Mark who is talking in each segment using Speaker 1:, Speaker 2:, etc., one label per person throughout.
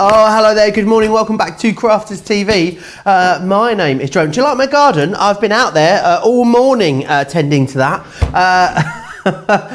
Speaker 1: Oh, hello there. Good morning. Welcome back to Crafters TV. My name is Joan. Do you like my garden? I've been out there all morning tending to that.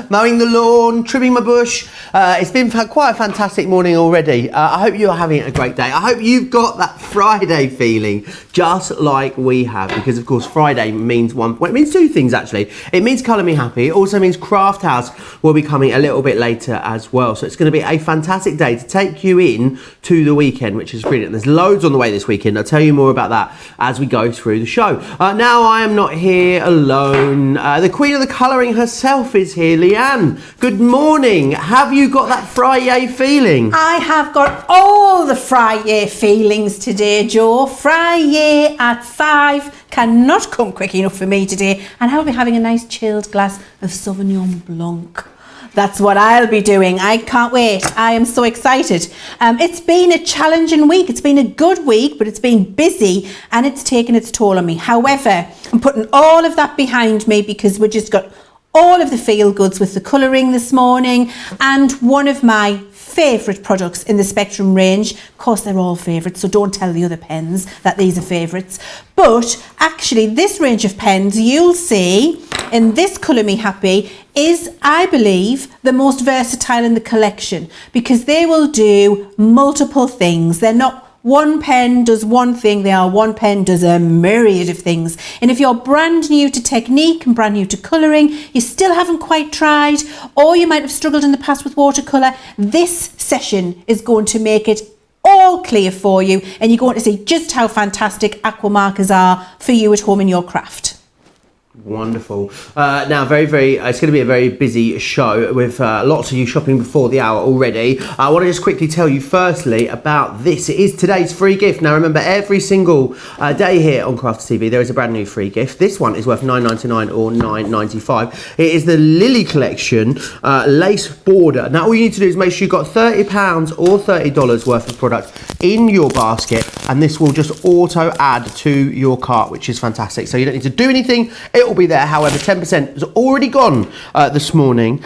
Speaker 1: Mowing the lawn, trimming my bush. It's been quite a fantastic morning already. I hope you're having a great day. I hope you've got that Friday feeling just like we have, because of course Friday means it means two things actually. It means Colour Me Happy. It also means Craft House will be coming a little bit later as well. So it's going to be a fantastic day to take you in to the weekend, which is brilliant. There's loads on the way this weekend. I'll tell you more about that as we go through the show. Now I am not here alone. The queen of the colouring herself is here, Leanne. Good morning. Have you got that Friday feeling?
Speaker 2: I have got all the Friday feelings today, Joe. Friday at 5 cannot come quick enough for me today, and I'll be having a nice chilled glass of Sauvignon Blanc. That's what I'll be doing. I can't wait. I am so excited. It's been a challenging week. It's been a good week, but it's been busy and it's taken its toll on me. However, I'm putting all of that behind me because we just got all of the feel goods with the colouring this morning, and one of my favourite products in the Spectrum range. Of course, they're all favourites, so don't tell the other pens that these are favourites. But actually, this range of pens you'll see in this Colour Me Happy is, I believe, the most versatile in the collection, because they will do multiple things. They're not one pen does one thing, one pen does a myriad of things. And if you're brand new to technique and brand new to colouring, you still haven't quite tried, or you might have struggled in the past with watercolour, this session is going to make it all clear for you, and you're going to see just how fantastic aqua markers are for you at home in your craft.
Speaker 1: Wonderful. Now, it's going to be a very busy show with lots of you shopping before the hour already. I want to just quickly tell you firstly about this. It is today's free gift. Now, remember, every single day here on Crafters TV, there is a brand new free gift. This one is worth $9.99 or $9.95. It is the Lily Collection lace border. Now, all you need to do is make sure you've got £30 or $30 worth of product in your basket, and this will just auto add to your cart, which is fantastic. So you don't need to do anything. It will be there. However, 10% has already gone this morning,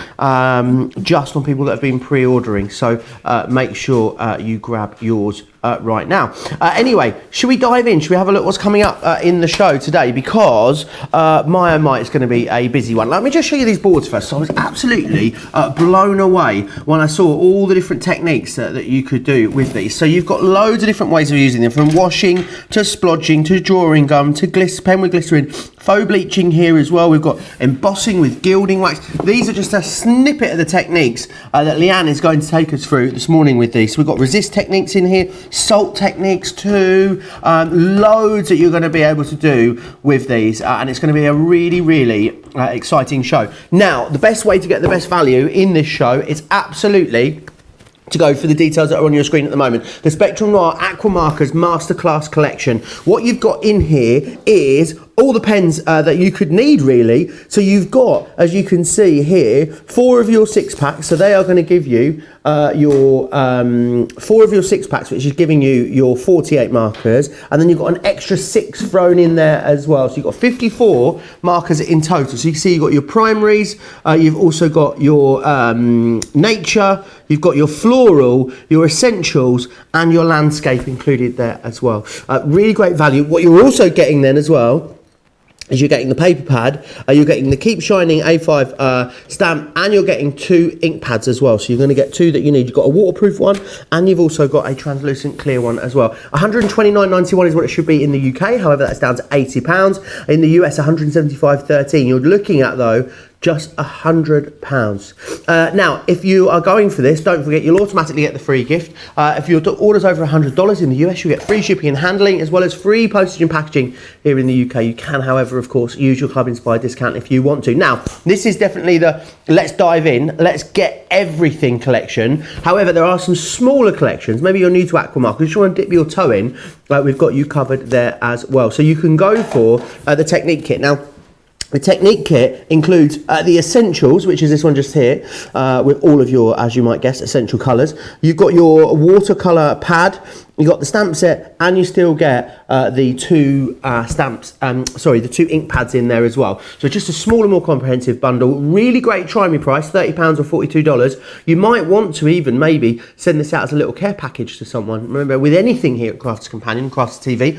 Speaker 1: just on people that have been pre-ordering. So make sure you grab yours right now. Anyway, should we dive in? Should we have a look what's coming up in the show today? Because my oh my, it's going to be a busy one. Let me just show you these boards first. So I was absolutely blown away when I saw all the different techniques that you could do with these. So you've got loads of different ways of using them, from washing to splodging to drawing gum to pen with glycerin, faux bleaching here as well. We've got embossing with gilding wax. These are just a snippet of the techniques that Leanne is going to take us through this morning with these. So we've got resist techniques in here, salt techniques too, loads that you're going to be able to do with these, and it's going to be a really exciting show. Now, the best way to get the best value in this show is absolutely to go for the details that are on your screen at the moment. The Spectrum Noir Aqua Markers Masterclass Collection. What you've got in here is all the pens that you could need, really. So you've got, as you can see here, 4 of your 6-packs. So they are going to give you your 4 of your 6-packs, which is giving you your 48 markers. And then you've got an extra 6 thrown in there as well. So you've got 54 markers in total. So you can see you've got your primaries, you've also got your nature, you've got your floral, your essentials, and your landscape included there as well. Really great value. What you're also getting then as well is you're getting the paper pad, you're getting the Keep Shining A5 stamp, and you're getting 2 ink pads as well. So you're going to get 2 that you need. You've got a waterproof one, and you've also got a translucent clear one as well. £129.91 is what it should be in the UK. However, that's down to £80. In the US, £175.13. You're looking at, though, just £100. Now, if you are going for this, don't forget you'll automatically get the free gift. If your order's over $100 in the US, you get free shipping and handling, as well as free postage and packaging here in the UK. You can, however, of course, use your Club Inspired discount if you want to. Now, this is definitely the let's dive in, let's get everything collection. However, there are some smaller collections. Maybe you're new to Aquamark, you just want to dip your toe in. We've got you covered there as well. So you can go for the Technique kit. Now, the Technique kit includes the essentials, which is this one just here, with all of your, as you might guess, essential colours. You've got your watercolour pad, You got the stamp set, and you still get the two the two ink pads in there as well. So just a smaller, more comprehensive bundle. Really great try me price, £30 or $42. You might want to even maybe send this out as a little care package to someone. Remember, with anything here at Crafts Companion, Crafts TV,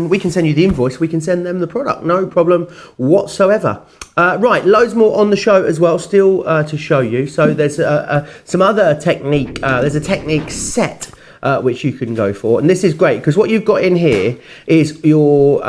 Speaker 1: we can send you the invoice, we can send them the product, no problem whatsoever. Right, loads more on the show as well, still to show you. So there's some other technique. There's a technique set which you can go for, and this is great because what you've got in here is your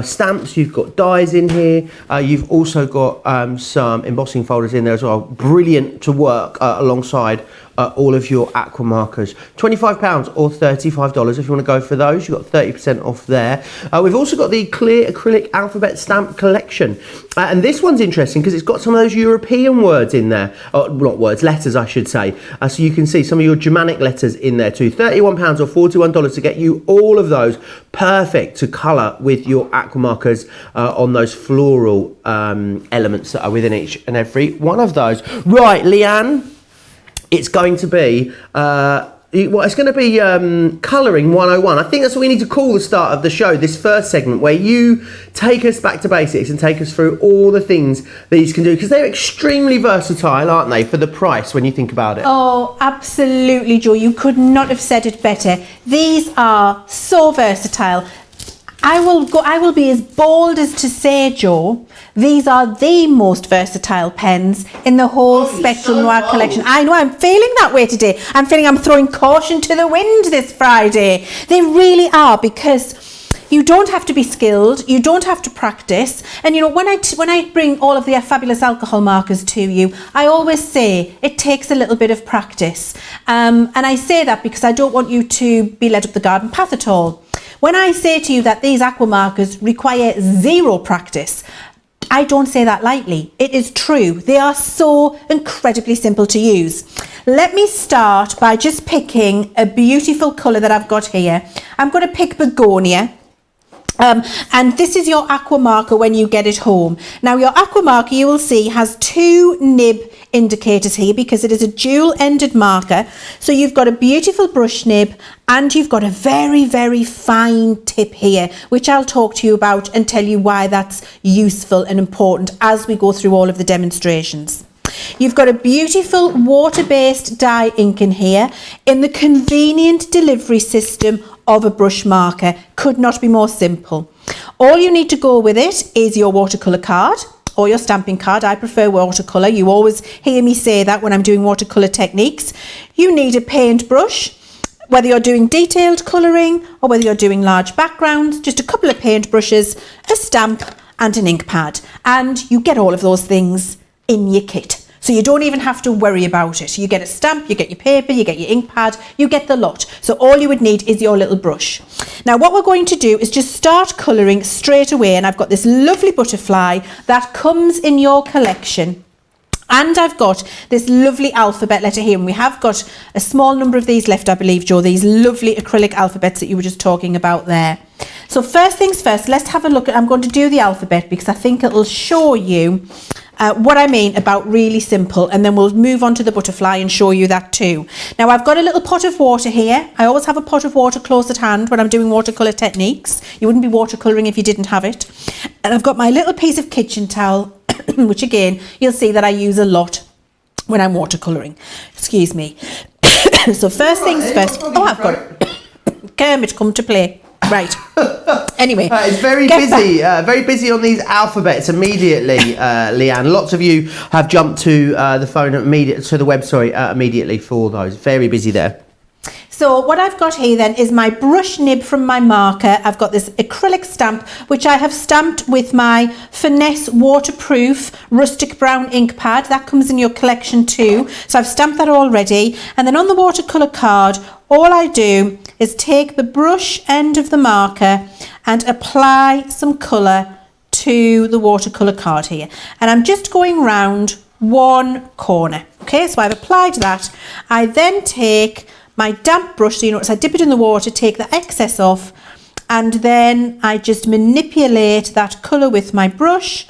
Speaker 1: stamps. You've got dies in here. You've also got some embossing folders in there as well. Brilliant to work alongside all of your aqua markers. £25 or $35 if you want to go for those. You've got 30% off there. We've also got the clear acrylic alphabet stamp collection, and this one's interesting because it's got some of those European words in there, not words, letters I should say. So you can see some of your Germanic letters in there too. £31 or $41 to get you all of those, perfect to colour with your aqua markers on those floral elements that are within each and every one of those. Right, Leanne, it's going to be colouring 101. I think that's what we need to call the start of the show, this first segment, where you take us back to basics and take us through all the things these can do, because they're extremely versatile, aren't they, for the price when you think about it?
Speaker 2: Oh, absolutely, Joe. You could not have said it better. These are so versatile. I will be as bold as to say, Joe, these are the most versatile pens in the whole Spectrum Noir collection. I know, I'm feeling that way today. I'm feeling I'm throwing caution to the wind this Friday. They really are, because you don't have to be skilled, you don't have to practice. And you know, when I bring all of the fabulous alcohol markers to you, I always say it takes a little bit of practice. And I say that because I don't want you to be led up the garden path at all. When I say to you that these aqua markers require zero practice, I don't say that lightly. It is true. They are so incredibly simple to use. Let me start by just picking a beautiful colour that I've got here. I'm going to pick Begonia. And this is your aqua marker when you get it home. Now your aqua marker, you will see, has two nib indicators here because it is a dual ended marker. So you've got a beautiful brush nib and you've got a very, very fine tip here, which I'll talk to you about and tell you why that's useful and important as we go through all of the demonstrations. You've got a beautiful water-based dye ink in here in the convenient delivery system of a brush marker. Could not be more simple. All you need to go with it is your watercolour card or your stamping card. I prefer watercolour. You always hear me say that when I'm doing watercolour techniques. You need a paintbrush, whether you're doing detailed colouring or whether you're doing large backgrounds, just a couple of paintbrushes, a stamp and an ink pad. And you get all of those things in your kit. So you don't even have to worry about it. You get a stamp, you get your paper, you get your ink pad, you get the lot. So all you would need is your little brush. Now what we're going to do is just start colouring straight away. And I've got this lovely butterfly that comes in your collection. And I've got this lovely alphabet letter here. And we have got a small number of these left, I believe, Joe, these lovely acrylic alphabets that you were just talking about there. So first things first, let's have a look at, I'm going to do the alphabet because I think it'll show you what I mean about really simple, and then we'll move on to the butterfly and show you that too. Now I've got a little pot of water here. I always have a pot of water close at hand when I'm doing watercolour techniques. You wouldn't be watercolouring if you didn't have it. And I've got my little piece of kitchen towel, which again, you'll see that I use a lot when I'm watercolouring. Excuse me. So first things first. Oh, I've got Kermit come to play. Right. Anyway,
Speaker 1: it's very busy on these alphabets immediately, Leanne. Lots of you have jumped to the phone immediately for those. Very busy there.
Speaker 2: So what I've got here then is my brush nib from my marker. I've got this acrylic stamp, which I have stamped with my Finesse waterproof rustic brown ink pad. That comes in your collection too. So I've stamped that already. And then on the watercolour card, all I do is take the brush end of the marker and apply some colour to the watercolour card here. And I'm just going round one corner. Okay, so I've applied that. I then take my damp brush, so you notice I dip it in the water, take the excess off, and then I just manipulate that colour with my brush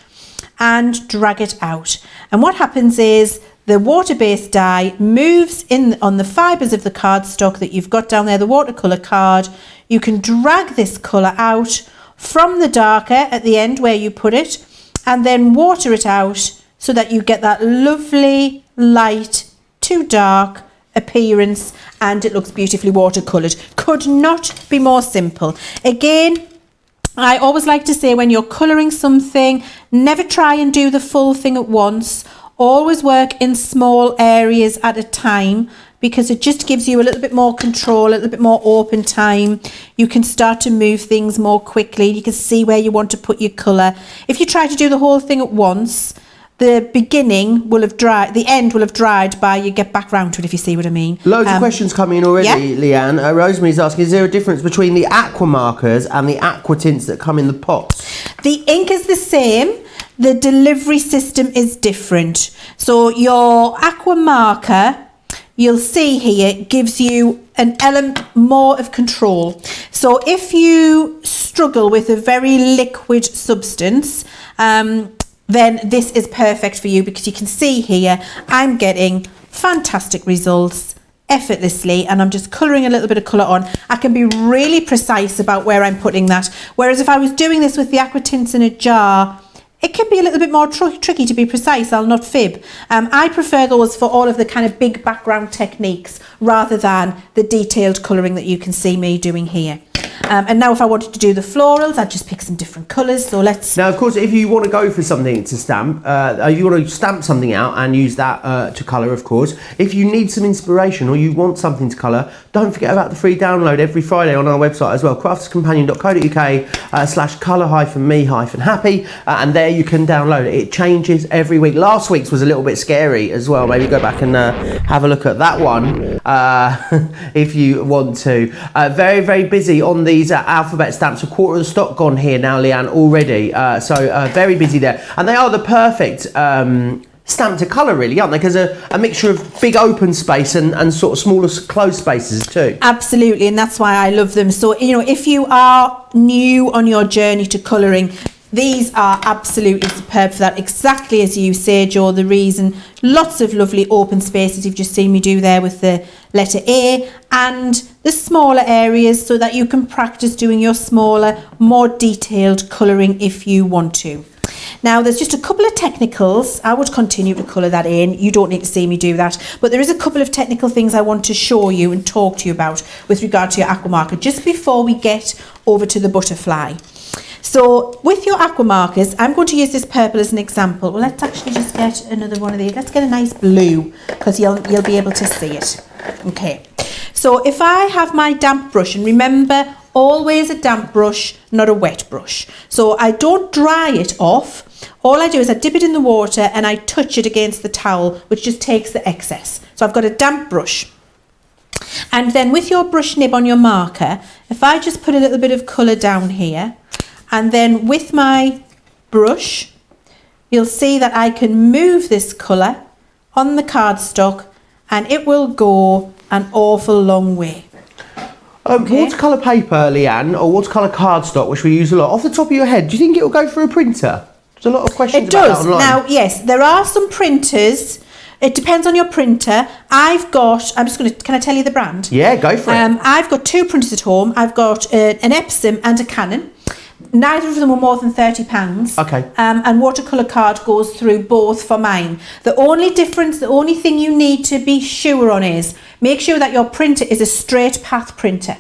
Speaker 2: and drag it out. And what happens is the water-based dye moves in on the fibres of the cardstock that you've got down there, the watercolour card. You can drag this colour out from the darker at the end where you put it, and then water it out so that you get that lovely light to dark appearance, and it looks beautifully watercoloured. Could not be more simple. Again, I always like to say when you're colouring something, never try and do the full thing at once. Always work in small areas at a time, because it just gives you a little bit more control, a little bit more open time. You can start to move things more quickly. You can see where you want to put your colour. If you try to do the whole thing at once, the beginning will have dried, the end will have dried by you get back round to it, if you see what I mean.
Speaker 1: Loads of questions coming in already, Leanne. Rosemary's asking, is there a difference between the aqua markers and the aqua tints that come in the pots?
Speaker 2: The ink is the same. The delivery system is different. So your aqua marker, you'll see here, gives you an element more of control. So if you struggle with a very liquid substance, then this is perfect for you, because you can see here I'm getting fantastic results effortlessly, and I'm just colouring a little bit of colour on. I can be really precise about where I'm putting that, whereas if I was doing this with the aqua tints in a jar, it can be a little bit more tricky to be precise. I'll not fib. I prefer those for all of the kind of big background techniques rather than the detailed colouring that you can see me doing here. And now if I wanted to do the florals, I'd just pick some different colours. So let's...
Speaker 1: Now, of course, if you want to go for something to stamp, you want to stamp something out and use that to colour, of course. If you need some inspiration or you want something to colour, don't forget about the free download every Friday on our website as well, crafterscompanion.co.uk/colour-me-happy, and there you can download it. It changes every week. Last week's was a little bit scary as well. Maybe go back and have a look at that one if you want to. Very, very busy on these alphabet stamps. A quarter of the stock gone here now, Leanne, already. So very busy there. And they are the perfect stamp to colour, really, aren't they? Because a mixture of big open space and sort of smaller closed spaces too.
Speaker 2: Absolutely, and that's why I love them. So, you know, if you are new on your journey to colouring, these are absolutely superb for that. Exactly as you say, Joe, the reason. Lots of lovely open spaces you've just seen me do there with the letter A, and the smaller areas so that you can practice doing your smaller, more detailed colouring if you want to. Now, there's just a couple of technicals. I would continue to colour that in. You don't need to see me do that. But there is a couple of technical things I want to show you and talk to you about with regard to your aqua marker just before we get over to the butterfly. So with your aqua markers, I'm going to use this purple as an example. Well, let's actually just get another one of these. Let's get a nice blue, because you'll be able to see it. Okay. So if I have my damp brush, and remember, always a damp brush, not a wet brush. So I don't dry it off. All I do is I dip it in the water and I touch it against the towel, which just takes the excess. So I've got a damp brush. And then with your brush nib on your marker, if I just put a little bit of colour down here, and then with my brush, you'll see that I can move this colour on the cardstock and it will go an awful long way.
Speaker 1: Okay. Watercolour paper, Leanne, or watercolour cardstock, which we use a lot. Off the top of your head, do you think it will go through a printer? There's a lot of questions about that online.
Speaker 2: Now, yes, there are some printers. It depends on your printer. Can I tell you the brand?
Speaker 1: Yeah, go for it.
Speaker 2: I've got two printers at home. I've got an Epsom and a Canon. Neither of them were more than £30.
Speaker 1: Okay.
Speaker 2: And watercolour card goes through both for mine. The only thing you need to be sure on is make sure that your printer is a straight path printer.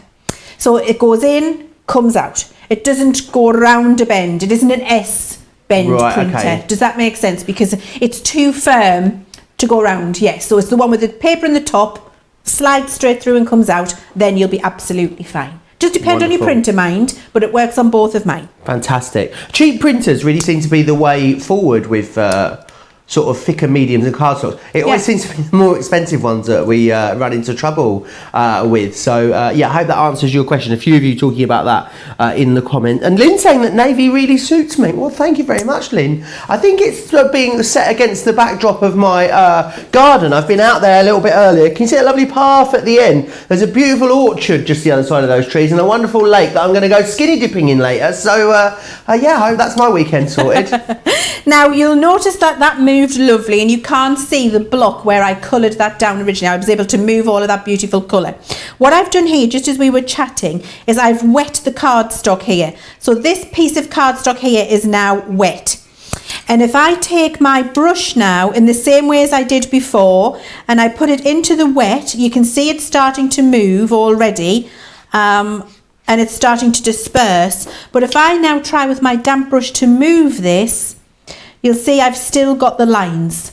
Speaker 2: So it goes in, comes out. It doesn't go around a bend. It isn't an S bend printer. Okay. Does that make sense? Because it's too firm to go around. Yes. So it's the one with the paper in the top, slides straight through and comes out. Then you'll be absolutely fine. Just depend on your printer, mind, but it works on both of mine.
Speaker 1: Fantastic. Cheap printers really seem to be the way forward with sort of thicker mediums and cardstocks. It always seems to be the more expensive ones that we run into trouble with. So yeah, I hope that answers your question. A few of you talking about that in the comment. And Lynn saying that navy really suits me. Well, thank you very much, Lynn. I think it's being set against the backdrop of my garden. I've been out there a little bit earlier. Can you see a lovely path at the end? There's a beautiful orchard just the other side of those trees and a wonderful lake that I'm going to go skinny dipping in later. So yeah, I hope that's my weekend sorted.
Speaker 2: Now, you'll notice that moon moved lovely, and you can't see the block where I coloured that down originally. I was able to move all of that beautiful colour. What I've done here, just as we were chatting, is I've wet the cardstock here. So this piece of cardstock here is now wet. And if I take my brush now in the same way as I did before, and I put it into the wet, you can see it's starting to move already. And it's starting to disperse. But if I now try with my damp brush to move this, you'll see I've still got the lines.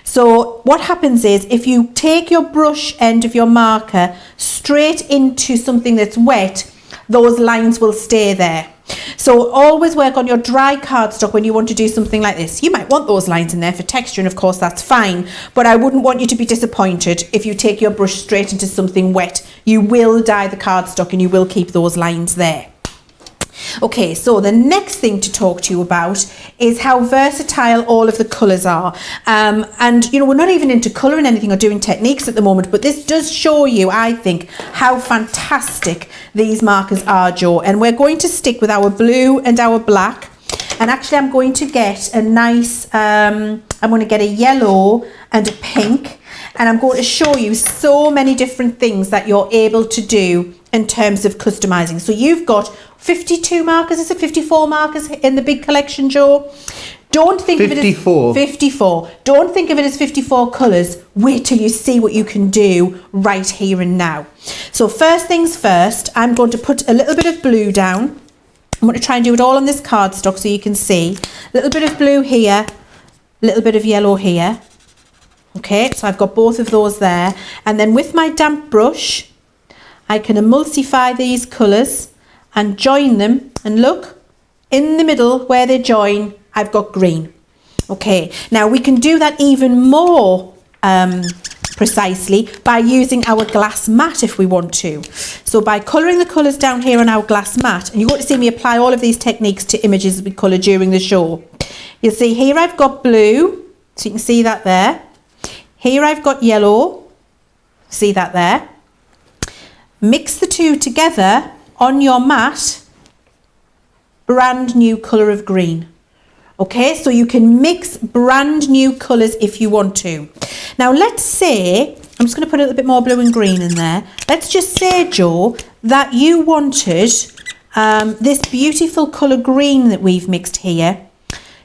Speaker 2: So what happens is, if you take your brush end of your marker straight into something that's wet, those lines will stay there. So always work on your dry cardstock when you want to do something like this. You might want those lines in there for texture, and of course that's fine, but I wouldn't want you to be disappointed if you take your brush straight into something wet. You will dye the cardstock and you will keep those lines there. Okay, so the next thing to talk to you about is how versatile all of the colours are. And, you know, we're not even into colouring anything or doing techniques at the moment, but this does show you, I think, how fantastic these markers are, Jo. And we're going to stick with our blue and our black. And actually, I'm going to get a nice, I'm going to get a yellow and a pink. And I'm going to show you so many different things that you're able to do in terms of customizing. So you've got 52 markers, is it 54 markers in the big collection, Jo? Don't think 54. Of it as 54. Don't think of it as 54 colours. Wait till you see what you can do right here and now. So first things first, I'm going to put a little bit of blue down. I'm going to try and do it all on this cardstock so you can see. A little bit of blue here, a little bit of yellow here. Okay, so I've got both of those there. And then with my damp brush, I can emulsify these colours and join them. And look, in the middle where they join, I've got green. Okay, now we can do that even more precisely by using our glass mat if we want to. So by colouring the colours down here on our glass mat, and you're going to see me apply all of these techniques to images that we colour during the show. You'll see here I've got blue, so you can see that there. Here I've got yellow, see that there. Mix the two together on your mat, brand new colour of green. Okay, so you can mix brand new colours if you want to. Now let's say, I'm just going to put a little bit more blue and green in there. Let's just say, Jo, that you wanted this beautiful colour green that we've mixed here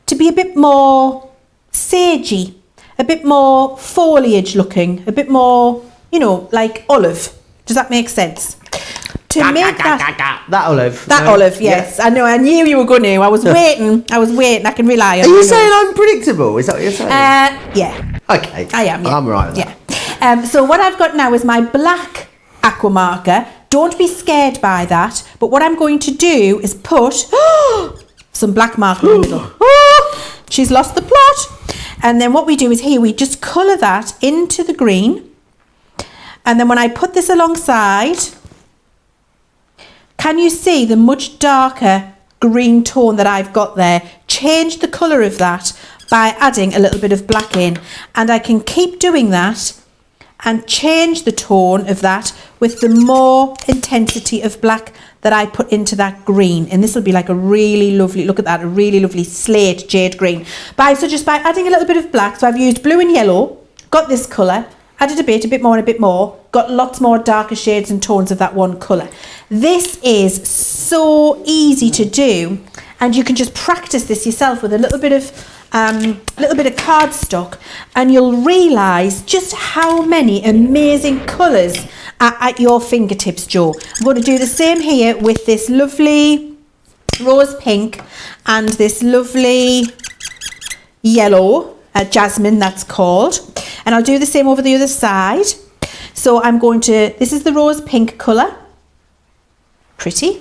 Speaker 2: to be a bit more sagey, a bit more foliage looking, a bit more, you know, like olive. Does that make sense? To make that
Speaker 1: olive.
Speaker 2: That olive, yes. Yeah. I know, I knew you were going to. I was waiting. I can rely on you.
Speaker 1: Are you saying I'm predictable? Is that what you're saying?
Speaker 2: Yeah.
Speaker 1: Okay.
Speaker 2: I am, yeah.
Speaker 1: I'm right with that.
Speaker 2: Yeah. So what I've got now is my black aqua marker. Don't be scared by that. But what I'm going to do is put some black marker in the middle. She's lost the plot. And then what we do is here, we just colour that into the green. And then when I put this alongside, can you see the much darker green tone that I've got there? Change the colour of that by adding a little bit of black in. And I can keep doing that and change the tone of that with the more intensity of black that I put into that green. And this will be like a really lovely, look at that, a really lovely slate jade green. So just by adding a little bit of black, so I've used blue and yellow, got this colour, added a bit more and a bit more, got lots more darker shades and tones of that one colour. This is so easy to do, and you can just practice this yourself with a little bit of cardstock, and you'll realise just how many amazing colours are at your fingertips, Jo. I'm going to do the same here with this lovely rose pink and this lovely yellow, jasmine that's called. And I'll do the same over the other side. So I'm going to, this is the rose pink colour. Pretty.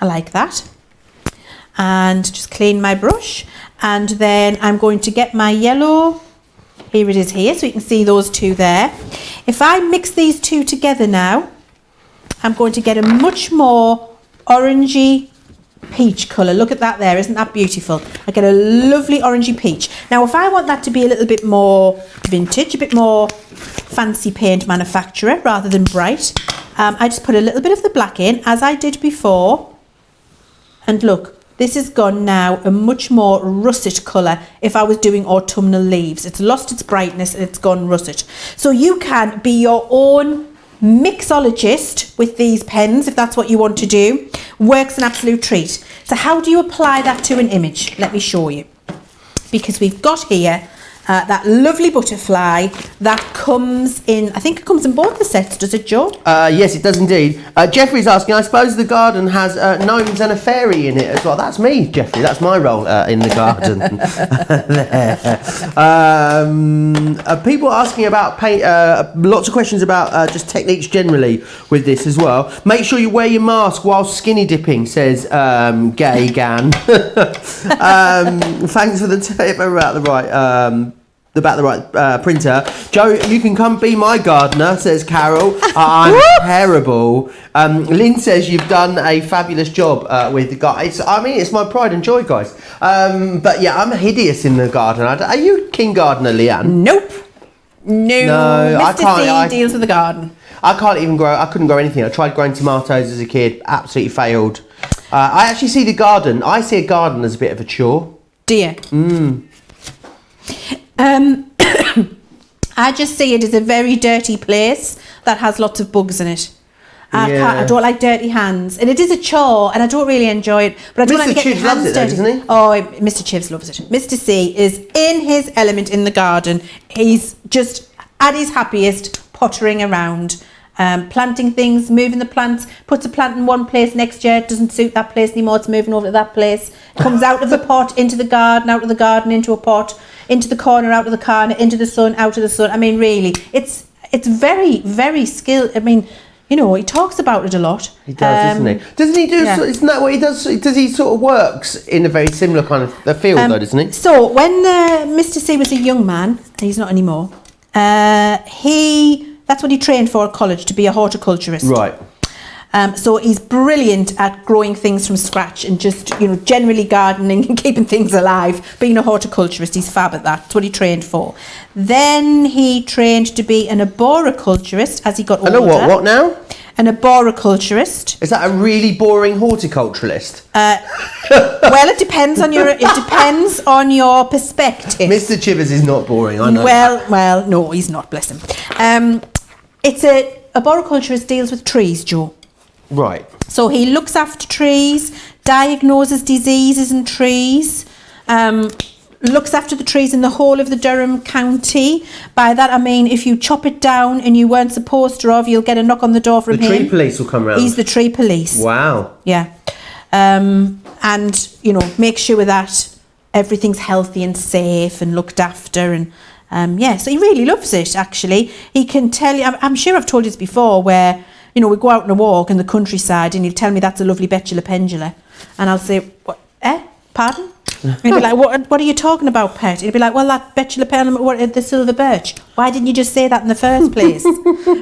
Speaker 2: I like that. And just clean my brush. And then I'm going to get my yellow. Here it is here, so you can see those two there. If I mix these two together now, I'm going to get a much more orangey peach colour. Look at that there, isn't that beautiful? I get a lovely orangey peach. Now if I want that to be a little bit more vintage, a bit more fancy paint manufacturer rather than bright, I just put a little bit of the black in as I did before, and look, This has gone now a much more russet colour if I was doing autumnal leaves. It's lost its brightness and it's gone russet. So you can be your own mixologist with these pens if that's what you want to do. Works an absolute treat. So how do you apply that to an image? Let me show you. Because we've got here that lovely butterfly that comes in, I think it comes in both the sets, does it, Joe?
Speaker 1: Yes, it does indeed. Jeffrey's asking, I suppose the garden has gnomes and a fairy in it as well. That's me, Jeffrey. That's my role in the garden. People asking about paint, lots of questions about just techniques generally with this as well. Make sure you wear your mask while skinny dipping, says Gay Gan. Thanks for the tip about the right printer. Joe, you can come be my gardener, says Carol. I'm terrible. Lynn says you've done a fabulous job with the garden. It's my pride and joy, guys. But yeah, I'm hideous in the garden. Are you king gardener, Leanne?
Speaker 2: Nope. No, Mr. C deals with the garden.
Speaker 1: I couldn't grow anything. I tried growing tomatoes as a kid, absolutely failed. I actually see the garden. I see a garden as a bit of a chore.
Speaker 2: Do you? I just see it as a very dirty place that has lots of bugs in it. I don't like dirty hands, and it is a chore, and I don't really enjoy it. But I don't like to get my hands dirty.
Speaker 1: Doesn't he?
Speaker 2: Oh, Mr. Chivs loves it. Mr. C is in his element in the garden. He's just at his happiest, pottering around, planting things, moving the plants. Puts a plant in one place, next year it doesn't suit that place anymore. It's moving over to that place. Comes out of the pot into the garden, out of the garden into a pot, into the corner, out of the corner, into the sun, out of the sun. I mean, really, it's very, very skilled. I mean, you know, he talks about it a lot.
Speaker 1: He does, doesn't he? Doesn't he do? Yeah. Isn't that what he does? Does he sort of works in a very similar kind of field, though, doesn't he?
Speaker 2: So when Mr. C was a young man, he's not anymore. That's what he trained for at college, to be a horticulturist.
Speaker 1: Right.
Speaker 2: So he's brilliant at growing things from scratch and just, you know, generally gardening and keeping things alive. Being a horticulturist, he's fab at that. That's what he trained for. Then he trained to be an arboriculturist as he got older.
Speaker 1: What now?
Speaker 2: An arboriculturist.
Speaker 1: Is that a really boring horticulturalist?
Speaker 2: Well, it depends on your your perspective.
Speaker 1: Mr. Chivers is not boring, I know.
Speaker 2: Well, no, he's not. Bless him. Arboriculturist deals with trees, Joe.
Speaker 1: Right.
Speaker 2: So he looks after trees, diagnoses diseases in trees, looks after the trees in the whole of the Durham County. By that I mean if you chop it down and you weren't supposed to, you'll get a knock on the door from him.
Speaker 1: The tree police will come round.
Speaker 2: He's the tree police.
Speaker 1: Wow.
Speaker 2: Yeah. And, you know, make sure that everything's healthy and safe and looked after. And, so he really loves it, actually. He can tell you, I'm sure I've told you this before, where, you know, we go out on a walk in the countryside and he'll tell me that's a lovely betula pendula. And I'll say, what, pardon? And he'll be like, what are you talking about, pet? He'll be like, well, that betula pendula, the silver birch. Why didn't you just say that in the first place?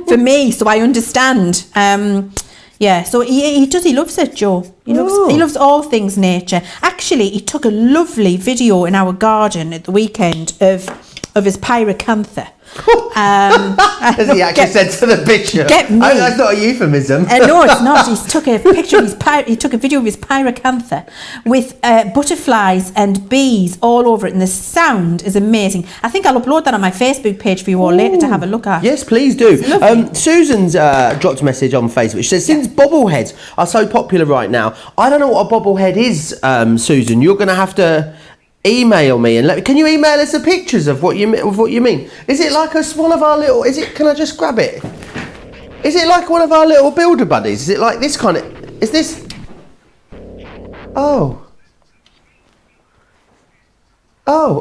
Speaker 2: For me, so I understand. So he loves it, Joe. He loves all things nature. Actually, he took a lovely video in our garden at the weekend of his pyracantha.
Speaker 1: As he actually said to the picture.
Speaker 2: Get me.
Speaker 1: That's not a euphemism.
Speaker 2: No, it's not. He took a picture of he took a video of his pyracantha with butterflies and bees all over it, and the sound is amazing. I think I'll upload that on my Facebook page for you all later to have a look at.
Speaker 1: Yes, please do. Susan's dropped a message on Facebook. She says, since bobbleheads are so popular right now, I don't know what a bobblehead is, Susan. You're going to have to email me and can you email us the pictures of what you mean? Is it like one of our little? Can I just grab it? Is it like one of our little builder buddies? Is it like this kind of? Is this? Oh.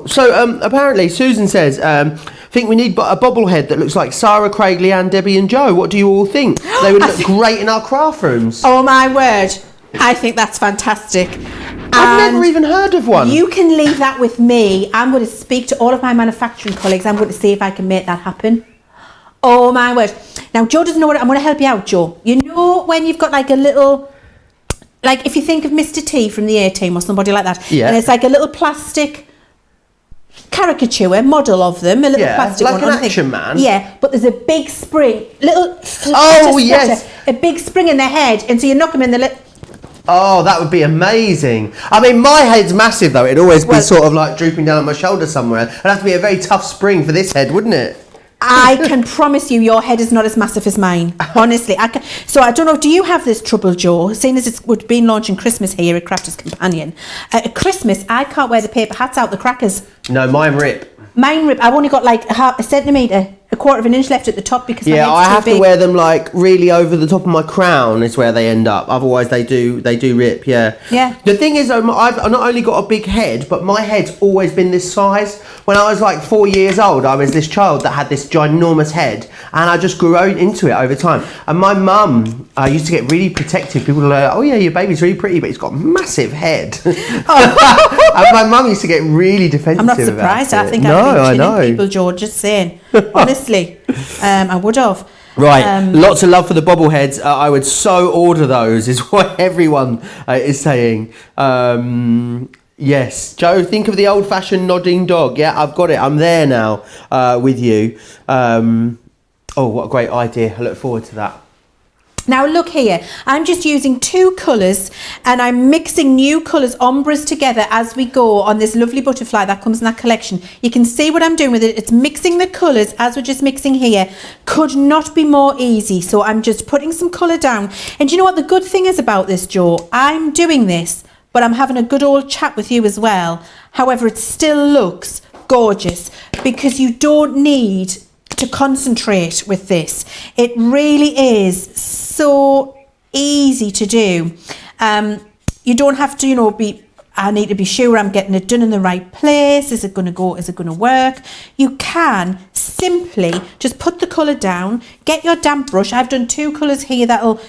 Speaker 1: So apparently Susan says, think we need a bobblehead that looks like Sarah, Craig, Leanne, Debbie, and Joe. What do you all think? They would look great in our craft rooms.
Speaker 2: Oh my word! I think that's fantastic.
Speaker 1: I've never even heard of one.
Speaker 2: You can leave that with me. I'm going to speak to all of my manufacturing colleagues. I'm going to see if I can make that happen. Oh my word. Now, Joe doesn't know what I'm going to help you out, Joe. You know when you've got like a little, like if you think of Mr. T from the A-Team or somebody like that.
Speaker 1: Yeah.
Speaker 2: And it's like a little plastic caricature model of them, a little plastic
Speaker 1: like
Speaker 2: one.
Speaker 1: An action man.
Speaker 2: Yeah, but there's a big spring, a big spring in their head, and so you knock them in the
Speaker 1: Oh, that would be amazing. I mean, my head's massive though. It'd always be sort of like drooping down on my shoulder somewhere. It'd have to be a very tough spring for this head, wouldn't it?
Speaker 2: I can promise you your head is not as massive as mine. Honestly. So I don't know, do you have this trouble, Joe? Seeing as we've been launching Christmas here at Crafter's Companion. At Christmas, I can't wear the paper hats out the crackers.
Speaker 1: No, mine rip.
Speaker 2: Mine rip. I've only got like a centimetre, a quarter of an inch left at the top because my head's
Speaker 1: I
Speaker 2: too
Speaker 1: have
Speaker 2: big.
Speaker 1: to wear them like really over the top of my crown is where they end up. Otherwise they do rip, yeah.
Speaker 2: Yeah.
Speaker 1: The thing is though, I've not only got a big head, but my head's always been this size. When I was like 4 years old, I was this child that had this ginormous head and I just grew into it over time. And my mum used to get really protective. People were like, oh yeah, your baby's really pretty, but he's got a massive head. And my mum used to get really defensive.
Speaker 2: I'm not surprised.
Speaker 1: About it.
Speaker 2: I think I'd be chilling people, George, just saying. Honestly, I would have.
Speaker 1: Right, lots of love for the bobbleheads. I would so order those, is what everyone is saying. Yes, Joe, think of the old-fashioned nodding dog. Yeah, I've got it. I'm there now with you. Oh, what a great idea. I look forward to that.
Speaker 2: Now look here, I'm just using 2 colours and I'm mixing new colours, ombres together as we go on this lovely butterfly that comes in that collection. You can see what I'm doing with it. It's mixing the colours as we're just mixing here. Could not be more easy. So I'm just putting some colour down. And you know what the good thing is about this, Joe? I'm doing this, but I'm having a good old chat with you as well. However, it still looks gorgeous because you don't need to concentrate with this. It really is so easy to do. You don't have to, I need to be sure I'm getting it done in the right place. Is it going to go? Is it going to work? You can simply just put the colour down, get your damp brush. I've done 2 colours here that'll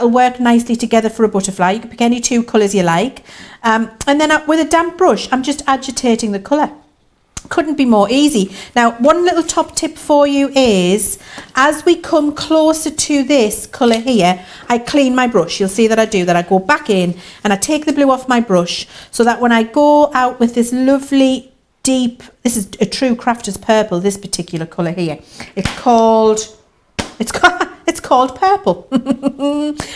Speaker 2: work nicely together for a butterfly. You can pick any 2 colours you like. And then with a damp brush, I'm just agitating the colour. Couldn't be more easy. Now, one little top tip for you is, as we come closer to this colour here, I clean my brush. You'll see that I do that. I go back in and I take the blue off my brush so that when I go out with this lovely deep, this is a true crafter's purple, this particular colour here. It's called purple. I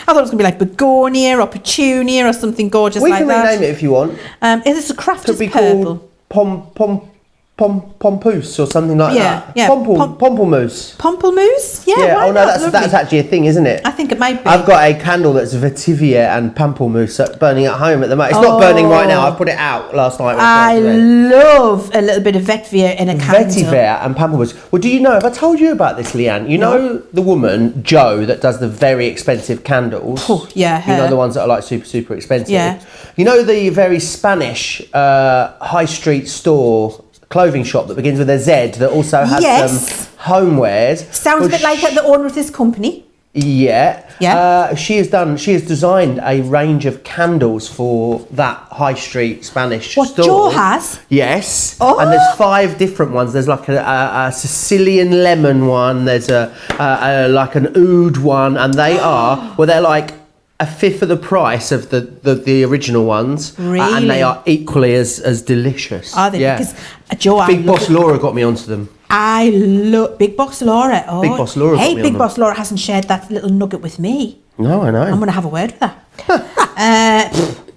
Speaker 2: thought it was going to be like begonia or petunia or something gorgeous like that.
Speaker 1: We can rename it if you want.
Speaker 2: It's a crafter's
Speaker 1: Could be
Speaker 2: purple.
Speaker 1: called Pompouse or something like that.
Speaker 2: Yeah.
Speaker 1: Pomplemousse.
Speaker 2: Pomplemousse? Yeah.
Speaker 1: Yeah.
Speaker 2: Why
Speaker 1: Oh no,
Speaker 2: not?
Speaker 1: that's actually a thing, isn't it?
Speaker 2: I think it might be.
Speaker 1: I've got a candle that's vetiver and pamplemousse burning at home at the moment. It's not burning right now. I put it out last night.
Speaker 2: I love a little bit of vetiver in a candle.
Speaker 1: Vetiver and pamplemousse. Well, do you know? Have I told you about this, Leanne? You know the woman Jo that does the very expensive candles.
Speaker 2: Oh, yeah, her.
Speaker 1: You know the ones that are like super expensive.
Speaker 2: Yeah.
Speaker 1: You know the very Spanish high street store clothing shop that begins with a Z that also has some homewares.
Speaker 2: Sounds a bit like the owner of this company.
Speaker 1: Yeah.
Speaker 2: Yeah.
Speaker 1: She has designed a range of candles for that high street Spanish store.
Speaker 2: What Jo has?
Speaker 1: Yes.
Speaker 2: Oh.
Speaker 1: And there's 5 different ones. There's like a Sicilian lemon one. There's like an oud one, and they they're like a fifth of the price of the original ones.
Speaker 2: Really?
Speaker 1: And they are equally as delicious.
Speaker 2: Are they?
Speaker 1: Yeah.
Speaker 2: Because Joe,
Speaker 1: Big Boss Laura got me onto them.
Speaker 2: I love Big Boss Laura. Oh,
Speaker 1: Big Boss Laura got
Speaker 2: Hey,
Speaker 1: me
Speaker 2: Big
Speaker 1: on
Speaker 2: Boss Laura hasn't shared that little nugget with me.
Speaker 1: No, I know.
Speaker 2: I'm going to have a word with her.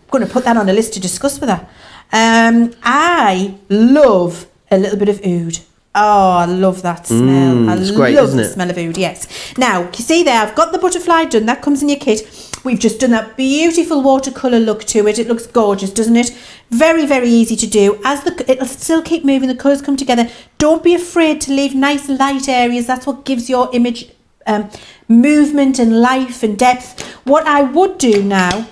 Speaker 2: Going to put that on a list to discuss with her. I love a little bit of oud. Oh, I love that smell.
Speaker 1: It's great, isn't it?
Speaker 2: The smell of oud, yes. Now, you see there, I've got the butterfly done. That comes in your kit. We've just done that beautiful watercolour look to it. It looks gorgeous, doesn't it? Very, very easy to do. It'll still keep moving. The colours come together. Don't be afraid to leave nice light areas. That's what gives your image movement and life and depth. What I would do now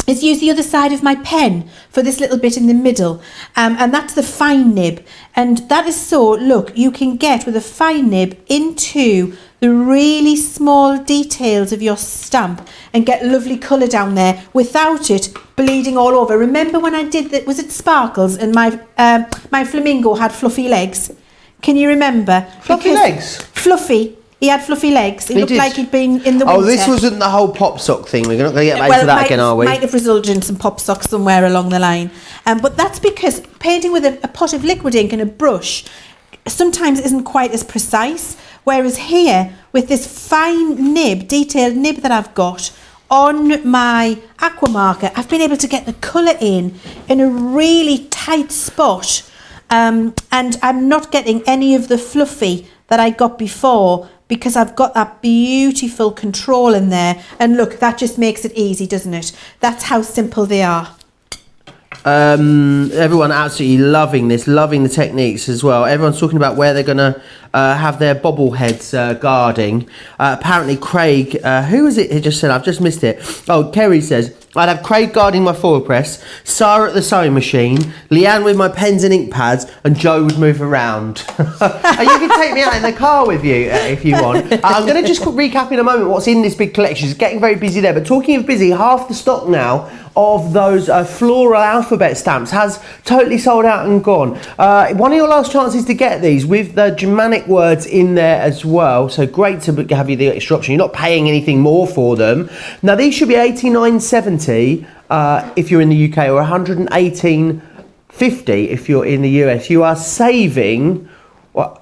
Speaker 2: is use the other side of my pen for this little bit in the middle, and that's the fine nib, and that is so, look, you can get with a fine nib into the really small details of your stamp and get lovely colour down there without it bleeding all over. Remember when I did that, was it sparkles, and my flamingo had fluffy legs? Can you remember?
Speaker 1: Fluffy legs?
Speaker 2: Fluffy. He had fluffy legs. He looked
Speaker 1: did.
Speaker 2: like he'd been in the winter.
Speaker 1: Oh, this wasn't the whole pop sock thing. We're not going to get back to that again, are we?
Speaker 2: Might have resulted in some pop socks somewhere along the line. But that's because painting with a pot of liquid ink and a brush sometimes isn't quite as precise. Whereas here, with this fine nib, detailed nib that I've got, on my aqua marker, I've been able to get the colour in a really tight spot, and I'm not getting any of the fluffy that I got before because I've got that beautiful control in there. And look, that just makes it easy, doesn't it? That's how simple they are.
Speaker 1: Everyone absolutely loving this, loving the techniques as well. Everyone's talking about where they're going to have their bobbleheads guarding. Apparently Craig, who is it? He just said, I've just missed it. Oh, Kerry says, I'd have Craig guarding my foil press, Sarah at the sewing machine, Leanne with my pens and ink pads, and Joe would move around. You can take me out in the car with you if you want. I'm going to just recap in a moment what's in this big collection. It's getting very busy there. But talking of busy, half the stock now of those floral alphabet stamps has totally sold out and gone. One of your last chances to get these with the Germanic words in there as well. So great to have you the extra option. You're not paying anything more for them. Now these should be $89.70 if you're in the UK, or $118.50 if you're in the US. You are saving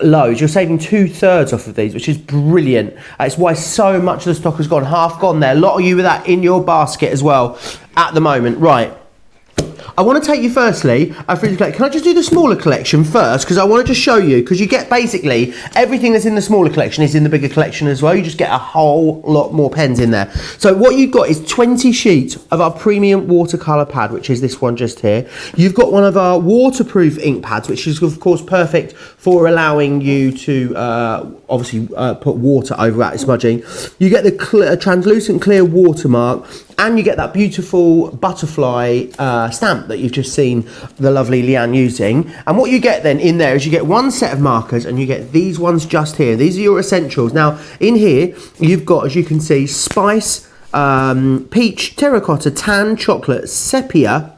Speaker 1: loads. You're saving 2/3 off of these, which is brilliant. It's why so much of the stock has gone, half gone there. A lot of you with that in your basket as well at the moment. Right. I want to take you firstly through the collection. Can I just do the smaller collection first? Because I want to just show you, because you get basically everything that's in the smaller collection is in the bigger collection as well. You just get a whole lot more pens in there. So what you've got is 20 sheets of our premium watercolor pad, which is this one just here. You've got one of our waterproof ink pads, which is of course perfect for allowing you to obviously put water over without smudging. You get the translucent clear watermark, and you get that beautiful butterfly stamp that you've just seen the lovely Leanne using. And what you get then in there is you get one set of markers, and you get these ones just here. These are your essentials. Now in here you've got, as you can see, spice, peach, terracotta, tan, chocolate, sepia,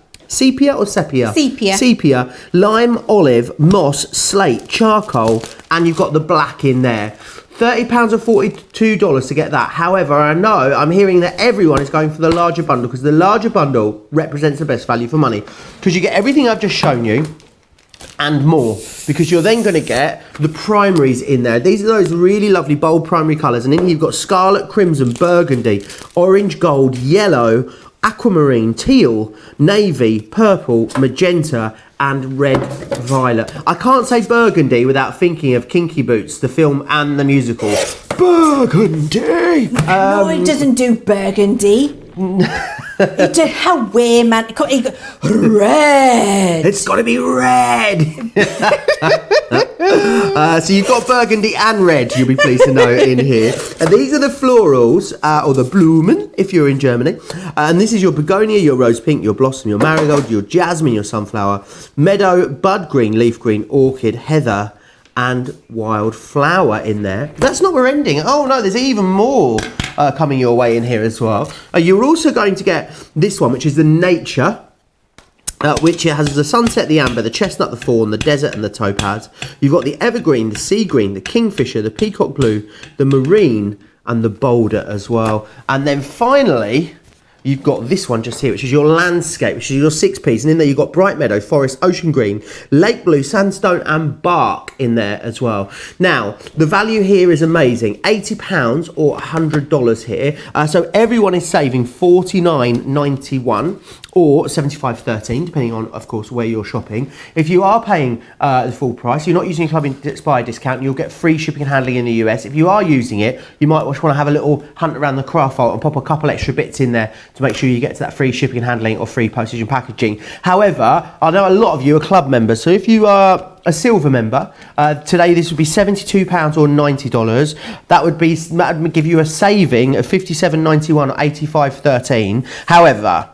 Speaker 1: lime, olive, moss, slate, charcoal, and you've got the black in there. £30 or $42 to get that. However, I know I'm hearing that everyone is going for the larger bundle, because the larger bundle represents the best value for money, because you get everything I've just shown you and more, because you're then going to get the primaries in there. These are those really lovely bold primary colours, and then you've got scarlet, crimson, burgundy, orange, gold, yellow, aquamarine, teal, navy, purple, magenta, and red violet. I can't say burgundy without thinking of Kinky Boots, the film and the musical. Burgundy!
Speaker 2: No, it doesn't do burgundy. It did, how weird, man. Red.
Speaker 1: It's got to be red. So you've got burgundy and red, you'll be pleased to know, in here. And these are the florals, or the Blumen, if you're in Germany. And this is your begonia, your rose pink, your blossom, your marigold, your jasmine, your sunflower, meadow, bud green, leaf green, orchid, heather, and wildflower in there. That's not where we're ending. Oh no, there's even more coming your way in here as well. You're also going to get this one, which is the nature, which has the sunset, the amber, the chestnut, the fawn, the desert, and the topaz. You've got the evergreen, the sea green, the kingfisher, the peacock blue, the marine, and the boulder as well. And then finally, you've got this one just here, which is your landscape, which is your 6-piece. And in there you've got bright meadow, forest, ocean green, lake blue, sandstone, and bark in there as well. Now, the value here is amazing. £80 or $100 here. So everyone is saving $49.91 or $75.13, depending on, of course, where you're shopping. If you are paying the full price, you're not using a Club Inspire discount, you'll get free shipping and handling in the US. If you are using it, you might just want to have a little hunt around the craft vault and pop a couple extra bits in there to make sure you get to that free shipping and handling or free postage and packaging. However, I know a lot of you are club members, so if you are a silver member, today this would be £72 or $90. That would give you a saving of $57.91 or $85.13. However,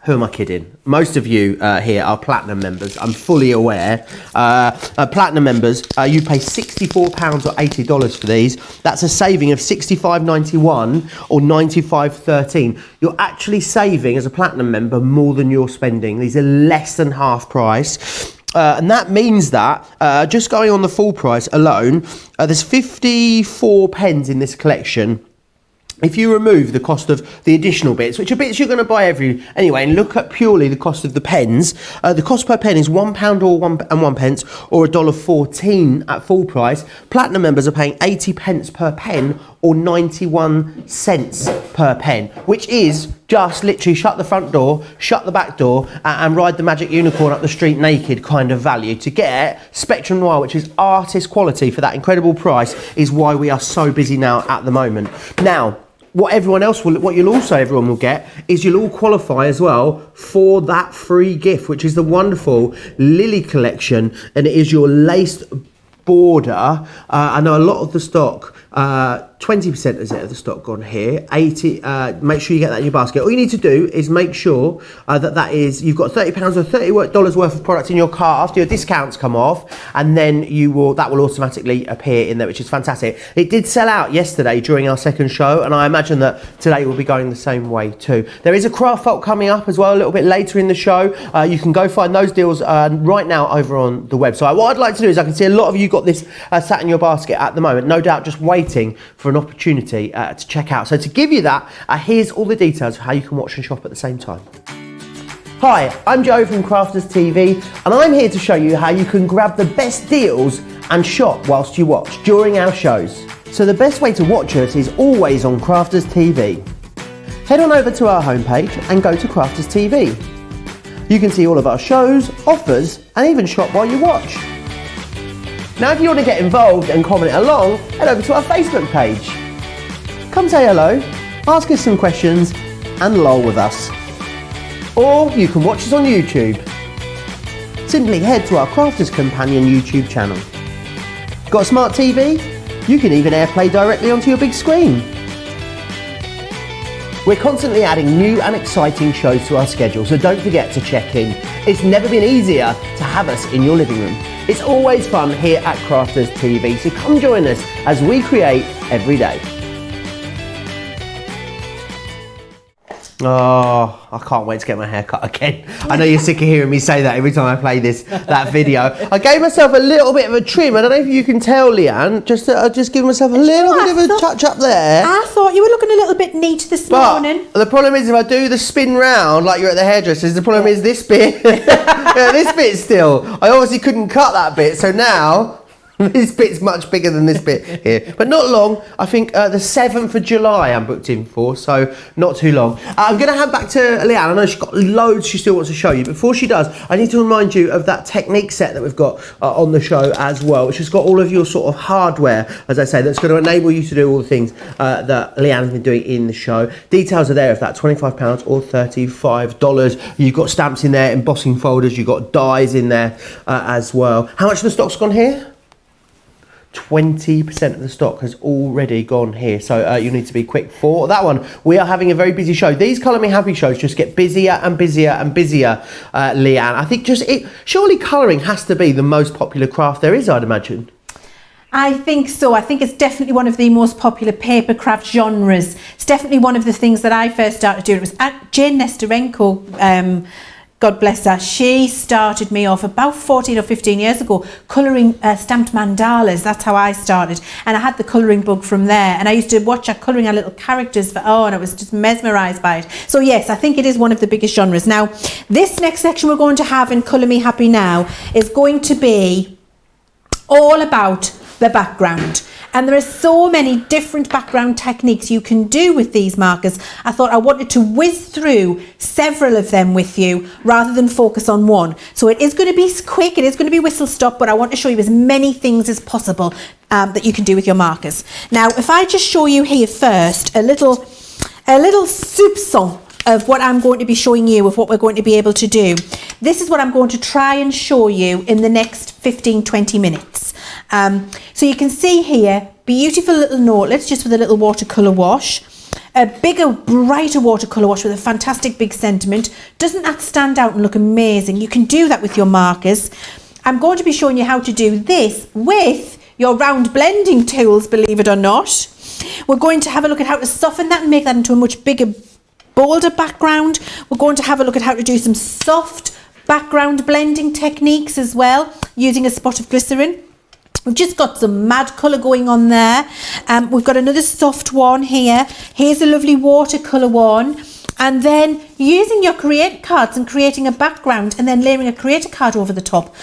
Speaker 1: who am I kidding? Most of you here are platinum members. I'm fully aware. Platinum members, you pay £64 or $80 for these. That's a saving of $65.91 or $95.13. You're actually saving, as a platinum member, more than you're spending. These are less than half price. And that means that, just going on the full price alone, there's 54 pens in this collection. If you remove the cost of the additional bits, which are bits you're going to buy anyway, and look at purely the cost of the pens, the cost per pen is £1 or 1 pence, or $1.14 at full price. Platinum members are paying 80 pence per pen, or 91 cents per pen, which is just literally shut the front door, shut the back door, and ride the magic unicorn up the street naked kind of value. To get Spectrum Noir, which is artist quality for that incredible price, is why we are so busy now at the moment. Now, what everyone will get is you'll all qualify as well for that free gift, which is the wonderful Lily collection, and it is your laced border. I know a lot of the stock, 20% is it of the stock gone here. 80. Make sure you get that in your basket. All you need to do is make sure that is you've got £30 or $30 worth of product in your cart after your discounts come off, and then that will automatically appear in there, which is fantastic. It did sell out yesterday during our second show, and I imagine that today will be going the same way too. There is a craft vault coming up as well a little bit later in the show. You can go find those deals right now over on the website. What I'd like to do is, I can see a lot of you got this sat in your basket at the moment, no doubt just waiting for an opportunity to check out. So to give you that, here's all the details of how you can watch and shop at the same time. Hi, I'm Joe from Crafters TV, and I'm here to show you how you can grab the best deals and shop whilst you watch during our shows. So the best way to watch us is always on Crafters TV. Head on over to our homepage and go to Crafters TV. You can see all of our shows, offers, and even shop while you watch. Now, if you want to get involved and comment along, head over to our Facebook page. Come say hello, ask us some questions, and lol with us. Or you can watch us on YouTube. Simply head to our Crafters Companion YouTube channel. Got a smart TV? You can even AirPlay directly onto your big screen. We're constantly adding new and exciting shows to our schedule, so don't forget to check in. It's never been easier to have us in your living room. It's always fun here at Crafters TV, so come join us as we create every day. Oh, I can't wait to get my hair cut again. I know you're sick of hearing me say that every time I play that video. I gave myself a little bit of a trim. I don't know if you can tell, Leanne. Just give myself a little bit of a touch up there.
Speaker 2: I thought you were looking a little bit neat this morning.
Speaker 1: The problem is, if I do the spin round like you're at the hairdresser's, the problem is this bit. This bit still. I obviously couldn't cut that bit, so now this bit's much bigger than this bit here, but not long. I think the 7th of July I'm booked in for, so not too long. I'm going to hand back to Leanne. I know she's got loads she still wants to show you. Before she does, I need to remind you of that technique set that we've got on the show as well, which has got all of your sort of hardware, as I say, that's going to enable you to do all the things that Leanne's been doing in the show. Details are there if that's £25 or $35. You've got stamps in there, embossing folders, you've got dies in there as well. How much of the stock's gone here? 20% of the stock has already gone here, so you need to be quick for that one. We are having a very busy show. These Colour Me Happy shows just get busier and busier and busier, Leanne. I think surely colouring has to be the most popular craft there is, I'd imagine.
Speaker 2: I think so. I think it's definitely one of the most popular paper craft genres. It's definitely one of the things that I first started doing. It was at Jane Nesterenko, God bless her, she started me off about 14 or 15 years ago colouring stamped mandalas. That's how I started, and I had the colouring bug from there, and I used to watch her colouring her little characters and I was just mesmerised by it. So yes, I think it is one of the biggest genres. Now, this next section we're going to have in Colour Me Happy now is going to be all about the background. And there are so many different background techniques you can do with these markers. I thought I wanted to whiz through several of them with you rather than focus on one. So it is going to be quick, it is going to be whistle stop, but I want to show you as many things as possible that you can do with your markers. Now, if I just show you here first a little soupçon of what I'm going to be showing you, of what we're going to be able to do. This is what I'm going to try and show you in the next 15-20 minutes. So you can see here, beautiful little notelets just with a little watercolour wash. A bigger, brighter watercolour wash with a fantastic big sentiment. Doesn't that stand out and look amazing? You can do that with your markers. I'm going to be showing you how to do this with your round blending tools, believe it or not. We're going to have a look at how to soften that and make that into a much bigger, bolder background. We're going to have a look at how to do some soft background blending techniques as well, using a spot of glycerin. We've just got some mad colour going on there. We've got another soft one here. Here's a lovely watercolour one. And then using your create cards and creating a background and then layering a creator card over the top.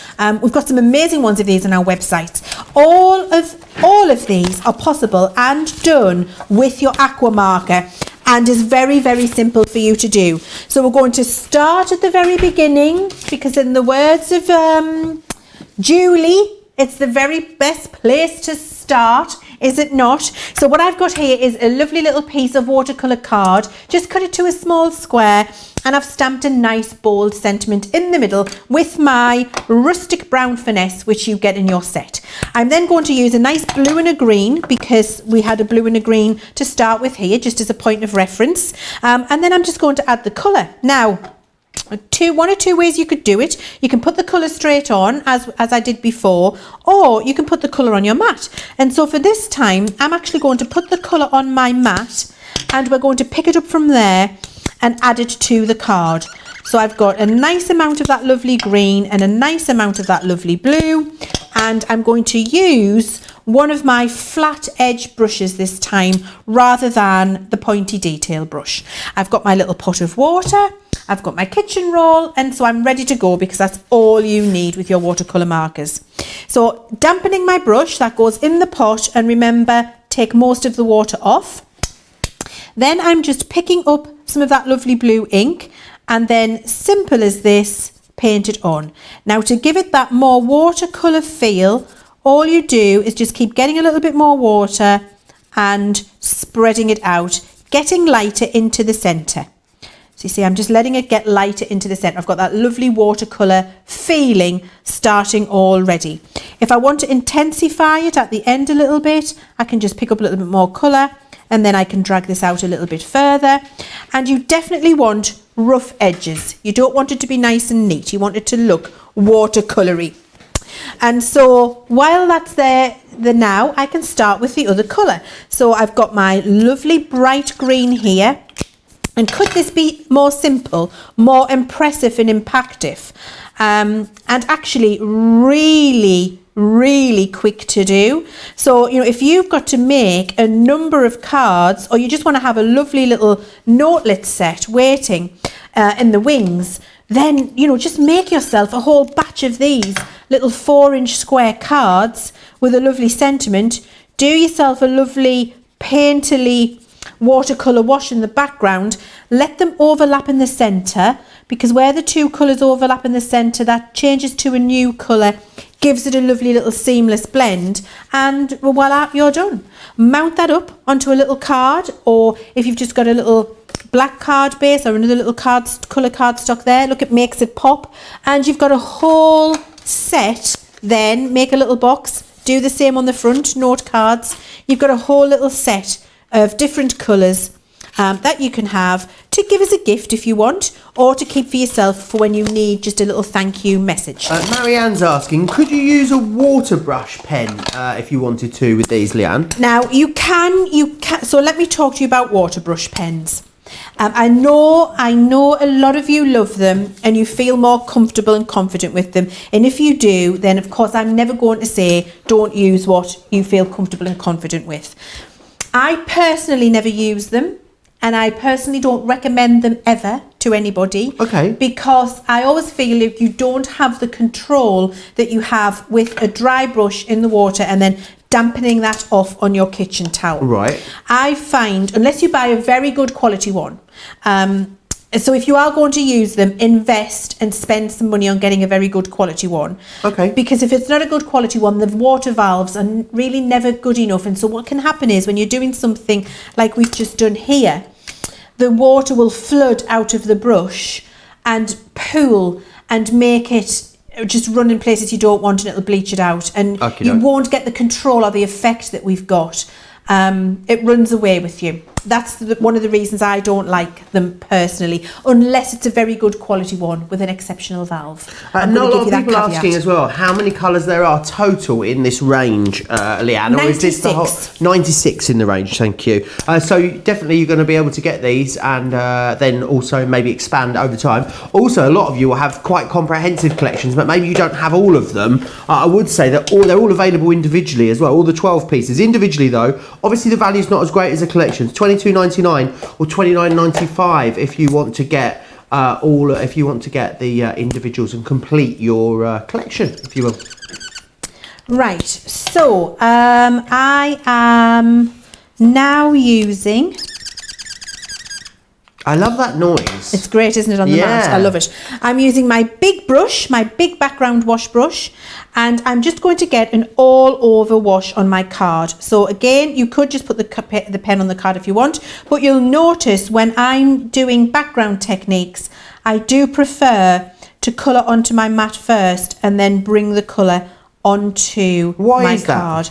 Speaker 2: We've got some amazing ones of these on our website. All of these are possible and done with your aqua marker, and is very, very simple for you to do. So we're going to start at the very beginning, because in the words of Julie, it's the very best place to start, is it not? So what I've got here is a lovely little piece of watercolour card. Just cut it to a small square, and I've stamped a nice bold sentiment in the middle with my rustic brown finesse, which you get in your set. I'm then going to use a nice blue and a green, because we had a blue and a green to start with here, just as a point of reference. And then I'm just going to add the colour. Now, one or two ways you could do it. You can put the colour straight on, as I did before, or you can put the colour on your mat. And so for this time, I'm actually going to put the colour on my mat, and we're going to pick it up from there and add it to the card. So I've got a nice amount of that lovely green and a nice amount of that lovely blue, and I'm going to use one of my flat edge brushes this time rather than the pointy detail brush. I've got my little pot of water, I've got my kitchen roll, and so I'm ready to go, because that's all you need with your watercolour markers. So dampening my brush, that goes in the pot, and remember, take most of the water off. Then I'm just picking up some of that lovely blue ink, and then, simple as this, paint it on. Now, to give it that more watercolour feel, all you do is just keep getting a little bit more water and spreading it out, getting lighter into the centre. So you see, I'm just letting it get lighter into the centre. I've got that lovely watercolour feeling starting already. If I want to intensify it at the end a little bit, I can just pick up a little bit more colour, and then I can drag this out a little bit further. And you definitely want rough edges. You don't want it to be nice and neat. You want it to look watercolory. And so while that's there now, I can start with the other colour. So I've got my lovely bright green here. And could this be more simple, more impressive and impactful, and actually really quick to do? So, you know, if you've got to make a number of cards, or you just want to have a lovely little notelet set waiting in the wings, then, you know, just make yourself a whole batch of these little 4-inch square cards with a lovely sentiment. Do yourself a lovely painterly watercolour wash in the background. Let them overlap in the centre, because where the two colours overlap in the centre, that changes to a new colour, gives it a lovely little seamless blend, and voila, you're done. Mount that up onto a little card, or if you've just got a little black card base or another little colour cardstock there, look, it makes it pop, and you've got a whole set. Then make a little box, do the same on the front, note cards. You've got a whole little set of different colours that you can have to give as a gift if you want, or to keep for yourself for when you need just a little thank you message.
Speaker 1: Marianne's asking, could you use a water brush pen if you wanted to with these, Leanne?
Speaker 2: Now you can. So let me talk to you about water brush pens. I know a lot of you love them and you feel more comfortable and confident with them, and if you do, then of course I'm never going to say don't use what you feel comfortable and confident with. I personally never use them, and I personally don't recommend them ever to anybody.
Speaker 1: Okay.
Speaker 2: Because I always feel if you don't have the control that you have with a dry brush in the water and then dampening that off on your kitchen towel.
Speaker 1: Right.
Speaker 2: I find, unless you buy a very good quality one, so if you are going to use them, invest and spend some money on getting a very good quality one.
Speaker 1: Okay.
Speaker 2: Because if it's not a good quality one, the water valves are really never good enough. And so what can happen is when you're doing something like we've just done here, the water will flood out of the brush and pool and make it just run in places you don't want, and it'll bleach it out. And you won't get the control or the effect that we've got. It runs away with you. That's one of the reasons I don't like them personally, unless it's a very good quality one with an exceptional valve.
Speaker 1: And a lot of people asking as well how many colours there are total in this range, Leanne.
Speaker 2: 96.
Speaker 1: Or is this the whole 96 in the range? Thank you. So definitely you're going to be able to get these, and then also maybe expand over time. Also, a lot of you will have quite comprehensive collections, but maybe you don't have all of them. I would say that they're all available individually as well, all the 12 pieces. Individually though, obviously the value is not as great as a collection. It's $22.99 or $29.95 if you want to get the individuals and complete your collection, if you will.
Speaker 2: Right, so I am now using...
Speaker 1: I love that noise.
Speaker 2: It's great, isn't it, on the mat? I love it. I'm using my big brush, my big background wash brush, and I'm just going to get an all-over wash on my card. So again, you could just put the pen on the card if you want, but you'll notice when I'm doing background techniques, I do prefer to colour onto my mat first and then bring the colour onto my card.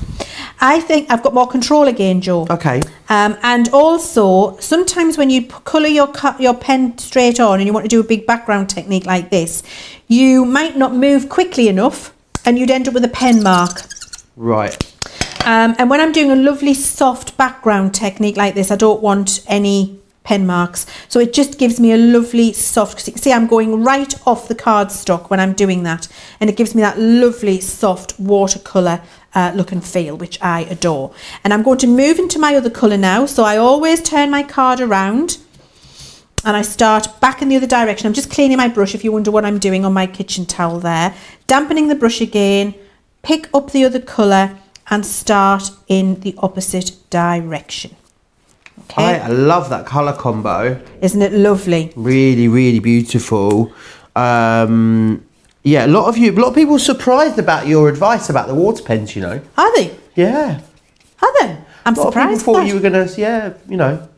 Speaker 2: I think I've got more control again, Joe.
Speaker 1: Okay.
Speaker 2: And also, sometimes when you colour your pen straight on and you want to do a big background technique like this, you might not move quickly enough and you'd end up with a pen mark.
Speaker 1: Right.
Speaker 2: And when I'm doing a lovely soft background technique like this, I don't want any pen marks. So it just gives me a lovely soft, because you can see I'm going right off the cardstock when I'm doing that. And it gives me that lovely soft watercolour look and feel, which I adore. And I'm going to move into my other colour now. So I always turn my card around and I start back in the other direction. I'm just cleaning my brush if you wonder what I'm doing on my kitchen towel there. Dampening the brush again, pick up the other colour and start in the opposite direction. Okay.
Speaker 1: I love that colour combo.
Speaker 2: Isn't it lovely?
Speaker 1: Really, really beautiful. Yeah, a lot of people are surprised about your advice about the water pens, you know.
Speaker 2: Are they?
Speaker 1: Yeah.
Speaker 2: Are they? I'm surprised.
Speaker 1: A lot of people thought you were going to,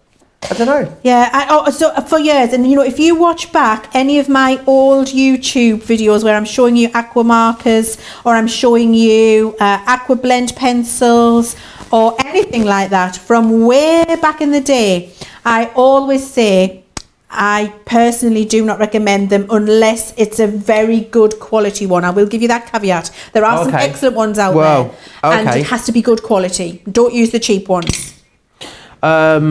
Speaker 1: I don't know.
Speaker 2: Yeah, so for years, and if you watch back any of my old YouTube videos where I'm showing you aqua markers or I'm showing you aqua blend pencils or anything like that from way back in the day, I always say I personally do not recommend them unless it's a very good quality one. I will give you that caveat. There are some excellent ones out there, and it has to be good quality. Don't use the cheap ones.
Speaker 1: Kerry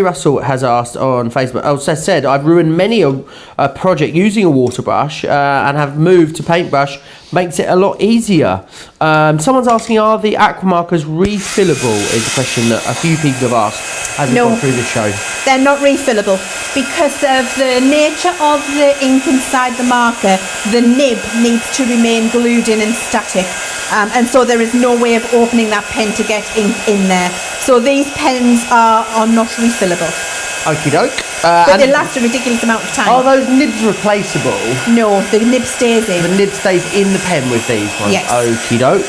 Speaker 1: Russell has asked on Facebook, said I've ruined many a project using a water brush and have moved to paintbrush. Makes it a lot easier. Someone's asking, are the aqua markers refillable? Is a question that a few people have asked as we've gone through the show.
Speaker 2: They're not refillable because of the nature of the ink inside the marker. The nib needs to remain glued in and static. And so there is no way of opening that pen to get ink in there. So these pens are not refillable.
Speaker 1: Okie doke.
Speaker 2: But they last a ridiculous amount of time.
Speaker 1: Are those nibs replaceable?
Speaker 2: No, the nib stays in.
Speaker 1: The nib stays in the pen with these ones?
Speaker 2: Yes.
Speaker 1: Okie doke.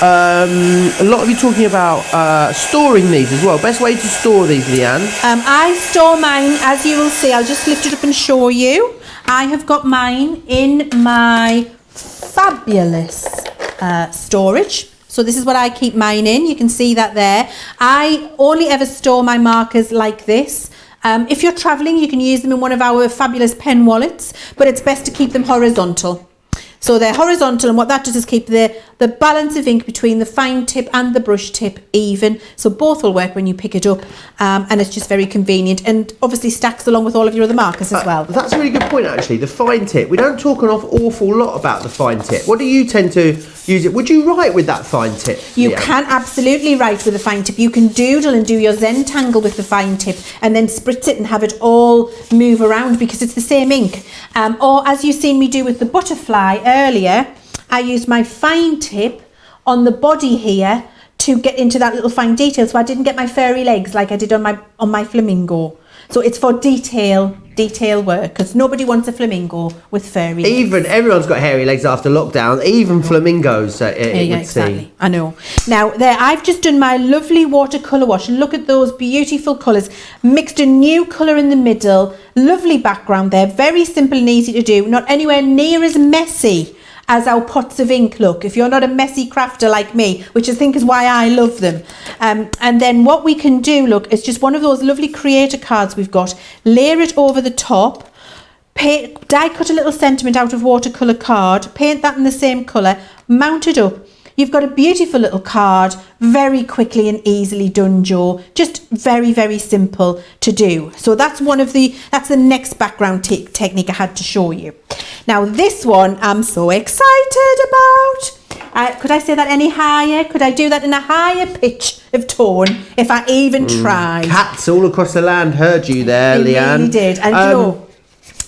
Speaker 1: A lot of you talking about storing these as well. Best way to store these, Leanne?
Speaker 2: I store mine, as you will see. I'll just lift it up and show you. I have got mine in my fabulous storage. So this is what I keep mine in. You can see that there. I only ever store my markers like this. If you're traveling, you can use them in one of our fabulous pen wallets, but it's best to keep them horizontal. So they're horizontal, and what that does is keep the balance of ink between the fine tip and the brush tip even. So both will work when you pick it up, and it's just very convenient, and obviously stacks along with all of your other markers as well.
Speaker 1: That's a really good point, actually. The fine tip. We don't talk an awful lot about the fine tip. What do you tend to use it? Would you write with that fine tip?
Speaker 2: You can absolutely write with a fine tip. You can doodle and do your Zentangle with the fine tip and then spritz it and have it all move around because it's the same ink. Or as you've seen me do with the butterfly earlier, I used my fine tip on the body here to get into that little fine detail, so I didn't get my furry legs like I did on my flamingo. So it's for detail work, because nobody wants a flamingo with furry legs.
Speaker 1: Everyone's got hairy legs after lockdown, even flamingos. Exactly.
Speaker 2: I know. Now there, I've just done my lovely watercolour wash. Look at those beautiful colours. Mixed a new colour in the middle. Lovely background there. Very simple and easy to do. Not anywhere near as messy as our pots of ink look, if you're not a messy crafter like me, which I think is why I love them. And then what we can do, look, it's just one of those lovely creator cards we've got. Layer it over the top, die cut a little sentiment out of watercolour card, paint that in the same colour, mount it up. You've got a beautiful little card, very quickly and easily done, Joe. Just very, very simple to do. So that's that's the next background technique I had to show you. Now this one I'm so excited about. Could I say that any higher? Could I do that in a higher pitch of tone if I even tried?
Speaker 1: Cats all across the land heard you there,
Speaker 2: They
Speaker 1: Leanne.
Speaker 2: really did. And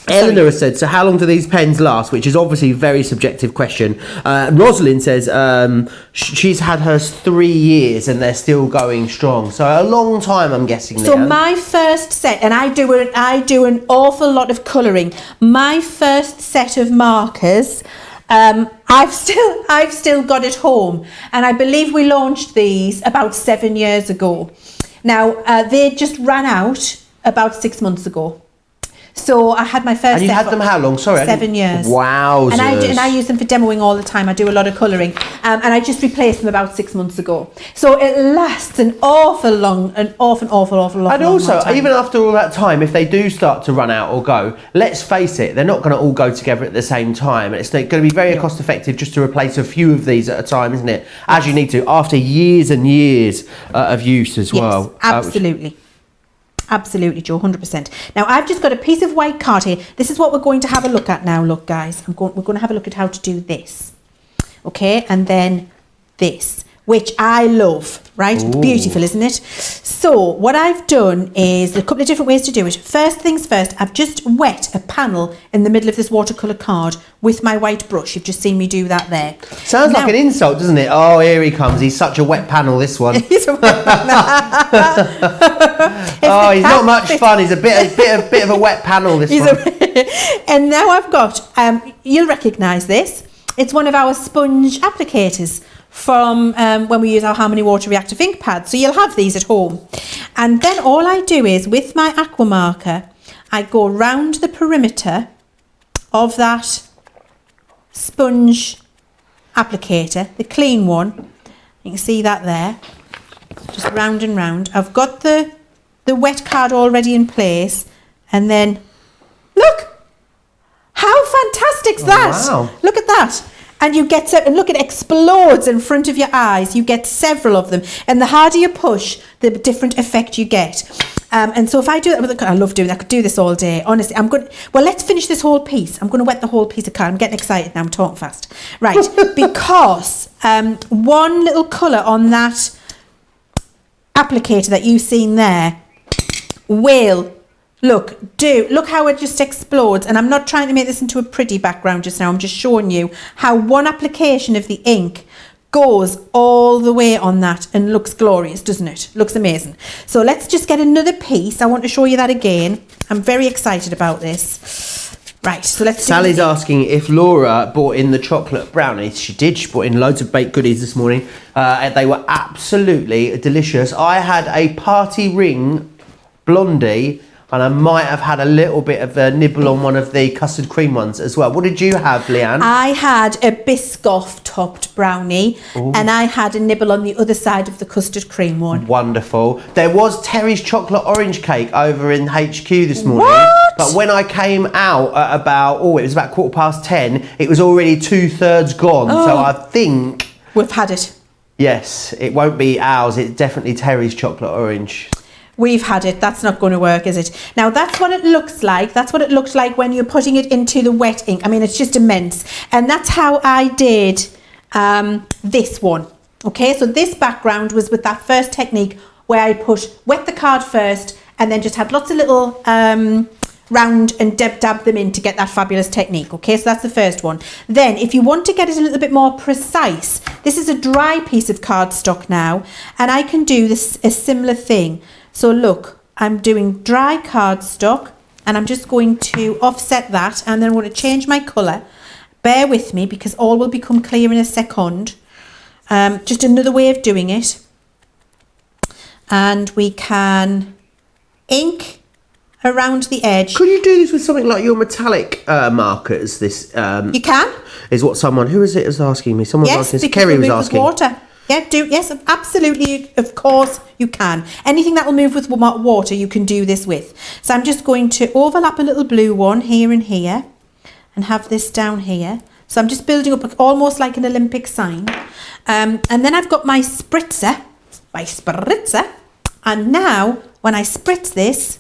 Speaker 1: Eleanor has said, so how long do these pens last? Which is obviously a very subjective question. Rosalind says she's had hers 3 years and they're still going strong. So a long time, I'm guessing.
Speaker 2: So
Speaker 1: Leanne.
Speaker 2: my first set, and I do an awful lot of colouring. My first set of markers, I've still got at home, and I believe we launched these about 7 years ago. Now they just ran out about 6 months ago. So I had my first.
Speaker 1: And you had them how long? Sorry,
Speaker 2: 7 years.
Speaker 1: Wow.
Speaker 2: And I use them for demoing all the time. I do a lot of colouring, and I just replaced them about 6 months ago. So it lasts an awful long time.
Speaker 1: And also, even after all that time, if they do start to run out or go, let's face it, they're not going to all go together at the same time. It's going to be very cost effective just to replace a few of these at a time, isn't it? As you need to after years and years of use as well.
Speaker 2: Absolutely. Absolutely, Joe, 100%. Now, I've just got a piece of white card here. This is what we're going to have a look at now. Look, guys, we're going to have a look at how to do this. Okay, and then this, which I love, right? Ooh. Beautiful, isn't it? So what I've done is a couple of different ways to do it. First things first, I've just wet a panel in the middle of this watercolour card with my white brush. You've just seen me do that there.
Speaker 1: Sounds like an insult, doesn't it? Oh, here he comes. He's such a wet panel, this one.
Speaker 2: He's a wet panel.
Speaker 1: Oh, he's not much fun. He's a bit of a wet panel, this one.
Speaker 2: And now I've got, you'll recognise this. It's one of our sponge applicators from when we use our Harmony Water Reactive ink pads. So you'll have these at home. And then all I do is, with my aqua marker, I go round the perimeter of that sponge applicator, the clean one. You can see that there. Just round and round. I've got the wet card already in place. And then, look! How fantastic's that?
Speaker 1: Wow.
Speaker 2: Look at that. And you get to, and look, it explodes in front of your eyes. You get several of them. And the harder you push, the different effect you get. And so if I do that, I love doing that. I could do this all day. Honestly, let's finish this whole piece. I'm going to wet the whole piece of card. I'm getting excited now. I'm talking fast. Right. Because one little colour on that applicator that you've seen there will... Look how it just explodes. And I'm not trying to make this into a pretty background just now. I'm just showing you how one application of the ink goes all the way on that and looks glorious, doesn't it? Looks amazing. So let's just get another piece. I want to show you that again. I'm very excited about this. Right, so let's
Speaker 1: Sally's asking if Laura bought in the chocolate brownies. She did. She bought in loads of baked goodies this morning. They were absolutely delicious. I had a party ring blondie, and I might have had a little bit of a nibble on one of the custard cream ones as well. What did you have, Leanne?
Speaker 2: I had a Biscoff topped brownie. Ooh. And I had a nibble on the other side of the custard cream one.
Speaker 1: Wonderful. There was Terry's chocolate orange cake over in HQ this morning.
Speaker 2: What?
Speaker 1: But when I came out at about 10:15, it was already 2/3 gone. Oh. So I think...
Speaker 2: We've had it.
Speaker 1: Yes, it won't be ours. It's definitely Terry's chocolate orange.
Speaker 2: We've had it. That's not going to work, is it? Now, that's what it looks like. That's what it looks like when you're putting it into the wet ink. I mean, it's just immense. And that's how I did this one. Okay, so this background was with that first technique where I wet the card first and then just had lots of little round and dab them in to get that fabulous technique. Okay, so that's the first one. Then, if you want to get it a little bit more precise, this is a dry piece of cardstock now, and I can do this a similar thing. So look, I'm doing dry cardstock and I'm just going to offset that, and then I'm going to change my colour. Bear with me because all will become clear in a second. Just another way of doing it. And we can ink around the edge.
Speaker 1: Could you do this with something like your metallic markers? This
Speaker 2: you can.
Speaker 1: Is what someone, who is it, is asking me? Someone was asking. Kerry was asking.
Speaker 2: Water. Yeah, yes, absolutely, of course you can. Anything that will move with water, you can do this with. So I'm just going to overlap a little blue one here and here and have this down here. So I'm just building up almost like an Olympic sign. And then I've got my spritzer, and now when I spritz this,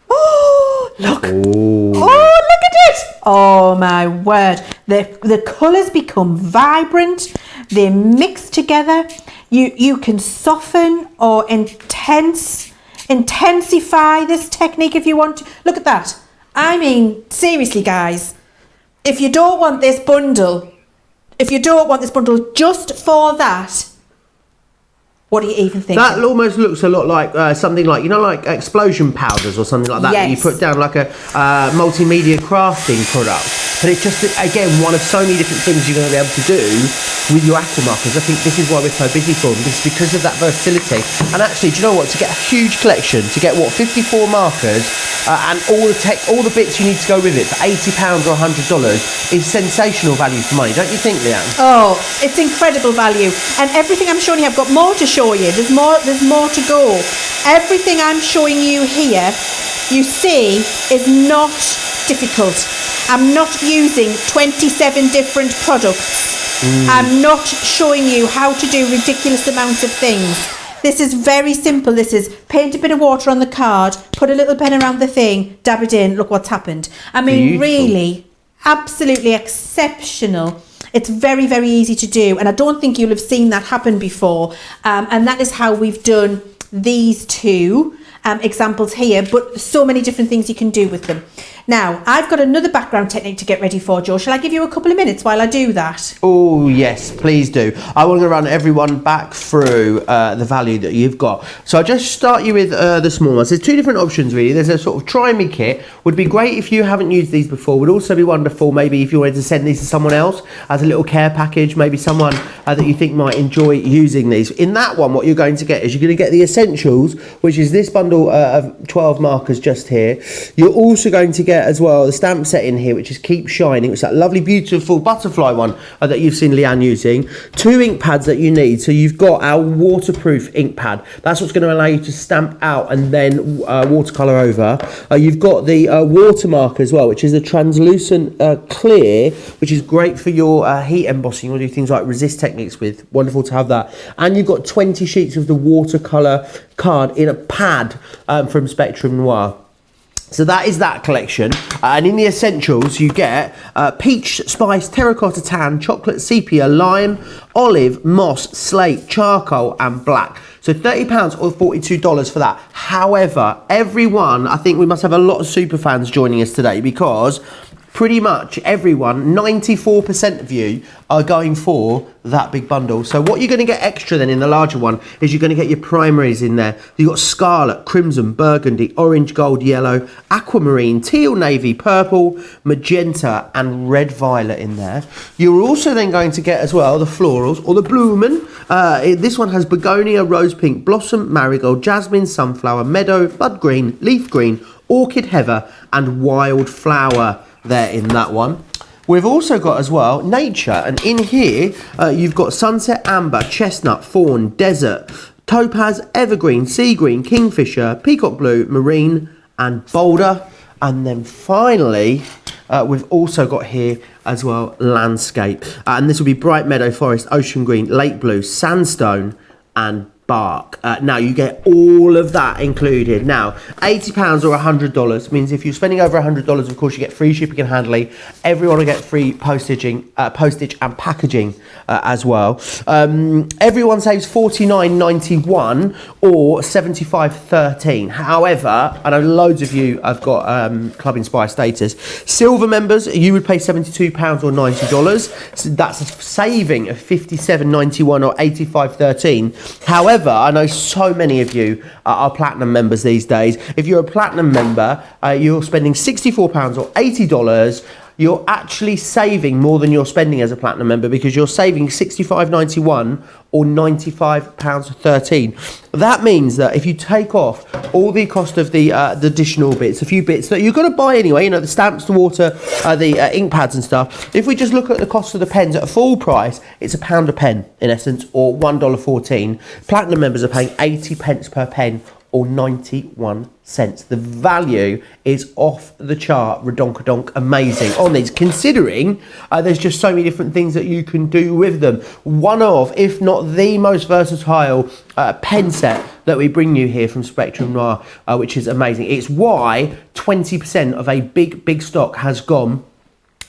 Speaker 2: oh, look. Oh, look at it. Oh, my word. The colours become vibrant, they mix together. You can soften or intensify this technique if you want to. Look at that. I mean, seriously, guys, if you don't want this bundle just for that, what do you even think?
Speaker 1: That almost looks a lot like something like, you know, like explosion powders or something like that, that you put down like a multimedia crafting product. But it's just, again, one of so many different things you're going to be able to do with your aqua markers. I think this is why we're so busy for them, because of that versatility. And actually, do you know what? To get a huge collection, to get, 54 markers and all the bits you need to go with it for £80 or $100 is sensational value for money, don't you think, Leanne?
Speaker 2: Oh, it's incredible value. And everything I'm showing you, I've got more to show you. There's more to go. Everything I'm showing you here, you see, is not difficult. I'm not using 27 different products. I'm not showing you how to do ridiculous amounts of things. This is very simple. This is paint a bit of water on the card, put a little pen around the thing, dab it in, look what's happened. I mean, really, absolutely exceptional. It's very, very easy to do. And I don't think you'll have seen that happen before. And that is how we've done these two examples here, but so many different things you can do with them. Now, I've got another background technique to get ready for, Joe. Shall I give you a couple of minutes while I do that?
Speaker 1: Oh, yes, please do. I want to run everyone back through the value that you've got. So I'll just start you with the small ones. There's two different options, really. There's a sort of try me kit. Would be great if you haven't used these before. Would also be wonderful maybe if you wanted to send these to someone else as a little care package, maybe someone that you think might enjoy using these. In that one, what you're going to get is you're going to get the essentials, which is this bundle of 12 markers just here. You're also going to get as well the stamp set in here, which is Keep Shining, which is that lovely beautiful butterfly one that you've seen Leanne using. 2 ink pads that you need. So you've got our waterproof ink pad. That's what's going to allow you to stamp out and then watercolor over. You've got the watermark as well, which is a translucent clear, which is great for your heat embossing. You'll do things like resist techniques with. Wonderful to have that. And you've got 20 sheets of the watercolor card in a pad from Spectrum Noir. So that is that collection, and in the essentials you get peach, spice, terracotta tan, chocolate, sepia, lime, olive, moss, slate, charcoal and black. So £30 or $42 for that. However, everyone, I think we must have a lot of super fans joining us today, because pretty much everyone, 94% of you, are going for that big bundle. So what you're going to get extra then in the larger one is you're going to get your primaries in there. You've got scarlet, crimson, burgundy, orange, gold, yellow, aquamarine, teal, navy, purple, magenta and red violet in there. You're also then going to get as well the florals or the bloomin'. This one has begonia, rose pink, blossom, marigold, jasmine, sunflower, meadow, bud green, leaf green, orchid heather and wildflower there in that one. We've also got as well nature, and in here you've got sunset, amber, chestnut, fawn, desert, topaz, evergreen, sea green, kingfisher, peacock blue, marine and boulder. And then finally we've also got here as well landscape, and this will be bright meadow, forest, ocean green, lake blue, sandstone and bark. Now you get all of that included. Now £80 or $100 means if you're spending over $100, of course you get free shipping and handling. Everyone will get free postage and packaging as well. Everyone saves $49.91 or $75.13. However, I know loads of you have got Club Inspire status. Silver members, you would pay £72 or $90. So that's a saving of $57.91 or $85.13. However, I know so many of you are platinum members these days. If you're a platinum member, you're spending £64 or $80. You're actually saving more than you're spending as a platinum member, because you're saving $65.91 or £95.13. That means that if you take off all the cost of the additional bits, a few bits that you're going to buy anyway, you know, the stamps, the water, the ink pads and stuff. If we just look at the cost of the pens at a full price, it's £1 a pen in essence, or $1.14. Platinum members are paying 80 pence per pen, or 91 cents. The value is off the chart, redonkadonk amazing on these, considering there's just so many different things that you can do with them. One of, if not the most versatile pen set that we bring you here from Spectrum Noir, which is amazing. It's why 20% of a big stock has gone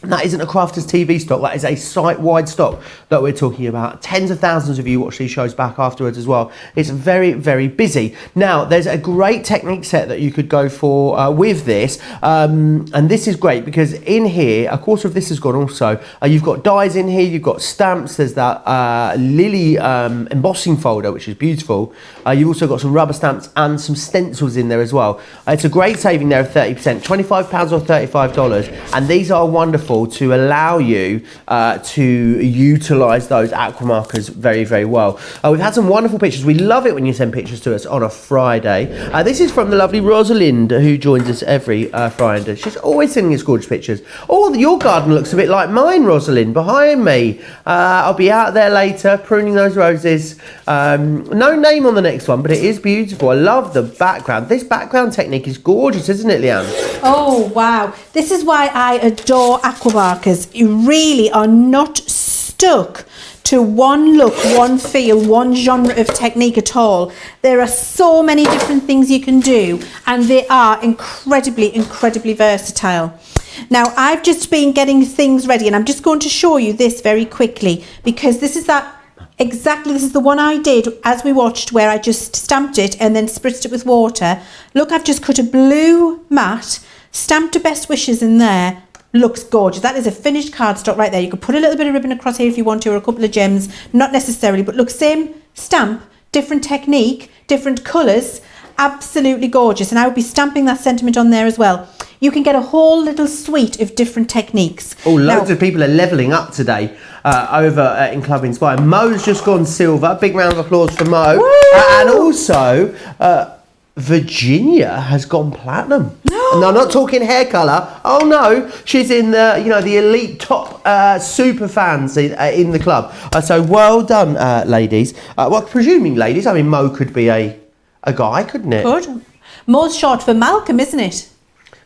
Speaker 1: And that isn't a Crafters TV stock, that is a site-wide stock that we're talking about. Tens of thousands of you watch these shows back afterwards as well. It's very, very busy. Now, there's a great technique set that you could go for with this. And this is great because in here, a quarter of this has gone also. You've got dies in here, you've got stamps, there's that Lily embossing folder, which is beautiful. You've also got some rubber stamps and some stencils in there as well. It's a great saving there of 30%, £25 or $35. And these are wonderful to allow you to utilise those aqua markers very, very well. We've had some wonderful pictures. We love it when you send pictures to us on a Friday. This is from the lovely Rosalind, who joins us every Friday. She's always sending us gorgeous pictures. Oh, your garden looks a bit like mine, Rosalind, behind me. I'll be out there later pruning those roses. No name on the next one, but it is beautiful. I love the background. This background technique is gorgeous, isn't it, Leanne?
Speaker 2: Oh, wow. This is why I adore aqua markers. You really are not stuck to one look, one feel, one genre of technique at all. There are so many different things you can do, and they are incredibly, incredibly versatile. Now, I've just been getting things ready, and I'm just going to show you this very quickly, because this is this is the one I did as we watched, where I just stamped it and then spritzed it with water. Look, I've just cut a blue mat, stamped a best wishes in there. Looks gorgeous. That is a finished cardstock right there. You could put a little bit of ribbon across here if you want to, or a couple of gems, not necessarily, but look, same stamp, different technique, different colours, absolutely gorgeous. And I would be stamping that sentiment on there as well. You can get a whole little suite of different techniques.
Speaker 1: Oh, loads of people are levelling up today over in Club Inspire. Mo's just gone silver. Big round of applause for Mo. And also, Virginia has gone platinum. No, I'm not talking hair colour. Oh no, she's in the the elite top super fans in the club. So well done, ladies. Well, presuming ladies, I mean Mo could be a guy, couldn't it?
Speaker 2: Could. Mo's short for Malcolm, isn't it?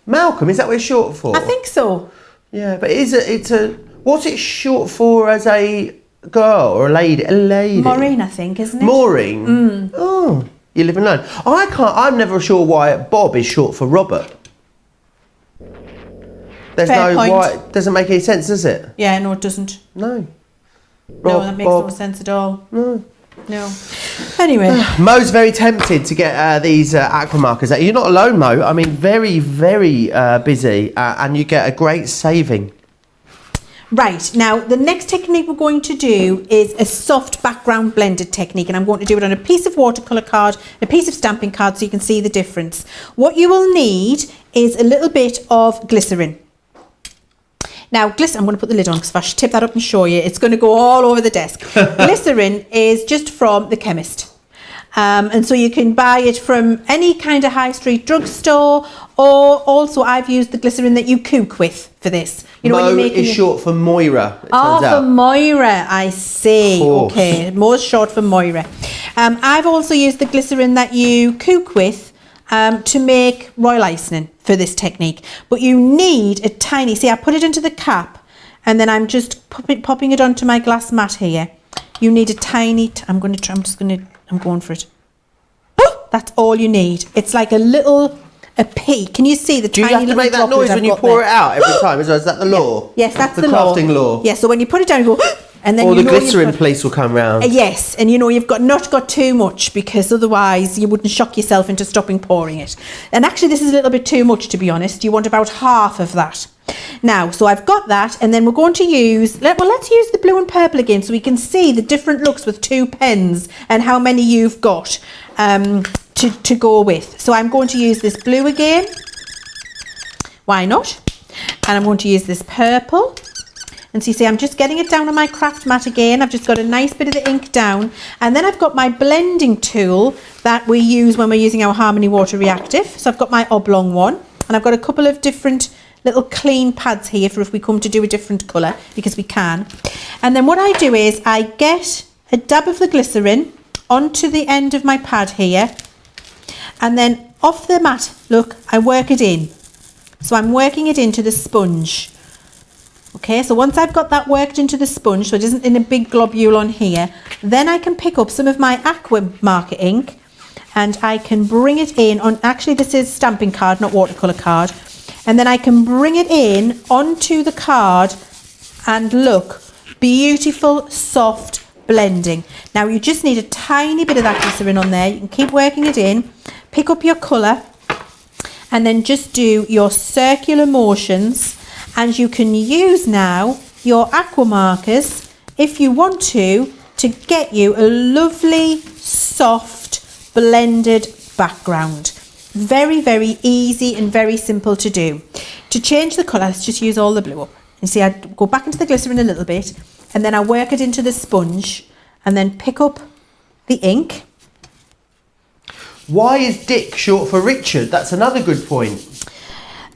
Speaker 1: Malcolm, is that what it's short for?
Speaker 2: I think so.
Speaker 1: Yeah, but what's it short for as a girl or a lady? A lady.
Speaker 2: Maureen, I think, isn't it?
Speaker 1: Maureen.
Speaker 2: Mm.
Speaker 1: Oh. You live and learn. I'm never sure why Bob is short for Robert. There's
Speaker 2: Fair
Speaker 1: no
Speaker 2: point.
Speaker 1: why. It doesn't make any sense, does it?
Speaker 2: Yeah, no, it doesn't.
Speaker 1: No.
Speaker 2: No, that makes no sense at all.
Speaker 1: No.
Speaker 2: Anyway.
Speaker 1: Mo's very tempted to get these aqua markers. You're not alone, Mo. I mean, very, very busy, and you get a great saving.
Speaker 2: Right, now the next technique we're going to do is a soft background blended technique, and I'm going to do it on a piece of watercolour card, a piece of stamping card, so you can see the difference. What you will need is a little bit of glycerin. Now, I'm going to put the lid on because if I tip that up and show you, it's going to go all over the desk. Glycerin is just from the chemist. And so you can buy it from any kind of high street drugstore, or also I've used the glycerin that you cook with for this. You know,
Speaker 1: Mo
Speaker 2: when you're making
Speaker 1: is short for Moira, it
Speaker 2: turns
Speaker 1: turns out.
Speaker 2: for Moira, I see. Okay, Mo's short for Moira. I've also used the glycerin that you cook with to make royal icing for this technique. But you need a tiny, see, I put it into the cap and then I'm just popping it onto my glass mat here. You need a tiny, I'm going for it. Oh, that's all you need. It's like a pea. Can you see the tiny little
Speaker 1: Do you have to make that noise when you pour it out every time? Is that the law?
Speaker 2: Yes, that's the
Speaker 1: crafting law.
Speaker 2: Yes, so when you put it down, you go, and then
Speaker 1: or the glycerin police will come round.
Speaker 2: Yes, and you've not got too much, because otherwise you wouldn't shock yourself into stopping pouring it. And actually this is a little bit too much, to be honest. You want about half of that. Now, so I've got that, and then we're going to use, let's use the blue and purple again so we can see the different looks with 2 pens and how many you've got to go with. So I'm going to use this blue again. Why not? And I'm going to use this purple. And so you see, I'm just getting it down on my craft mat again. I've just got a nice bit of the ink down. And then I've got my blending tool that we use when we're using our Harmony Water Reactive. So I've got my oblong one. And I've got a couple of different little clean pads here for if we come to do a different colour, because we can. And then what I do is I get a dab of the glycerin onto the end of my pad here. And then off the mat, look, I work it in. So I'm working it into the sponge. Okay, so once I've got that worked into the sponge, so it isn't in a big globule on here, then I can pick up some of my aqua marker ink and I can bring it in on, actually this is stamping card, not watercolour card, And then I can bring it in onto the card and look, beautiful, soft blending. Now you just need a tiny bit of that glycerin on there. You can keep working it in, pick up your colour, and then just do your circular motions. And you can use now your aqua markers if you want to get you a lovely, soft, blended background. Very, very easy and very simple to do. To change the colour, let's just use all the blue up. You see, I go back into the glycerin a little bit, and then I work it into the sponge, and then pick up the ink.
Speaker 1: Why is Dick short for Richard? That's another good point.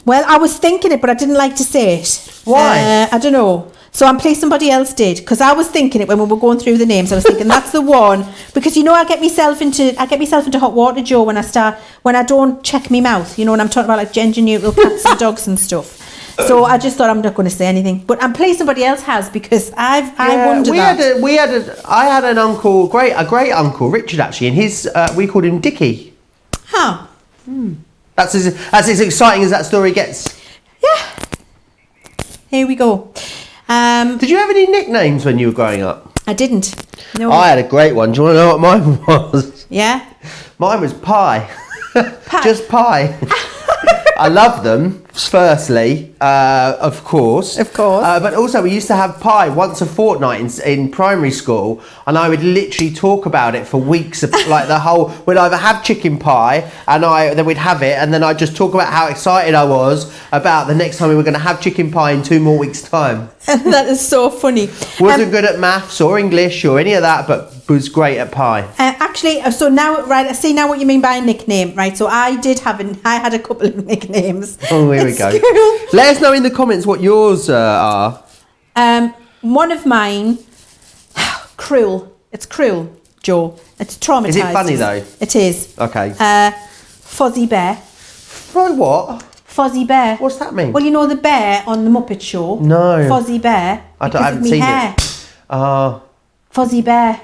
Speaker 2: Well, I was thinking it, but I didn't like to say it.
Speaker 1: Why?
Speaker 2: I don't know. So I'm pleased somebody else did, because I was thinking it when we were going through the names. I was thinking that's the one, because you know I get myself into hot water, Joe, when I don't check my mouth. You know, when I'm talking about like gender neutral cats and dogs and stuff. So I just thought I'm not going to say anything, but I'm pleased somebody else has, because I wondered that.
Speaker 1: I had an uncle, a great uncle, Richard actually, and his we called him Dickie.
Speaker 2: Huh.
Speaker 1: That's as exciting as that story gets.
Speaker 2: Yeah. Here we go.
Speaker 1: Did you have any nicknames when you were growing up?
Speaker 2: I didn't. No.
Speaker 1: I had a great one. Do you want to know what mine was?
Speaker 2: Yeah.
Speaker 1: Mine was Pie.
Speaker 2: Pie.
Speaker 1: Just Pie. I love them, firstly, of course.
Speaker 2: Of course.
Speaker 1: But also, we used to have pie once a fortnight in primary school, and I would literally talk about it for weeks. Like we'd either have chicken pie, and then we'd have it, and then I'd just talk about how excited I was about the next time we were going to have chicken pie in 2 more weeks' time.
Speaker 2: That is so funny.
Speaker 1: Wasn't good at maths or English or any of that, but was great at pie.
Speaker 2: Actually, so now, right, I see now what you mean by a nickname, right? So I had a couple of nicknames.
Speaker 1: Oh, here we go. Let us know in the comments what yours are.
Speaker 2: One of mine, Cruel. It's cruel, Joe. It's traumatised.
Speaker 1: Is it funny though?
Speaker 2: It is.
Speaker 1: Okay.
Speaker 2: Fozzie Bear.
Speaker 1: For what?
Speaker 2: Fozzie Bear.
Speaker 1: What's that mean?
Speaker 2: Well, you know the bear on the Muppet Show?
Speaker 1: No.
Speaker 2: Fozzie Bear.
Speaker 1: I haven't seen it.
Speaker 2: Fozzie Bear.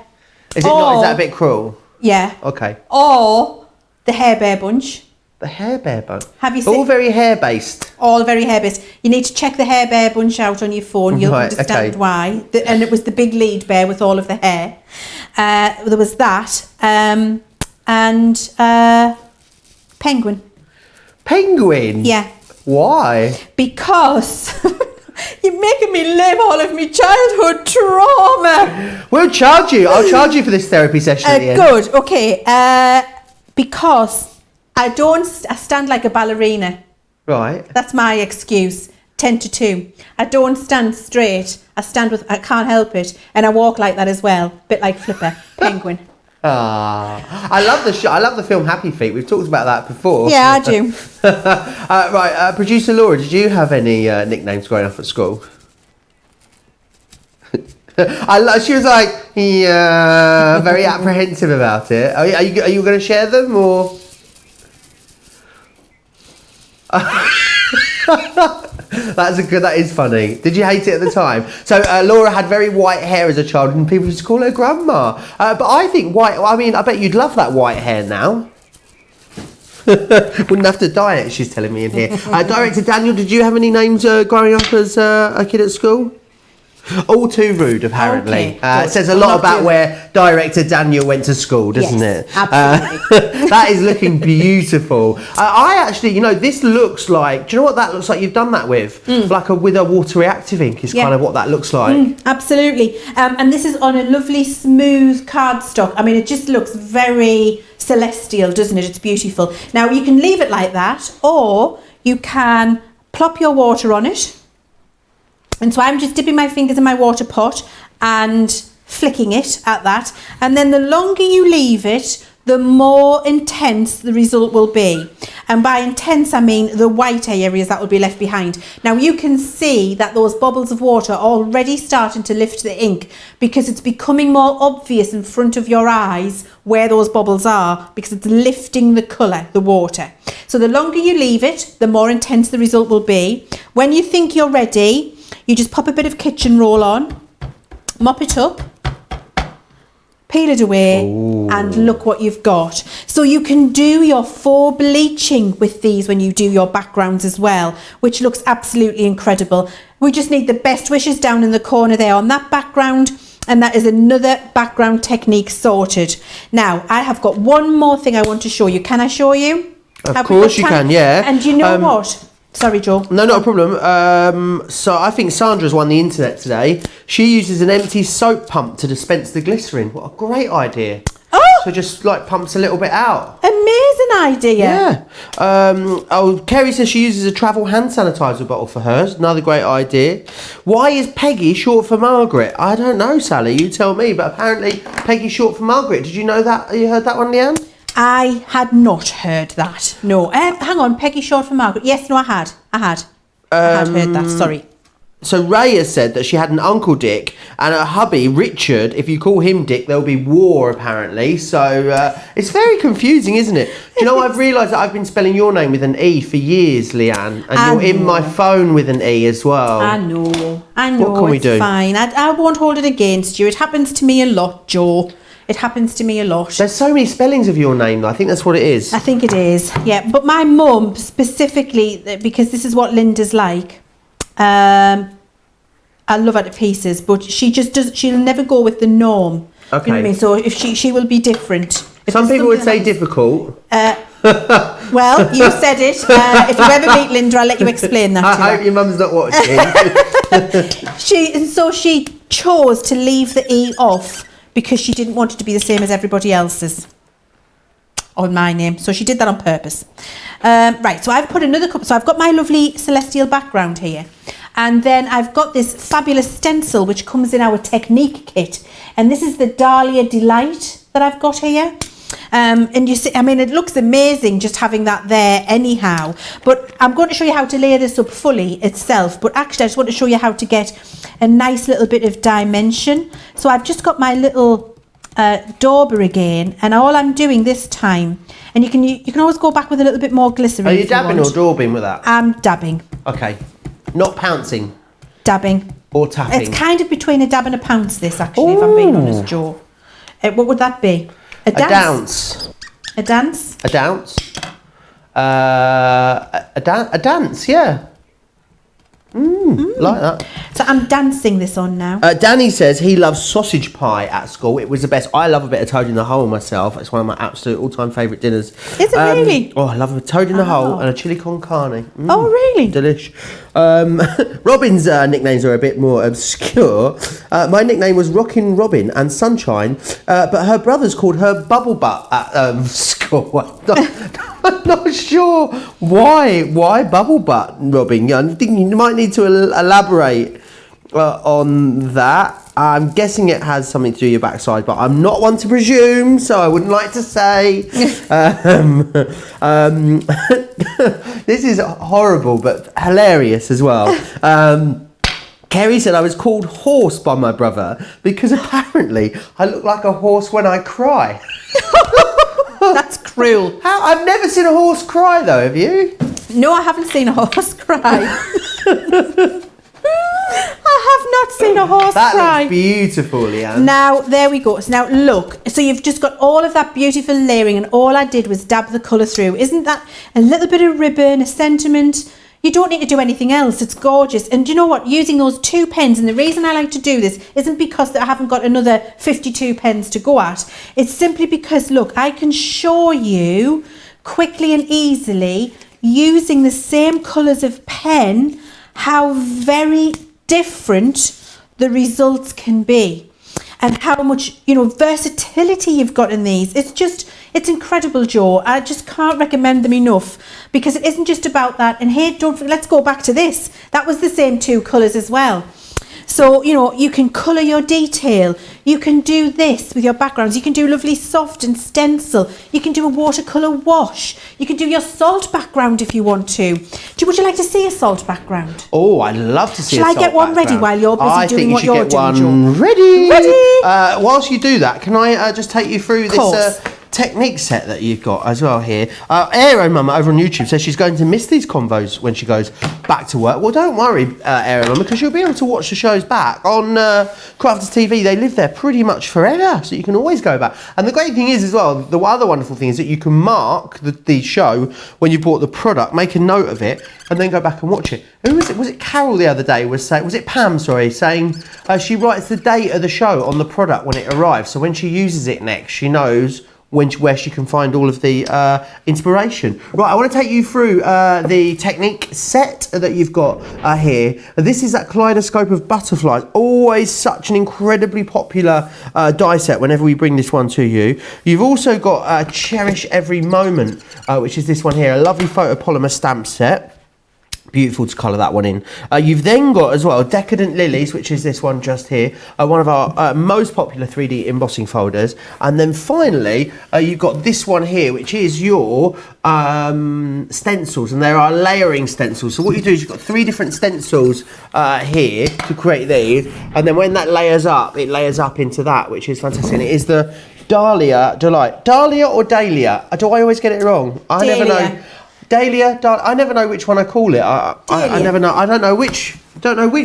Speaker 1: Is it not? Is that a bit cruel?
Speaker 2: Yeah.
Speaker 1: Okay.
Speaker 2: Or the Hair Bear Bunch.
Speaker 1: The Hair Bear Bunch.
Speaker 2: Have you seen?
Speaker 1: All very hair based.
Speaker 2: All very hair based. You need to check the Hair Bear Bunch out on your phone. You'll understand why. And it was the big lead bear with all of the hair. There was that. And Penguin.
Speaker 1: Penguin?
Speaker 2: Yeah.
Speaker 1: Why?
Speaker 2: Because you're making me live all of my childhood trauma.
Speaker 1: We'll charge you. I'll charge you for this therapy session at the end.
Speaker 2: Good. Okay. Because I stand like a ballerina.
Speaker 1: Right.
Speaker 2: That's my excuse. 10 to 2. I don't stand straight. I can't help it. And I walk like that as well. Bit like Flipper. Penguin.
Speaker 1: I love the show. I love the film Happy Feet. We've talked about that before.
Speaker 2: Yeah, I do.
Speaker 1: Right, producer Laura, did you have any nicknames growing up at school? She was like, yeah, very apprehensive about it. Are you going to share them or? That is funny. Did you hate it at the time? So Laura had very white hair as a child, and people used to call her grandma. But I think I bet you'd love that white hair now. Wouldn't have to dye it. She's telling me in here. Director Daniel, did you have any names growing up as a kid at school? All too rude, apparently.
Speaker 2: Okay,
Speaker 1: it says a lot about where Director Daniel went to school, doesn't it?
Speaker 2: Absolutely.
Speaker 1: That is looking beautiful. I actually, this looks like, do you know what that looks like you've done that with? With a water reactive ink is kind of what that looks like.
Speaker 2: Absolutely. And this is on a lovely smooth cardstock. I mean, it just looks very celestial, doesn't it? It's beautiful. Now, you can leave it like that, or you can plop your water on it. And so I'm just dipping my fingers in my water pot and flicking it at that. And then the longer you leave it, the more intense the result will be. And by intense, I mean the white areas that will be left behind. Now you can see that those bubbles of water are already starting to lift the ink, because it's becoming more obvious in front of your eyes where those bubbles are, because it's lifting the colour, the water. So the longer you leave it, the more intense the result will be. When you think you're ready, you just pop a bit of kitchen roll on, mop it up, peel it away, and look what you've got. So you can do your 4 bleaching with these when you do your backgrounds as well, which looks absolutely incredible. We just need the best wishes down in the corner there on that background, and that is another background technique sorted. Now, I have got one more thing I want to show you. Can I show you?
Speaker 1: Of course you can, yeah.
Speaker 2: And you know what? Sorry, Joe.
Speaker 1: No, not a problem. So I think Sandra's won the internet today. She uses an empty soap pump to dispense the glycerin. What a great idea.
Speaker 2: Oh!
Speaker 1: So just like pumps a little bit out.
Speaker 2: Amazing idea.
Speaker 1: Yeah. Kerry says she uses a travel hand sanitizer bottle for hers. Another great idea. Why is Peggy short for Margaret? I don't know, Sally. You tell me. But apparently Peggy's short for Margaret. Did you know that? You heard that one, Leanne?
Speaker 2: I had not heard that. No. Hang on. Peggy short for Margaret. Yes, no, I had. I had heard that. Sorry.
Speaker 1: So Ray has said that she had an Uncle Dick and a hubby, Richard. If you call him Dick, there'll be war, apparently. So it's very confusing, isn't it? Do you know, I've realised that I've been spelling your name with an E for years, Leanne. And you're in my phone with an E as well.
Speaker 2: I know.
Speaker 1: What can we do?
Speaker 2: It's fine. I won't hold it against you. It happens to me a lot, Joe. It happens to me a lot.
Speaker 1: There's so many spellings of your name, though. I think that's what it is.
Speaker 2: I think it is, yeah. But my mum, specifically, because this is what Linda's like, I love her to pieces, but she just does. She'll never go with the norm.
Speaker 1: Okay.
Speaker 2: You know what I mean? So if she will be different. If
Speaker 1: Some people would say difficult.
Speaker 2: Well, you said it. If you ever meet Linda, I'll let you explain that to her.
Speaker 1: I hope your mum's not watching.
Speaker 2: She chose to leave the E off because she didn't want it to be the same as everybody else's on my name. So she did that on purpose. Right, so I've put another cup. So I've got my lovely celestial background here. And then I've got this fabulous stencil, which comes in our technique kit. And this is the Dahlia Delight that I've got here. And you see, I mean, it looks amazing just having that there anyhow. But I'm going to show you how to layer this up fully itself. But actually, I just want to show you how to get a nice little bit of dimension. So I've just got my little dauber again. And all I'm doing this time, and you can always go back with a little bit more glycerin.
Speaker 1: Are you dabbing or daubing with that?
Speaker 2: I'm dabbing.
Speaker 1: Okay. Not pouncing.
Speaker 2: Dabbing.
Speaker 1: Or tapping.
Speaker 2: It's kind of between a dab and a pounce, this, actually, if I'm being honest, Joe. What would that be? A dance. A dance?
Speaker 1: A dance. A dance, yeah. Like that.
Speaker 2: So I'm dancing this on now.
Speaker 1: Danny says he loves sausage pie at school. It was the best. I love a bit of toad in the hole myself. It's one of my absolute all-time favourite dinners.
Speaker 2: Is it really?
Speaker 1: Oh, I love a toad in the hole and a chili con carne.
Speaker 2: Oh, really?
Speaker 1: Delish. Robin's nicknames are a bit more obscure. My nickname was Rockin' Robin and Sunshine, but her brothers called her Bubble Butt at school. I'm not sure why Bubble Butt, Robin. I think you might need to elaborate on that. I'm guessing it has something to do with your backside, but I'm not one to presume, so I wouldn't like to say. This is horrible, but hilarious as well. Kerry said I was called Horse by my brother because apparently I look like a horse when I cry.
Speaker 2: That's cruel.
Speaker 1: I've never seen a horse cry though, have you?
Speaker 2: No, I haven't seen a horse cry. I have not seen a horse cry.
Speaker 1: That looks beautiful, Leanne.
Speaker 2: Now, there we go. So now, look. So you've just got all of that beautiful layering, and all I did was dab the colour through. Isn't that a little bit of ribbon, a sentiment? You don't need to do anything else. It's gorgeous. And do you know what? Using those 2 pens, and the reason I like to do this isn't because I haven't got another 52 pens to go at. It's simply because, look, I can show you quickly and easily, using the same colours of pen, how very different the results can be. And how much, versatility you've got in these. It's incredible, Joe. I just can't recommend them enough because it isn't just about that. And here, let's go back to this. That was the same 2 colours as well. So, you can colour your detail. You can do this with your backgrounds. You can do lovely soft and stencil. You can do a watercolour wash. You can do your salt background if you want to. Would you like to see a salt background?
Speaker 1: Oh, I'd love to see a
Speaker 2: Shall
Speaker 1: salt
Speaker 2: I get one
Speaker 1: background.
Speaker 2: ready while you're busy doing what you're doing, Joe?
Speaker 1: I think you should get one ready.
Speaker 2: Ready?
Speaker 1: Whilst you do that, can I just take you through this technique set that you've got as well here. Aero Mama over on YouTube says she's going to miss these convos when she goes back to work. Well, don't worry, Aero Mama, because you'll be able to watch the shows back on Crafters TV. They live there pretty much forever, so you can always go back. And the great thing is as well, the other wonderful thing is that you can mark the show when you bought the product, make a note of it, and then go back and watch it. Who was it? Was it Carol the other day was it Pam, sorry, saying she writes the date of the show on the product when it arrives, so when she uses it next, she knows where she can find all of the inspiration. Right, I want to take you through the technique set that you've got here. This is that kaleidoscope of butterflies. Always such an incredibly popular die set whenever we bring this one to you. You've also got Cherish Every Moment, which is this one here, a lovely photopolymer stamp set. Beautiful to colour that one in. You've then got as well Decadent Lilies, which is this one just here, one of our most popular 3D embossing folders. And then finally, you've got this one here, which is your stencils, and there are layering stencils. So what you do is you've got 3 different stencils here to create these, and then when that layers up, it layers up into that, which is fantastic. And it is the Dahlia Delight. Dahlia or Dahlia? Do I always get it wrong? I never know. Dahlia, I never know which one I call it. I never know. I don't know which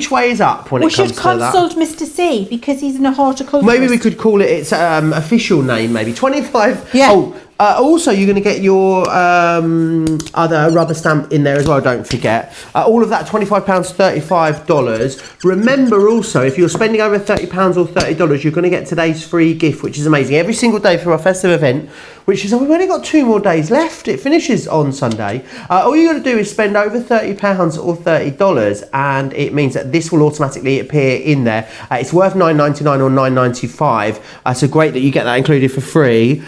Speaker 1: way is up when it comes to that.
Speaker 2: We should consult Mr. C because he's in a horticulturist.
Speaker 1: Maybe we could call it its official name, maybe 25.
Speaker 2: Yeah.
Speaker 1: Oh, also you're going to get your other rubber stamp in there as well. Don't forget. All of that £25, $35. Remember also, if you're spending over £30 or $30, you're going to get today's free gift, which is amazing. Every single day through our festive event, which is we've only got 2 more days left. It finishes on Sunday. All you got to do is spend over £30 or $30, and it means that this will automatically appear in there. It's worth $9.99 or $9.95. So great that you get that included for free.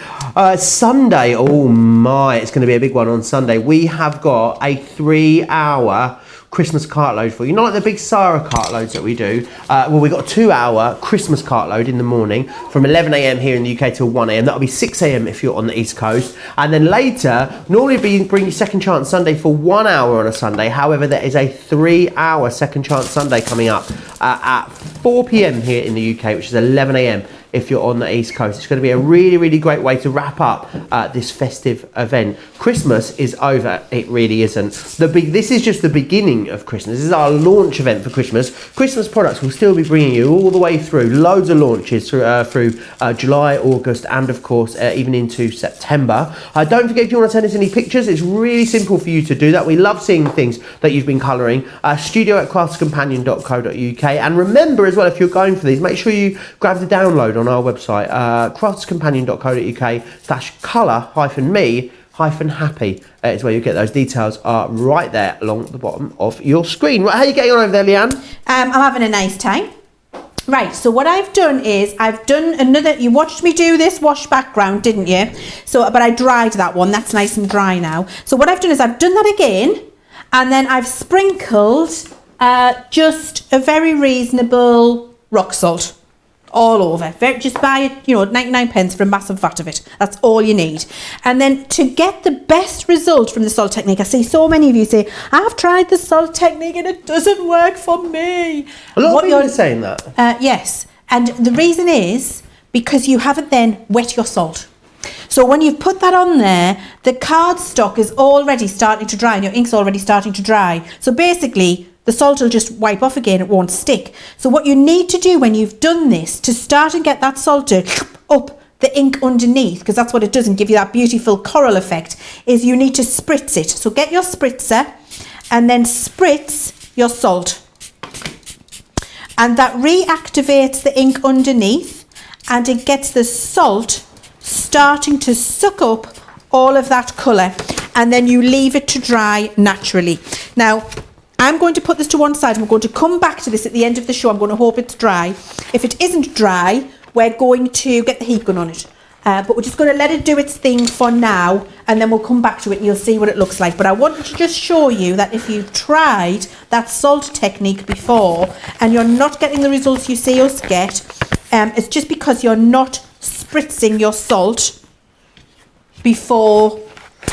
Speaker 1: Sunday, oh my, it's going to be a big one on Sunday. We have got a 3-hour Christmas cartload for you. Not like the big Sarah cartloads that we do. Well, we've got a 2-hour Christmas cartload in the morning from 11 a.m. here in the UK till 1 a.m. That'll be 6 a.m. if you're on the East Coast. And then later, normally bring you Second Chance Sunday for 1 hour on a Sunday. However, there is a 3-hour Second Chance Sunday coming up at 4 p.m. here in the UK, which is 11 a.m. if you're on the East Coast. It's going to be a really, really great way to wrap up this festive event. Christmas is over. It really isn't. This is just the beginning of Christmas. This is our launch event for Christmas. Christmas products will still be bringing you all the way through. Loads of launches through July, August, and of course even into September. Don't forget, if you want to send us any pictures, it's really simple for you to do that. We love seeing things that you've been colouring. studio@craftscompanion.co.uk. And remember as well, if you're going for these, make sure you grab the download on our website, craftscompanion.co.uk/colour-me-happy is where you get those details are right there along the bottom of your screen. Right, how are you getting on over there, Leanne?
Speaker 2: I'm having a nice time. Right, so what I've done is I've done another, you watched me do this wash background, didn't you? So, but I dried that one, that's nice and dry now. So what I've done is I've done that again, and then I've sprinkled just a very reasonable rock salt all over. Just buy it, 99p for a massive vat of it. That's all you need. And then to get the best result from the salt technique, I see so many of you say, I've tried the salt technique and it doesn't work for me.
Speaker 1: A lot of people are saying that.
Speaker 2: Yes. And the reason is because you haven't then wet your salt. So when you've put that on there, the cardstock is already starting to dry and your ink's already starting to dry. So basically, the salt will just wipe off again, it won't stick. So what you need to do when you've done this, to start and get that salt to up the ink underneath, because that's what it does and give you that beautiful coral effect, is you need to spritz it. So get your spritzer and then spritz your salt. And that reactivates the ink underneath and it gets the salt starting to suck up all of that colour, and then you leave it to dry naturally. Now, I'm going to put this to one side and we're going to come back to this at the end of the show. I'm going to hope it's dry. If it isn't dry, we're going to get the heat gun on it. But we're just going to let it do its thing for now, and then we'll come back to it and you'll see what it looks like. But I wanted to just show you that if you've tried that salt technique before and you're not getting the results you see us get, it's just because you're not spritzing your salt before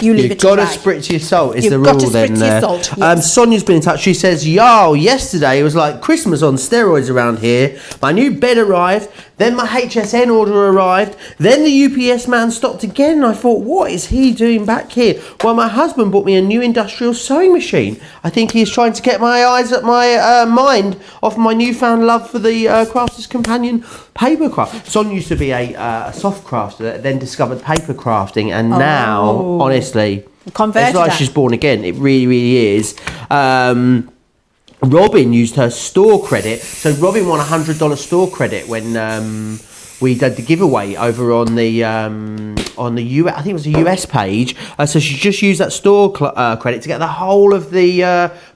Speaker 2: You leave it
Speaker 1: You've
Speaker 2: to
Speaker 1: got to
Speaker 2: dry.
Speaker 1: spritz your salt, is
Speaker 2: You've
Speaker 1: the
Speaker 2: got
Speaker 1: rule
Speaker 2: to
Speaker 1: then
Speaker 2: spritz
Speaker 1: there.
Speaker 2: your salt, yes.
Speaker 1: Sonia's been in touch. She says, yo, yesterday it was like Christmas on steroids around here. My new bed arrived, then my HSN order arrived, then the UPS man stopped again, and I thought, what is he doing back here? Well, my husband bought me a new industrial sewing machine. I think he's trying to get my eyes at my mind off my newfound love for the Crafter's Companion paper craft. Son used to be a soft crafter that then discovered paper crafting, and now, honestly,
Speaker 2: Converted
Speaker 1: it's like
Speaker 2: her.
Speaker 1: she's born again. It really, really is. Robin used her store credit. So Robin won $100 store credit when we did the giveaway over on the US. I think it was a US page. So she just used that store credit to get the whole of the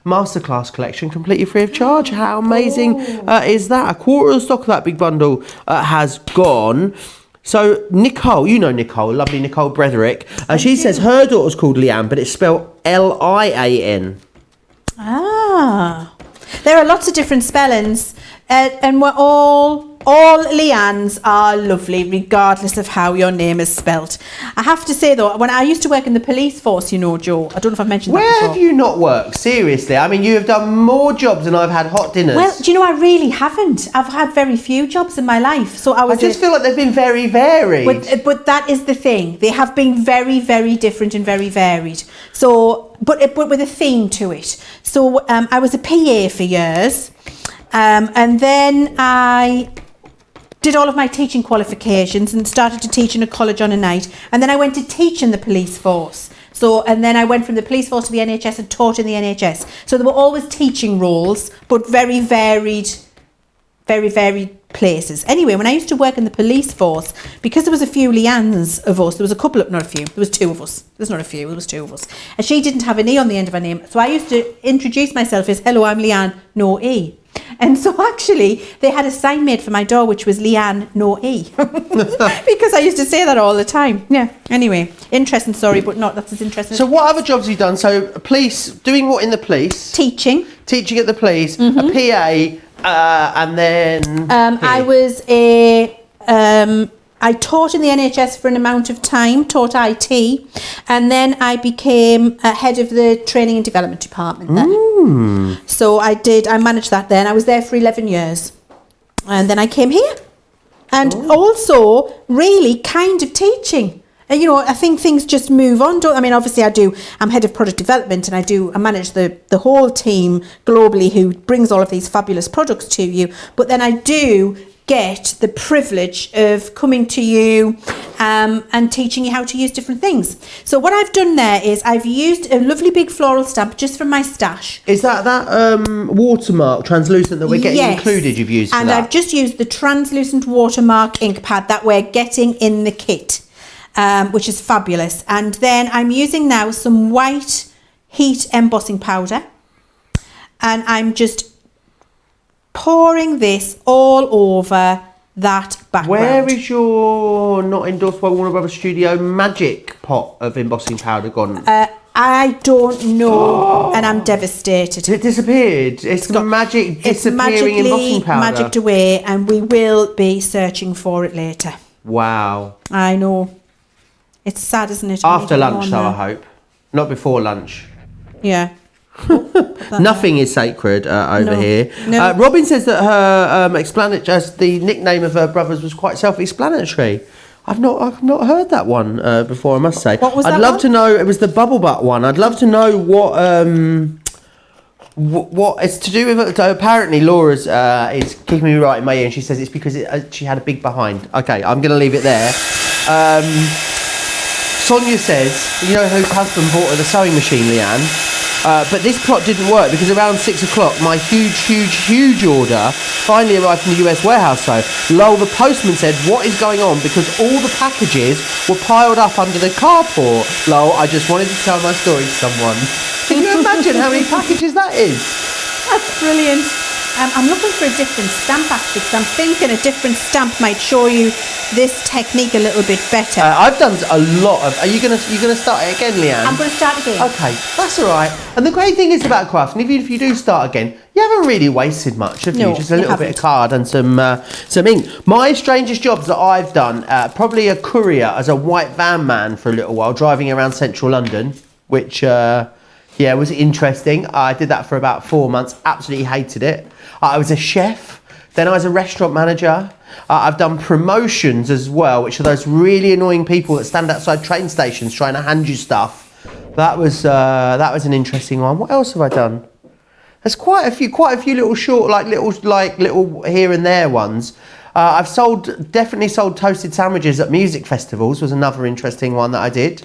Speaker 1: masterclass collection completely free of charge. How amazing is that? A quarter of the stock of that big bundle has gone. So Nicole, you know Nicole, lovely Nicole Bretherick. She says her daughter's called Lian, but it's spelled Lian.
Speaker 2: Ah, there are lots of different spellings, and we're all Leannes are lovely, regardless of how your name is spelt. I have to say though, when I used to work in the police force, you know, Joe, I don't know if I've mentioned that
Speaker 1: Where
Speaker 2: before.
Speaker 1: have you not worked? Seriously, I mean, you have done more jobs than I've had hot dinners.
Speaker 2: Well, do you know, I really haven't. I've had very few jobs in my life, so I
Speaker 1: I just feel like they've been very varied.
Speaker 2: But that is the thing. They have been very, very different and very varied. So, but with a theme to it. So I was a PA for years, and then I did all of my teaching qualifications and started to teach in a college on a night. And then I went to teach in the police force. So, and then I went from the police force to the NHS and taught in the NHS. So there were always teaching roles, but very varied places. Anyway, when I used to work in the police force, because there was a few Leannes of us, there was a couple of, not a few, there was two of us. There's not a few, there was two of us. And she didn't have an E on the end of her name. So I used to introduce myself as, hello, I'm Leanne, no E. And so actually, they had a sign made for my door, which was Leanne, no E. Because I used to say that all the time. Yeah. Anyway, interesting story, but not that's as interesting.
Speaker 1: So what other jobs have you done? So police, doing what in the police?
Speaker 2: Teaching.
Speaker 1: Teaching at the police, a PA, and then...
Speaker 2: I was I taught in the NHS for an amount of time, taught IT, and then I became head of the training and development department there. So I managed that then. I was there for 11 years. And then I came here. And also really kind of teaching. And, you know, I think things just move on. Obviously I'm head of product development, and I manage the whole team globally who brings all of these fabulous products to you. But then I do get the privilege of coming to you and teaching you how to use different things. So what I've done there is I've used a lovely big floral stamp just from my stash.
Speaker 1: Is that watermark, translucent, that we're getting included you've used for
Speaker 2: and
Speaker 1: that?
Speaker 2: I've just used the translucent watermark ink pad that we're getting in the kit, which is fabulous. And then I'm using now some white heat embossing powder, and I'm just pouring this all over that background.
Speaker 1: Where is your not endorsed by Warner Brothers Studio magic pot of embossing powder gone?
Speaker 2: I don't know, and I'm devastated.
Speaker 1: It disappeared. It's the magic disappearing embossing powder.
Speaker 2: Magicked away, and we will be searching for it later.
Speaker 1: Wow.
Speaker 2: I know. It's sad, isn't it?
Speaker 1: After lunch, though, I hope. Not before lunch.
Speaker 2: Yeah.
Speaker 1: Nothing is sacred over here.
Speaker 2: No.
Speaker 1: Robin says that her the nickname of her brothers was quite self-explanatory. I've not heard that one before, I must say.
Speaker 2: What was
Speaker 1: I'd
Speaker 2: that
Speaker 1: love
Speaker 2: one?
Speaker 1: to know. It was the bubble butt one. I'd love to know what it's to do with. So apparently Laura's is keeping me right in my ear, and she says it's because she had a big behind. Okay, I'm going to leave it there. Sonia says, you know whose husband bought her the sewing machine, Leanne? But this plot didn't work because around 6 o'clock, my huge order finally arrived from the US warehouse. So, lol, the postman said, what is going on? Because all the packages were piled up under the carport. Lol, I just wanted to tell my story to someone. Can you imagine how many packages that is?
Speaker 2: That's brilliant. I'm looking for a different stamp actually, because I'm thinking a different stamp might show you this technique a little bit better.
Speaker 1: I've done a lot of. Are you gonna start it again, Leanne?
Speaker 2: I'm going to start again.
Speaker 1: Okay, that's all right. And the great thing is about crafting, even if you do start again, you haven't really wasted much, have you?
Speaker 2: No,
Speaker 1: Just a little bit of card and some ink. My strangest jobs that I've done, probably a courier as a white van man for a little while, driving around central London, which was interesting. I did that for about 4 months. Absolutely hated it. I was a chef. Then I was a restaurant manager. I've done promotions as well, which are those really annoying people that stand outside train stations trying to hand you stuff. That was an interesting one. What else have I done? There's quite a few little short, little here and there ones. I've definitely sold toasted sandwiches at music festivals. Was another interesting one that I did.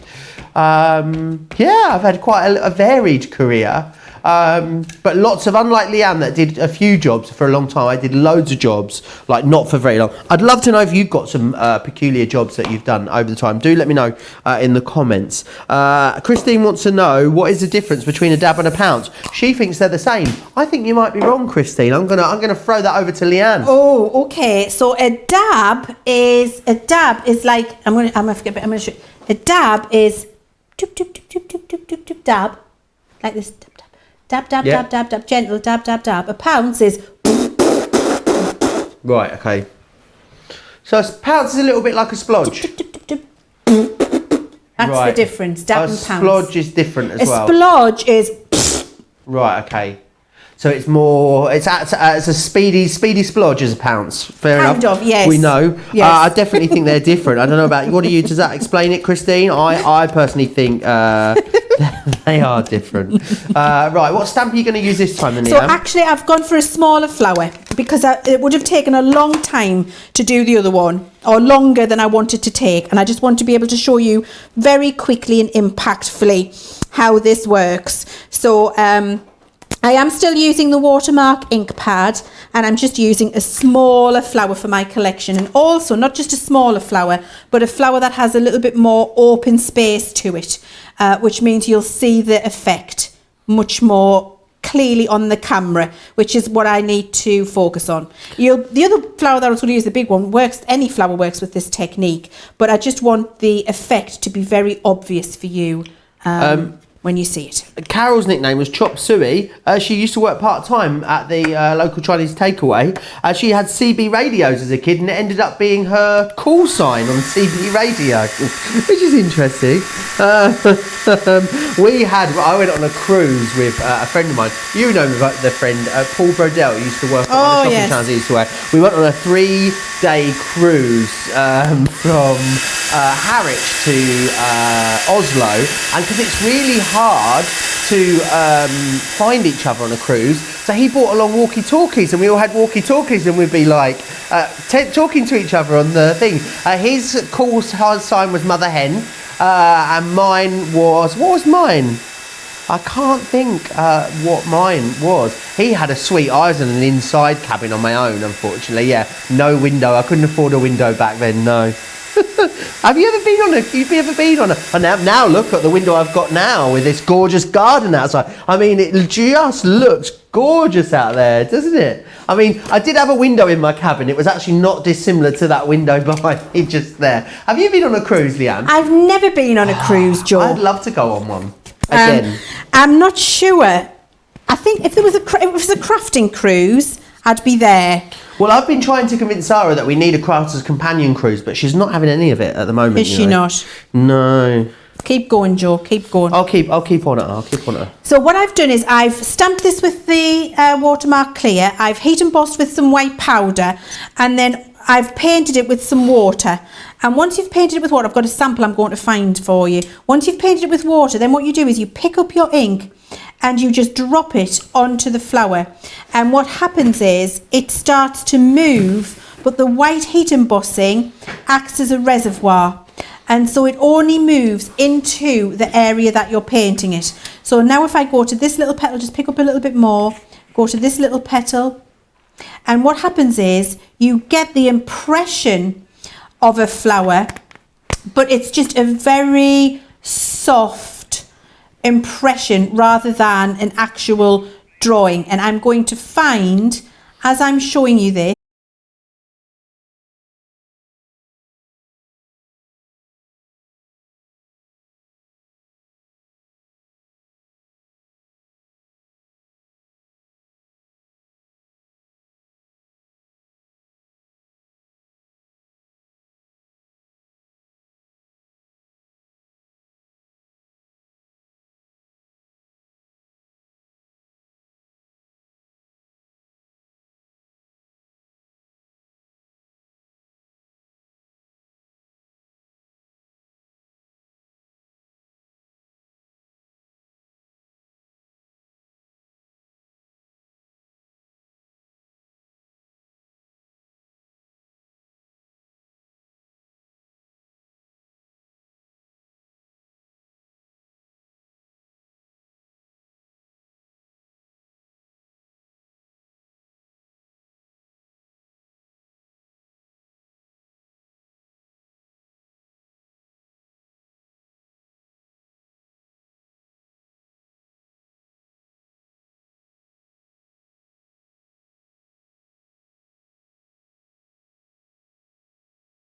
Speaker 1: I've had quite a varied career. But lots of, unlike Leanne that did a few jobs for a long time, I did loads of jobs, like not for very long. I'd love to know if you've got some peculiar jobs that you've done over the time. Do let me know in the comments. Christine wants to know, what is the difference between a dab and a pounce? She thinks they're the same. I think you might be wrong, Christine. I'm gonna throw that over to Leanne.
Speaker 2: Oh, okay. So a dab is like, I'm gonna forget, but I'm gonna show you. A dab is dab, like this. Dab, dab,
Speaker 1: Yeah.
Speaker 2: dab, dab, dab, gentle, dab, dab, dab. A pounce is...
Speaker 1: Right, okay. So a pounce is a little bit like a splodge.
Speaker 2: That's the difference, dab and pounce.
Speaker 1: A splodge is different as well.
Speaker 2: A splodge is...
Speaker 1: Right, okay. So it's more, it's a speedy splodge as a pounce. Fair enough.
Speaker 2: Kind of, yes.
Speaker 1: We know.
Speaker 2: Yes.
Speaker 1: I definitely think they're different. I don't know about, what do you, does that explain it, Christine? I personally think they are different. Right, what stamp are you going to use this time then,
Speaker 2: So actually I've gone for a smaller flower because it would have taken a long time to do the other one, or longer than I wanted to take, and I just want to be able to show you very quickly and impactfully how this works. So I am still using the Watermark ink pad, and I'm just using a smaller flower for my collection, and also not just a smaller flower, but a flower that has a little bit more open space to it, which means you'll see the effect much more clearly on the camera, which is what I need to focus on. The other flower that I was going to use, the big one, works. Any flower works with this technique, but I just want the effect to be very obvious for you. When you see it.
Speaker 1: Carol's nickname was Chop Suey. She used to work part-time at the local Chinese takeaway. She had CB radios as a kid, and it ended up being her call sign on CB radio, which is interesting. I went on a cruise with a friend of mine. You know the friend, Paul Brodell, who used to work on the shopping channels he used to work. We went on a 3-day cruise from Harwich to Oslo, and because it's really hard to find each other on a cruise, so he brought along walkie-talkies, and we all had walkie-talkies, and we'd be like talking to each other on the thing. His call sign was Mother Hen, and mine was, what was mine? I can't think what mine was. He had a suite. I was in an inside cabin on my own, unfortunately. Yeah, no window. I couldn't afford a window back then, no. Have you ever been on a now look at the window I've got now with this gorgeous garden outside. I mean, it just looks gorgeous out there, doesn't it? I mean, I did have a window in my cabin. It was actually not dissimilar to that window behind me just there. Have you been on a cruise, Leanne?
Speaker 2: I've never been on a cruise, Joe.
Speaker 1: I'd love to go on one again.
Speaker 2: I'm not sure. I think if it was a crafting cruise, I'd be there.
Speaker 1: Well, I've been trying to convince Sarah that we need a Crafters Companion cruise, but she's not having any of it at the moment.
Speaker 2: Is she not?
Speaker 1: No.
Speaker 2: Keep going, Joe. Keep going.
Speaker 1: I'll keep on it.
Speaker 2: So what I've done is I've stamped this with the Watermark Clear. I've heat embossed with some white powder, and then I've painted it with some water. And once you've painted it with water, I've got a sample I'm going to find for you. Once you've painted it with water, then what you do is you pick up your ink and you just drop it onto the flower. And what happens is it starts to move, but the white heat embossing acts as a reservoir. And so it only moves into the area that you're painting it. So now if I go to this little petal, just pick up a little bit more, go to this little petal, and what happens is you get the impression of a flower, but it's just a very soft impression rather than an actual drawing. And I'm going to find as I'm showing you this,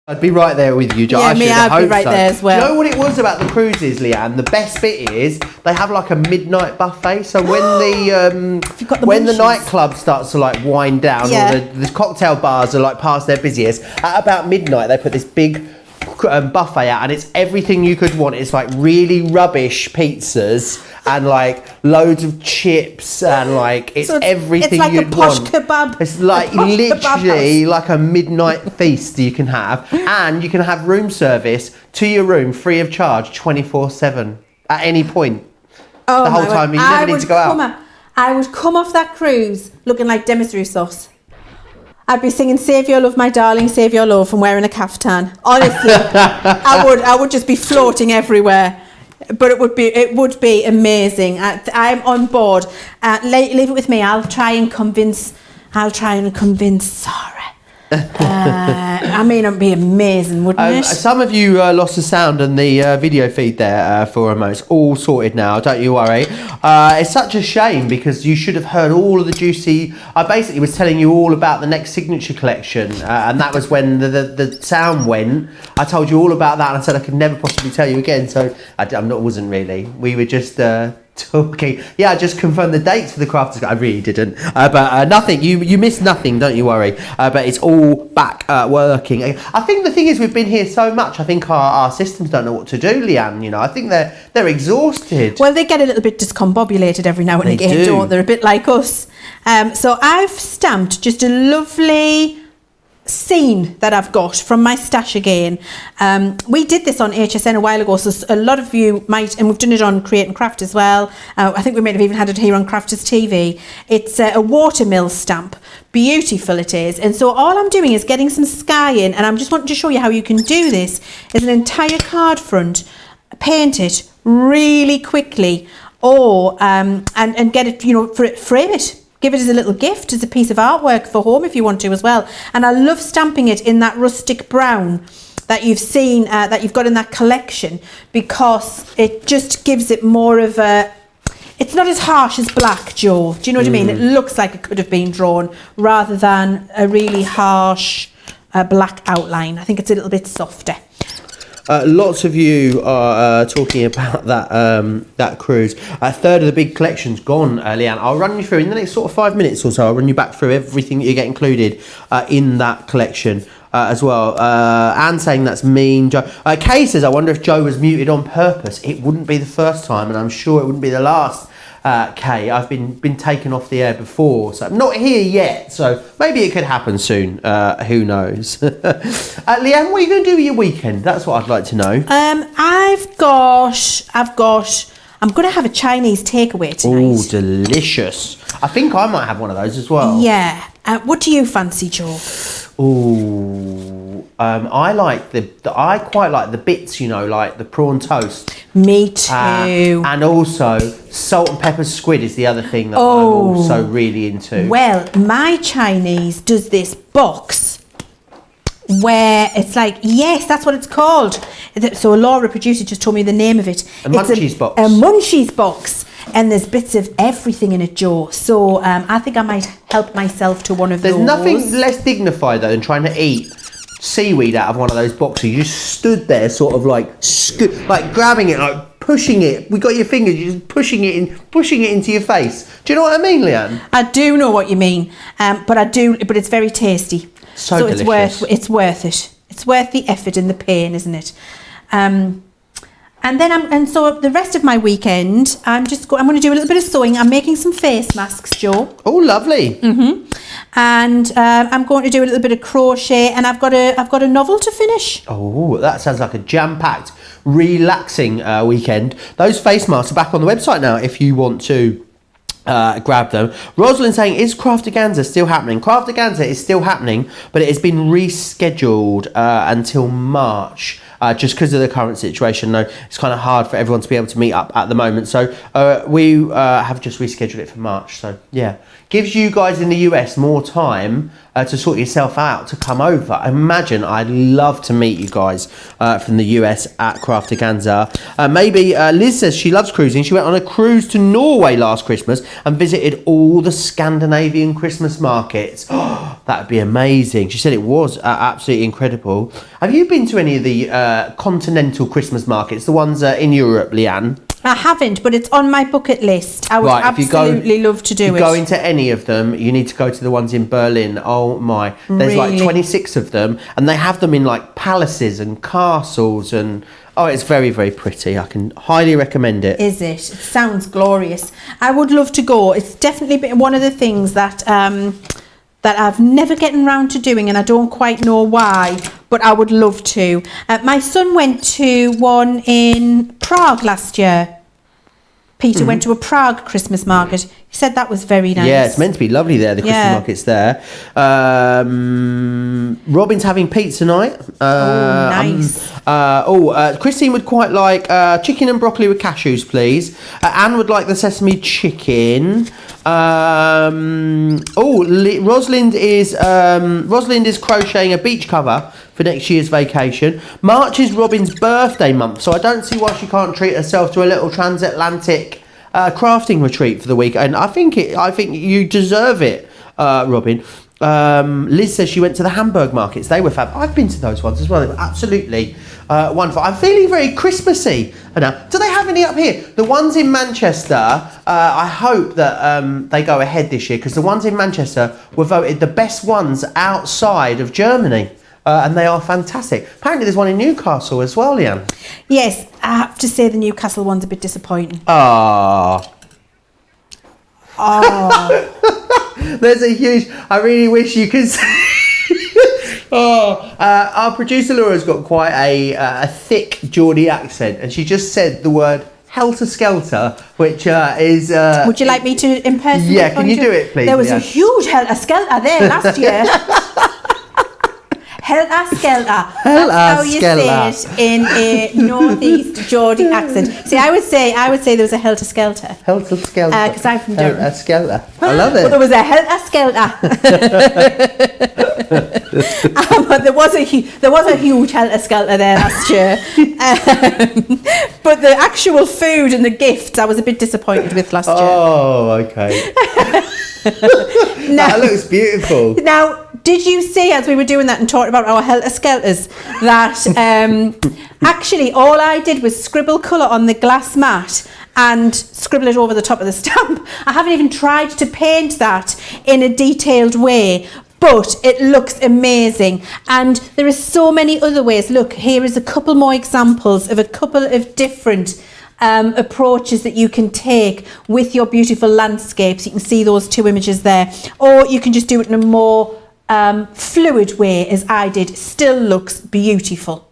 Speaker 1: I'd be right there with you, Joe.
Speaker 2: Yeah, me, I'd be right there as well.
Speaker 1: Do you know what it was about the cruises, Leanne? The best bit is they have like a midnight buffet. So when the nightclub starts to like wind down, or the cocktail bars are like past their busiest, at about midnight they put this big buffet out, and it's everything you could want. It's like really rubbish pizzas and like loads of chips and like it's everything
Speaker 2: like
Speaker 1: you'd
Speaker 2: a posh
Speaker 1: want.
Speaker 2: Kebab.
Speaker 1: It's like literally like a midnight feast you can have, and you can have room service to your room free of charge 24/7 at any point.
Speaker 2: Oh,
Speaker 1: the whole time. You never need to go out.
Speaker 2: I would come off that cruise looking like Demis Roussos. I'd be singing "Save Your Love, My Darling, Save Your Love" and wearing a caftan. Honestly, I would just be floating everywhere. But it would be amazing. I'm on board. Leave it with me. I'll try and convince Sarah. I mean, it'd be amazing, wouldn't it?
Speaker 1: Some of you lost the sound and the video feed there for a moment. It's all sorted now, don't you worry. It's such a shame because you should have heard all of the juicy... I basically was telling you all about the next signature collection, and that was when the sound went. I told you all about that and I said I could never possibly tell you again, so I wasn't really. We were just... talking. Yeah, I just confirmed the dates for the crafters. I really didn't, but nothing. You missed nothing. Don't you worry. But it's all back working. I think the thing is we've been here so much. I think our systems don't know what to do, Leanne. You know, I think they're exhausted.
Speaker 2: Well, they get a little bit discombobulated every now and again, don't they? They're a bit like us. So I've stamped just a lovely scene that I've got from my stash again. We did this on HSN a while ago, so a lot of you might, and we've done it on Create and Craft as well. I think we might have even had it here on Crafters TV. It's a watermill stamp. Beautiful it is. And so all I'm doing is getting some sky in, and I'm just wanting to show you how you can do this. Is an entire card front, paint it really quickly, or and get it, you know, frame it. Give it as a little gift, as a piece of artwork for home if you want to as well. And I love stamping it in that rustic brown that you've seen, that you've got in that collection, because it just gives it more of a... It's not as harsh as black, Joe. Do you know what I mean? It looks like it could have been drawn rather than a really harsh black outline. I think it's a little bit softer.
Speaker 1: Lots of you are talking about that cruise. A third of the big collection's gone, Leanne. I'll run you through in the next sort of 5 minutes or so. I'll run you back through everything that you get included in that collection as well. Anne saying that's mean. Joe. Kay says, I wonder if Joe was muted on purpose. It wouldn't be the first time, and I'm sure it wouldn't be the last. Kay, I've been taken off the air before, so I'm not here yet, so maybe it could happen soon. Who knows? Leanne, what are you going to do with your weekend? That's what I'd like to know. I'm going to have a Chinese takeaway tonight. Oh, delicious. I think I might have one of those as well. Yeah. What do you fancy, Joe? Oh, I quite like the bits, you know, like the prawn toast. Me too. And also salt and pepper squid is the other thing that I'm also really into. Well, my Chinese does this box where it's like, yes, that's what it's called. So Laura, producer, just told me the name of it. Munchies box. A Munchies box.
Speaker 2: And there's bits of everything in it, Joe. So I think I might help myself to one of those.
Speaker 1: There's nothing less dignified, though, than trying to eat seaweed out of one of those boxes. You just stood there sort of like grabbing it, like pushing it. We got your fingers, you're just pushing it into your face. Do you know what I mean, Leanne?
Speaker 2: I do know what you mean, but it's very tasty.
Speaker 1: So delicious.
Speaker 2: It's worth it. It's worth the effort and the pain, isn't it? And then so the rest of my weekend, I'm going to do a little bit of sewing. I'm making some face masks, Joe.
Speaker 1: Oh, lovely.
Speaker 2: And I'm going to do a little bit of crochet, and I've got a novel to finish.
Speaker 1: Oh, that sounds like a jam-packed, relaxing weekend. Those face masks are back on the website now if you want to grab them. Rosalind saying, is Craftaganza still happening? Craftaganza is still happening, but it has been rescheduled until March. Just because of the current situation. No, it's kind of hard for everyone to be able to meet up at the moment. So we have just rescheduled it for March. So yeah, gives you guys in the US more time to sort yourself out, to come over. Imagine, I'd love to meet you guys from the US at Craftaganza. Maybe Liz says she loves cruising. She went on a cruise to Norway last Christmas and visited all the Scandinavian Christmas markets. Oh, that would be amazing. She said it was absolutely incredible. Have you been to any of the continental Christmas markets, the ones in Europe, Leanne?
Speaker 2: I haven't, but it's on my bucket list. I would absolutely love to do it.
Speaker 1: If you go into any of them, you need to go to the ones in Berlin. Oh my, there's like 26 of them, and they have them in like palaces and castles, and oh, it's very, very pretty. I can highly recommend it.
Speaker 2: Is it? It sounds glorious. I would love to go. It's definitely been one of the things that that I've never gotten round to doing, and I don't quite know why, but I would love to. My son went to one in Prague last year. Peter went to a Prague Christmas market. He said that was very nice.
Speaker 1: Yeah, it's meant to be lovely there, the Christmas market's there. Robin's having pizza night.
Speaker 2: Nice.
Speaker 1: Christine would quite like chicken and broccoli with cashews, please. Anne would like the sesame chicken. Rosalind is crocheting a beach cover for next year's vacation. March is Robin's birthday month, so I don't see why she can't treat herself to a little transatlantic crafting retreat for the weekend. I think you deserve it, Robin. Liz says she went to the Hamburg markets. They were fab. I've been to those ones as well. They were absolutely wonderful. I'm feeling very Christmassy now. Do they have any up here? The ones in Manchester, I hope that they go ahead this year, because the ones in Manchester were voted the best ones outside of Germany. And they are fantastic. Apparently there's one in Newcastle as well, Leanne.
Speaker 2: Yes, I have to say the Newcastle one's a bit disappointing.
Speaker 1: There's a huge... I really wish you could see... our producer Laura's got quite a thick Geordie accent, and she just said the word helter-skelter, which is...
Speaker 2: Would you like me to impersonate?
Speaker 1: Yeah, can you do it, please?
Speaker 2: There was a huge helter-skelter there last year. Helter-skelter. That's how you say it in a northeast Geordie accent. See, I would say there was a helter-skelter.
Speaker 1: Helter-skelter.
Speaker 2: Because I'm from Durham.
Speaker 1: Helter-skelter. I love it.
Speaker 2: But there was a helter-skelter. But there was a huge helter-skelter there last year. But the actual food and the gifts, I was a bit disappointed with last year.
Speaker 1: Oh, okay. That looks beautiful.
Speaker 2: Now, did you see, as we were doing that and talking about our helter-skelters, that actually all I did was scribble colour on the glass mat and scribble it over the top of the stamp? I haven't even tried to paint that in a detailed way, but it looks amazing. And there are so many other ways. Look, here is a couple more examples of a couple of different approaches that you can take with your beautiful landscapes. You can see those two images there, or you can just do it in a more fluid way, as I did. Still looks beautiful.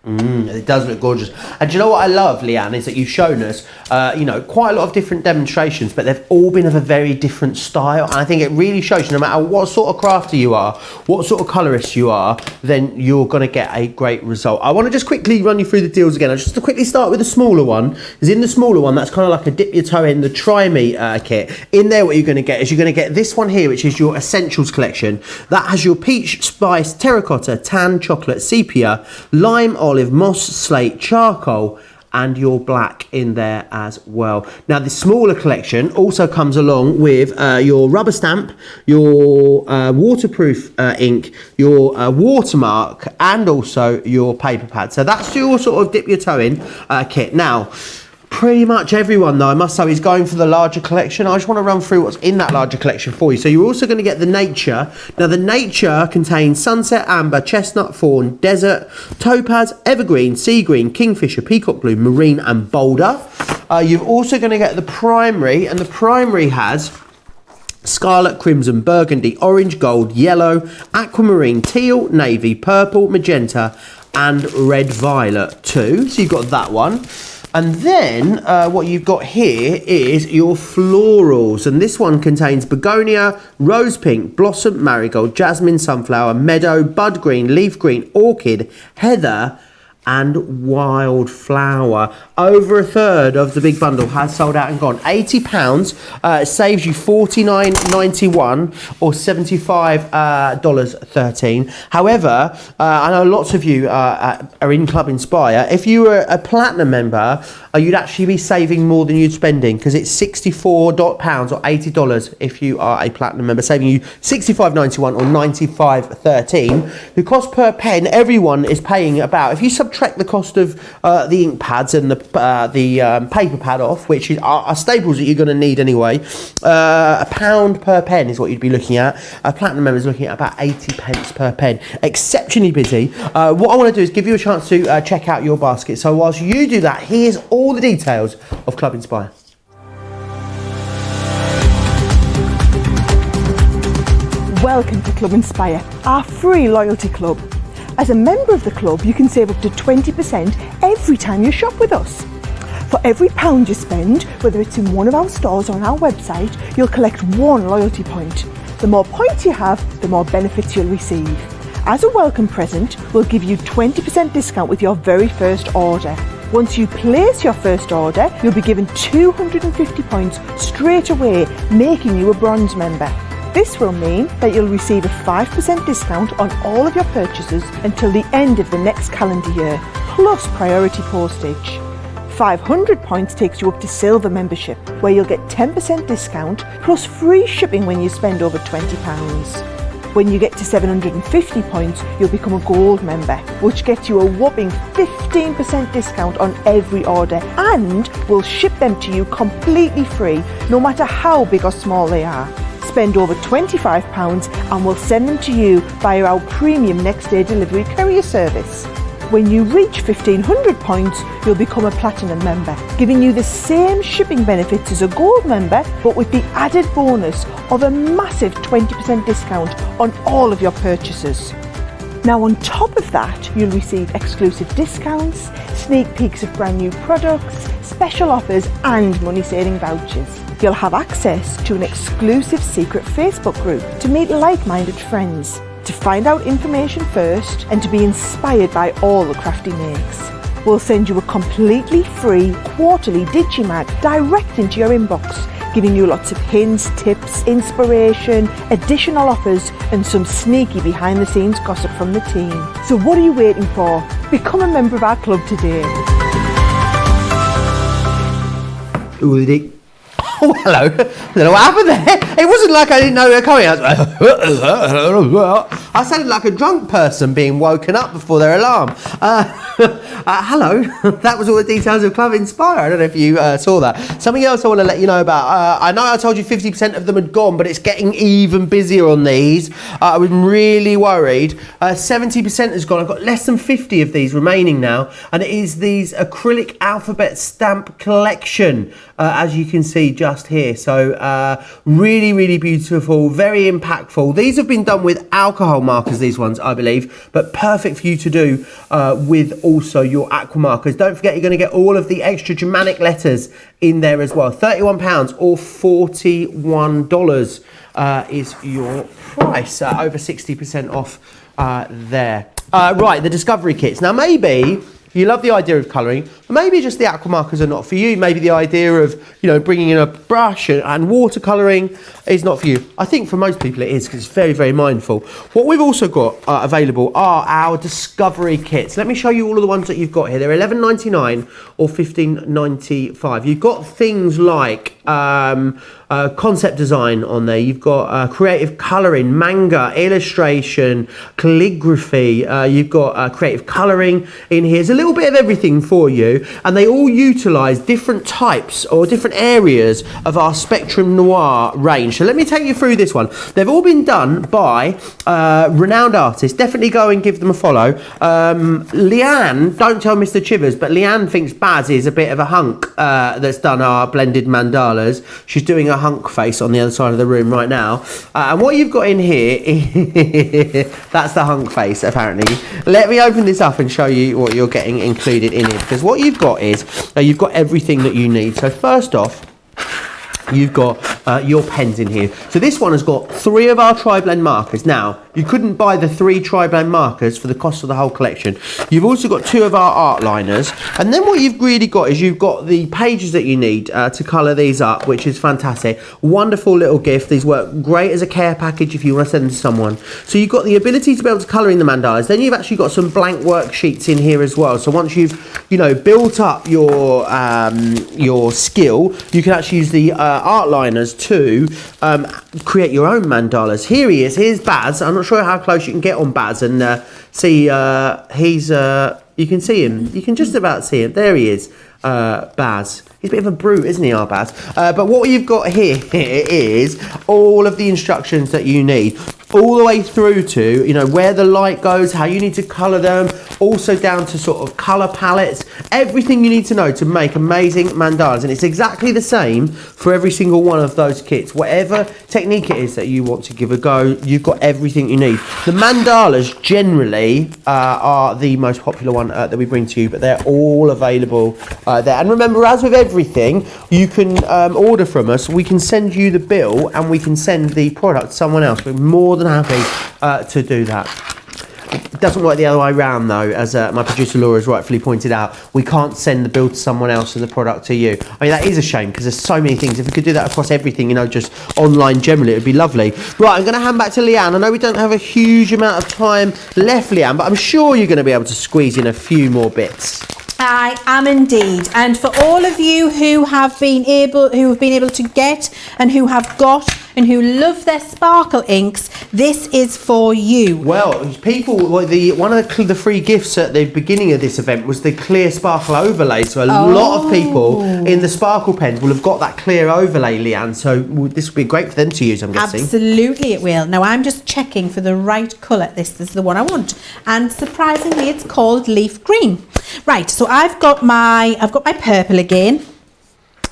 Speaker 1: It does look gorgeous. And do you know what I love, Leanne, is that you've shown us quite a lot of different demonstrations, but they've all been of a very different style. And I think it really shows you, no matter what sort of crafter you are, what sort of colorist you are, then you're going to get a great result. I want to just quickly run you through the deals again. Just to quickly start with the smaller one, because in the smaller one, that's kind of like a dip your toe in, the Try Me kit. In there, what you're going to get is you're going to get this one here, which is your Essentials collection. That has your peach, spice, terracotta, tan, chocolate, sepia, lime, olive, moss, slate, charcoal, and your black in there as well. Now the smaller collection also comes along with your rubber stamp, your waterproof ink, your watermark, and also your paper pad. So that's your sort of dip your toe in kit. Now pretty much everyone, though, I must say, is going for the larger collection. I just want to run through what's in that larger collection for you. So you're also going to get the Nature. Now, the Nature contains Sunset, Amber, Chestnut, Fawn, Desert, Topaz, Evergreen, Sea Green, Kingfisher, Peacock Blue, Marine, and Boulder. You're also going to get the Primary, and the Primary has Scarlet, Crimson, Burgundy, Orange, Gold, Yellow, Aquamarine, Teal, Navy, Purple, Magenta, and Red Violet too. So you've got that one. And then what you've got here is your florals. And this one contains begonia, rose pink, blossom, marigold, jasmine, sunflower, meadow, bud green, leaf green, orchid, heather, and wildflower. Over a third of the big bundle has sold out and gone. £80 saves you $49.91 or $75.13. However, I know lots of you are in Club Inspire. If you were a platinum member, you'd actually be saving more than you'd spending, because it's £64 or $80 if you are a platinum member, saving you $65.91 or $95.13. The cost per pen, everyone is paying about, if you subtract the cost of the ink pads and the paper pad off, which are staples that you're going to need anyway, £1 per pen is what you'd be looking at. A platinum member is looking at about 80 pence per pen. Exceptionally busy. What I want to do is give you a chance to check out your basket. So whilst you do that, here's all the details of Club Inspire.
Speaker 3: Welcome to Club Inspire, our free loyalty club. As a member of the club, you can save up to 20% every time you shop with us. For every £1 you spend, whether it's in one of our stores or on our website, you'll collect 1 loyalty point. The more points you have, the more benefits you'll receive. As a welcome present, we'll give you 20% discount with your very first order. Once you place your first order, you'll be given 250 points straight away, making you a bronze member. This will mean that you'll receive a 5% discount on all of your purchases until the end of the next calendar year, plus priority postage. 500 points takes you up to silver membership, where you'll get 10% discount plus free shipping when you spend over £20. When you get to 750 points, you'll become a gold member, which gets you a whopping 15% discount on every order, and we'll ship them to you completely free, no matter how big or small they are. Spend over £25 and we'll send them to you via our premium next day delivery courier service. When you reach 1500 points, you'll become a platinum member, giving you the same shipping benefits as a gold member, but with the added bonus of a massive 20% discount on all of your purchases. Now, on top of that, you'll receive exclusive discounts, sneak peeks of brand new products, special offers, and money-saving vouchers. You'll have access to an exclusive secret Facebook group to meet like-minded friends, to find out information first, and to be inspired by all the crafty makes. We'll send you a completely free quarterly Digimag direct into your inbox, giving you lots of hints, tips, inspiration, additional offers, and some sneaky behind-the-scenes gossip from the team. So what are you waiting for? Become a member of our club today.
Speaker 1: Oh, hello. I don't know what happened there. It wasn't like I didn't know they were coming. I sounded like a drunk person being woken up before their alarm. Hello. That was all the details of Club Inspire. I don't know if you saw that. Something else I want to let you know about. I know I told you 50% of them had gone, but it's getting even busier on these. I was really worried. 70% has gone. I've got less than 50 of these remaining now. And it is these acrylic alphabet stamp collection, as you can see just here. So really, really beautiful, very impactful. These have been done with alcohol markers, these ones, I believe, but perfect for you to do with also your aqua markers. Don't forget, you're going to get all of the extra Germanic letters in there as well. £31 or $41 is your price, over 60% off there. Right, the discovery kits. Now, maybe you love the idea of colouring, maybe just the aqua markers are not for you. Maybe the idea of, you know, bringing in a brush and watercolouring is not for you. I think for most people it is, because it's very, very mindful. What we've also got available are our discovery kits. Let me show you all of the ones that you've got here. They're $11.99 or $15.95. You've got things like concept design on there. You've got creative colouring, manga, illustration, calligraphy. You've got creative colouring in here. There's a little bit of everything for you, and they all utilise different types or different areas of our Spectrum Noir range. So let me take you through this one. They've all been done by renowned artists. Definitely go and give them a follow. Leanne, don't tell Mr. Chivers, but Leanne thinks Baz is a bit of a hunk that's done our blended mandalas. She's doing a hunk face on the other side of the room right now. And what you've got in here, that's the hunk face apparently. Let me open this up and show you what you're getting included in it, because what you've got is, you've got everything that you need. So first off, you've got your pens in here. So this one has got 3 of our tri-blend markers. Now, you couldn't buy the 3 tri-blend markers for the cost of the whole collection. You've also got 2 of our art liners. And then what you've really got is you've got the pages that you need to colour these up, which is fantastic. Wonderful little gift. These work great as a care package if you want to send them to someone. So you've got the ability to be able to colour in the mandalas. Then you've actually got some blank worksheets in here as well. So once you've, you know, built up your skill, you can actually use the art liners to create your own mandalas. Here he is. Here's Baz. I'm not sure how close you can get on Baz and see. He's you can see him. You can just about see him. There he is. Baz. He's a bit of a brute, isn't he, our Baz? But what you've got here is all of the instructions that you need, all the way through to, you know, where the light goes, how you need to colour them, also down to sort of colour palettes, everything you need to know to make amazing mandalas. And it's exactly the same for every single one of those kits. Whatever technique it is that you want to give a go, you've got everything you need. The mandalas generally are the most popular one that we bring to you, but they're all available there. And remember, as with everything, you can order from us. We can send you the bill and we can send the product to someone else. We're more than happy to do that. It doesn't work the other way around though, as my producer Laura has rightfully pointed out. We can't send the bill to someone else and the product to you. I mean, that is a shame, because there's so many things. If we could do that across everything, you know, just online generally, it would be lovely. Right, I'm going to hand back to Leanne. I know we don't have a huge amount of time left, Leanne, but I'm sure you're going to be able to squeeze in a few more bits.
Speaker 2: I am indeed, and for all of you who have been able to get and who have got and who love their sparkle inks, this is for you.
Speaker 1: Well, people, one of the free gifts at the beginning of this event was the clear sparkle overlay. So a lot of people in the sparkle pens will have got that clear overlay, Leanne. So this will be great for them to use, I'm guessing.
Speaker 2: Absolutely, it will. Now I'm just checking for the right colour. This is the one I want, and surprisingly, it's called leaf green. Right, so I've got my purple again.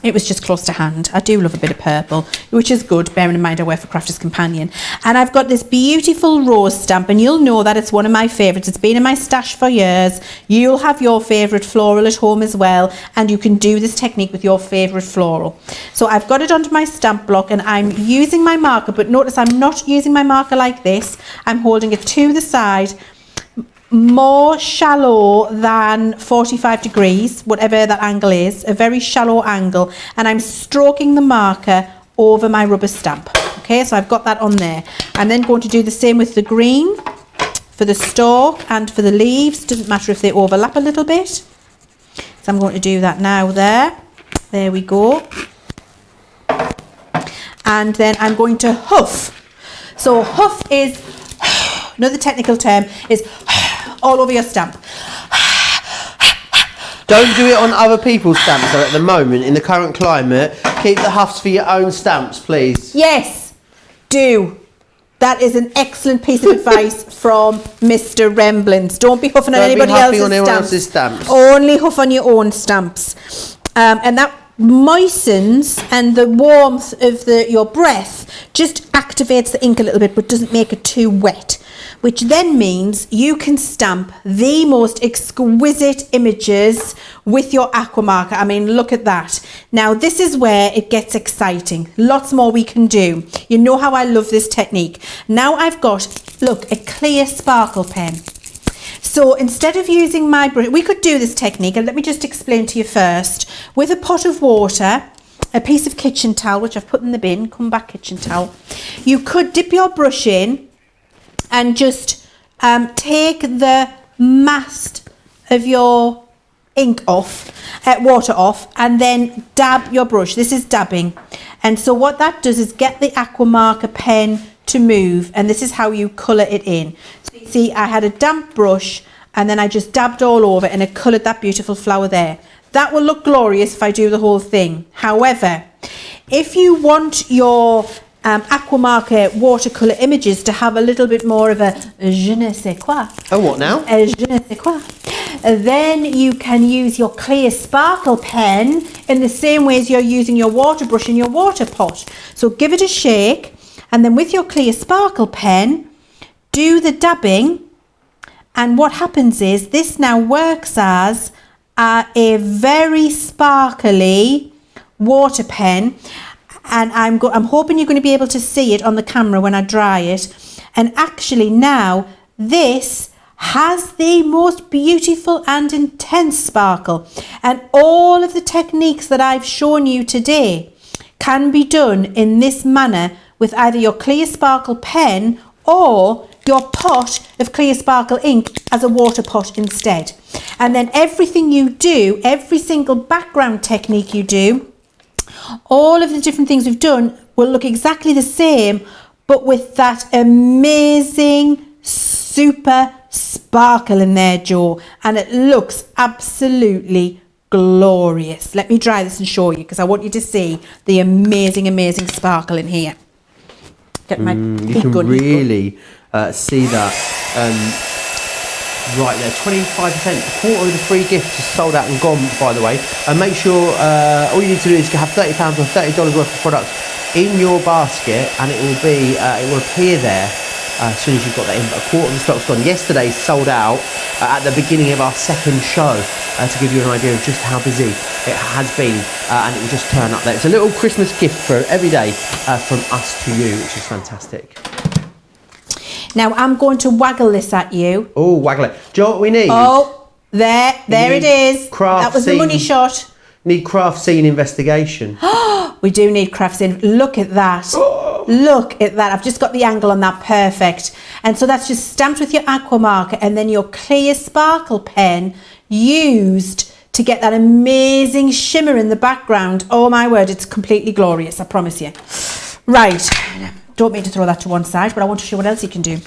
Speaker 2: It was just close to hand. I do love a bit of purple, which is good, bearing in mind I work for Crafter's Companion. And I've got this beautiful rose stamp, and you'll know that it's one of my favourites. It's been in my stash for years. You'll have your favourite floral at home as well, and you can do this technique with your favourite floral. So I've got it onto my stamp block, and I'm using my marker, but notice I'm not using my marker like this. I'm holding it to the side, more shallow than 45 degrees, whatever that angle is, a very shallow angle, and I'm stroking the marker over my rubber stamp. Okay, so I've got that on there. I'm then going to do the same with the green for the stalk and for the leaves. Doesn't matter if they overlap a little bit. So I'm going to do that now there we go. And then I'm going to huff. So huff is, another technical term, is all over your stamp.
Speaker 1: Don't do it on other people's stamps though at the moment, in the current climate. Keep the huffs for your own stamps, please.
Speaker 2: Yes, do. That is an excellent piece of advice from Mr. Remblins. Don't be huffing on anybody else's stamps. Only huff on your own stamps. And that moistens, and the warmth of your breath just activates the ink a little bit, but doesn't make it too wet. Which then means you can stamp the most exquisite images with your aqua marker. I mean, look at that. Now, this is where it gets exciting. Lots more we can do. You know how I love this technique. Now I've got, look, a clear sparkle pen. So So instead of using my brush, we could do this technique, and let me just explain to you first. With a pot of water, a piece of kitchen towel, which I've put in the bin, come back kitchen towel, you could dip your brush in and just take the mast of your ink off, water off, and then dab your brush. This is dabbing. And so what that does is get the aqua marker pen to move, and this is how you colour it in. So you see, I had a damp brush and then I just dabbed all over and it coloured that beautiful flower there. That will look glorious if I do the whole thing. However, if you want your aqua marker watercolour images to have a little bit more of a je ne sais quoi.
Speaker 1: Oh, what now?
Speaker 2: A je ne sais quoi. Then you can use your clear sparkle pen in the same way as you're using your water brush in your water pot. So give it a shake, and then with your clear sparkle pen, do the dabbing, and what happens is this now works as a very sparkly water pen, and I'm hoping you're going to be able to see it on the camera when I dry it. And actually now this has the most beautiful and intense sparkle, and all of the techniques that I've shown you today can be done in this manner with either your clear sparkle pen or your pot of clear sparkle ink as a water pot instead. And then everything you do, every single background technique you do, all of the different things we've done will look exactly the same, but with that amazing super sparkle in there, Jo, and it looks absolutely glorious. Let me dry this and show you, because I want you to see the amazing sparkle in here. Get my
Speaker 1: you can really see that right there. 25%, a quarter of the free gift is sold out and gone, by the way. And make sure all you need to do is have £30 or $30 worth of products in your basket, and it will be it will appear there as soon as you've got that in. But a quarter of the stock's gone. Yesterday sold out at the beginning of our second show, to give you an idea of just how busy it has been, and it will just turn up there. It's a little Christmas gift for every day from us to you, which is fantastic.
Speaker 2: Now I'm going to waggle this at you.
Speaker 1: Oh, waggle it. Do you know what we need?
Speaker 2: Oh, there it is.
Speaker 1: Craft
Speaker 2: that was
Speaker 1: scene.
Speaker 2: the money shot.
Speaker 1: Need craft scene investigation.
Speaker 2: We do need craft scene. Look at that. Look at that. I've just got the angle on that perfect. And so that's just stamped with your aqua marker, and then your clear sparkle pen used to get that amazing shimmer in the background. Oh my word, it's completely glorious, I promise you. Right. Don't mean to throw that to one side, but I want to show what else you can do.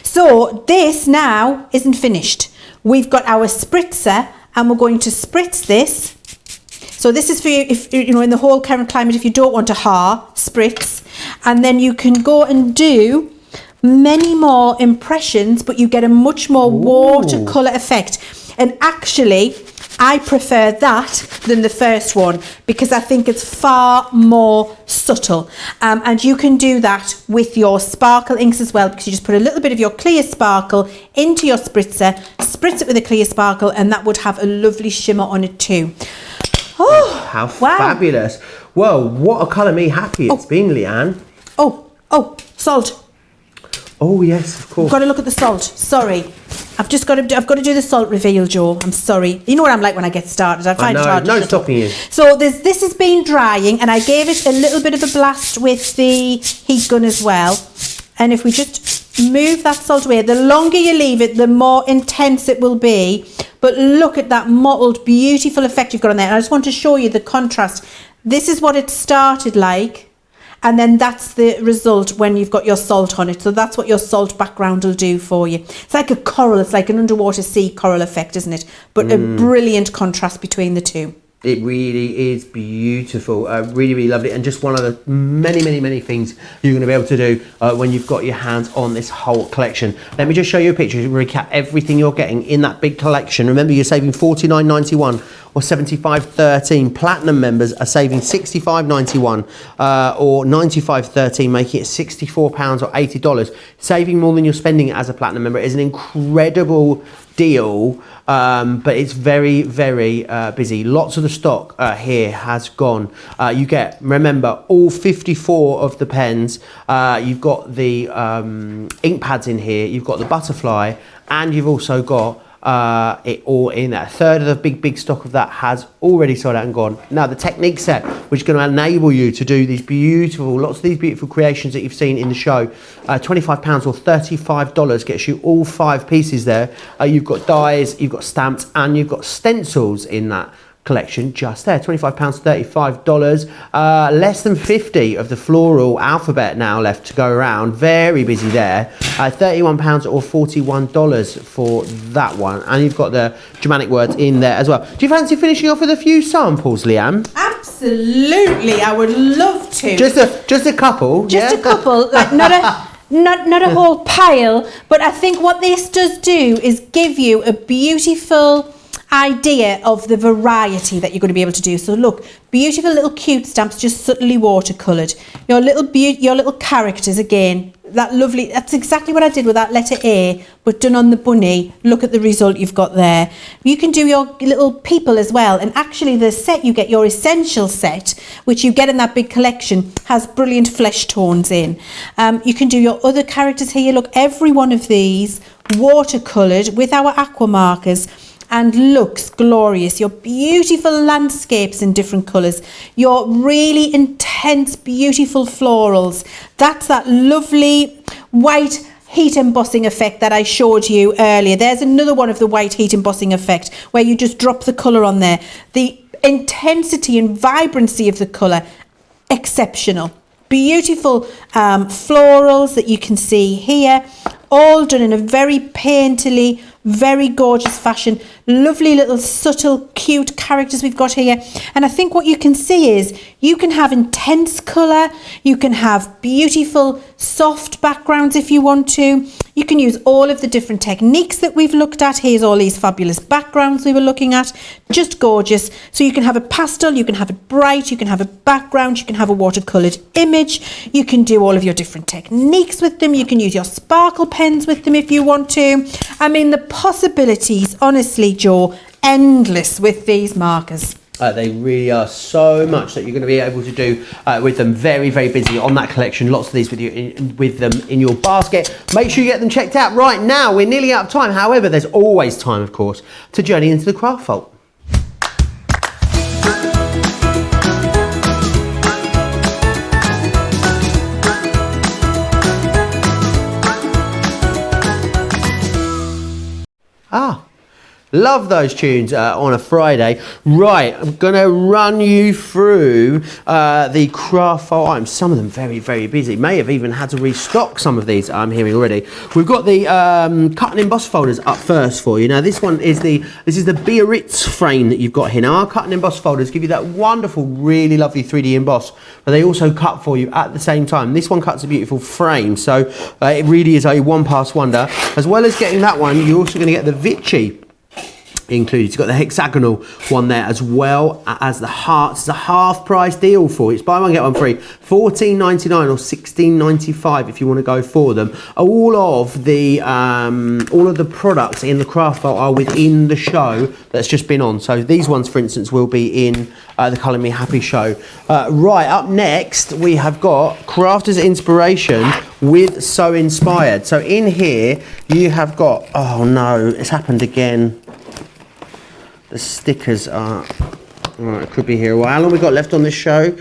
Speaker 2: So this now isn't finished. We've got our spritzer, and we're going to spritz this. So this is for you, if you know, in the whole current climate, if you don't want to spritz, and then you can go and do many more impressions, but you get a much more watercolor effect. And actually, I prefer that than the first one, because I think it's far more subtle. And you can do that with your sparkle inks as well, because you just put a little bit of your clear sparkle into your spritzer, spritz it with a clear sparkle, and that would have a lovely shimmer on it too. Oh,
Speaker 1: how fabulous. Well, what a colour me happy it's been, Leanne.
Speaker 2: Oh, salt.
Speaker 1: Oh, yes, of course.
Speaker 2: I've got to look at the salt. Sorry. I've got to do the salt reveal, Jo. I'm sorry. You know what I'm like when I get started. I find it hard to
Speaker 1: no
Speaker 2: shut
Speaker 1: stopping
Speaker 2: up.
Speaker 1: you.
Speaker 2: So this has been drying, and I gave it a little bit of a blast with the heat gun as well. And if we just move that salt away, the longer you leave it, the more intense it will be. But look at that mottled, beautiful effect you've got on there. And I just want to show you the contrast. This is what it started like, and then that's the result when you've got your salt on it. So that's what your salt background will do for you. It's like a coral. It's like an underwater sea coral effect, isn't it? But a brilliant contrast between the two.
Speaker 1: It really is beautiful, really lovely, and just one of the many things you're going to be able to do when you've got your hands on this whole collection. Let me just show you a picture to recap everything you're getting in that big collection. Remember, you're saving $49.91 or $75.13. Platinum members are saving $65.91 or $95.13, making it £64 or $80. Saving more than you're spending as a platinum member is an incredible deal, but it's very busy. Lots of the stock here has gone. You get, remember, all 54 of the pens. You've got the ink pads in here, you've got the butterfly, and you've also got it all in there. A third of the big stock of that has already sold out and gone. Now the technique set, which is going to enable you to do these beautiful, lots of these beautiful creations that you've seen in the show, £25 or $35 gets you all 5 pieces there. You've got dies, you've got stamps, and you've got stencils in that collection just there. £25, $35. Less than 50 of the floral alphabet now left to go around. Very busy there. £31 or $41 for that one. And you've got the Germanic words in there as well. Do you fancy finishing off with a few samples, Leanne?
Speaker 2: Absolutely, I would love to.
Speaker 1: Just a couple.
Speaker 2: Just a couple, like not a whole pile, but I think what this does do is give you a beautiful idea of the variety that you're going to be able to do. So look, beautiful little cute stamps, just subtly watercoloured. Your little characters again, that's exactly what I did with that letter A, but done on the bunny. Look at the result you've got there. You can do your little people as well, and actually the set you get, your essential set, which you get in that big collection, has brilliant flesh tones in. You can do your other characters here. Look, every one of these watercoloured with our aqua markers, and looks glorious. Your beautiful landscapes in different colours, your really intense beautiful florals, that's that lovely white heat embossing effect that I showed you earlier. There's another one of the white heat embossing effect where you just drop the colour on there. The intensity and vibrancy of the colour, exceptional. Beautiful florals that you can see here, all done in a very painterly, very gorgeous fashion. Lovely little subtle cute characters we've got here, and I think what you can see is you can have intense colour, you can have beautiful soft backgrounds if you want to. You can use all of the different techniques that we've looked at. Here's all these fabulous backgrounds we were looking at, just gorgeous. So you can have a pastel, you can have it bright, you can have a background, you can have a watercoloured image, you can do all of your different techniques with them, you can use your sparkle pens with them if you want to. I mean, the possibilities, honestly, Jo, endless with these markers.
Speaker 1: They really are. So much that you're going to be able to do with them. Very, very busy on that collection. Lots of these with them in your basket. Make sure you get them checked out right now. We're nearly out of time. However, there's always time, of course, to journey into the craft vault. Love those tunes on a Friday. Right, I'm going to run you through the craft file items. Some of them very, very busy. May have even had to restock some of these, I'm hearing already. We've got the cut and emboss folders up first for you. Now, this is the Biarritz frame that you've got here. Now, our cut and emboss folders give you that wonderful, really lovely 3D emboss, but they also cut for you at the same time. This one cuts a beautiful frame, so it really is a one-pass wonder. As well as getting that one, you're also going to get the Vichy included. You've got the hexagonal one there as well as the hearts. It's a half price deal for you. It's buy one get one free. $14.99 or $16.95 if you want to go for them. All of the products in the craft vault are within the show that's just been on. So these ones, for instance, will be in the Colour Me Happy show. Right, up next we have got Crafter's Inspiration with So Inspired. So in here you have got, oh no, it's happened again. The stickers are, it could be here a while. How long we got left on this show?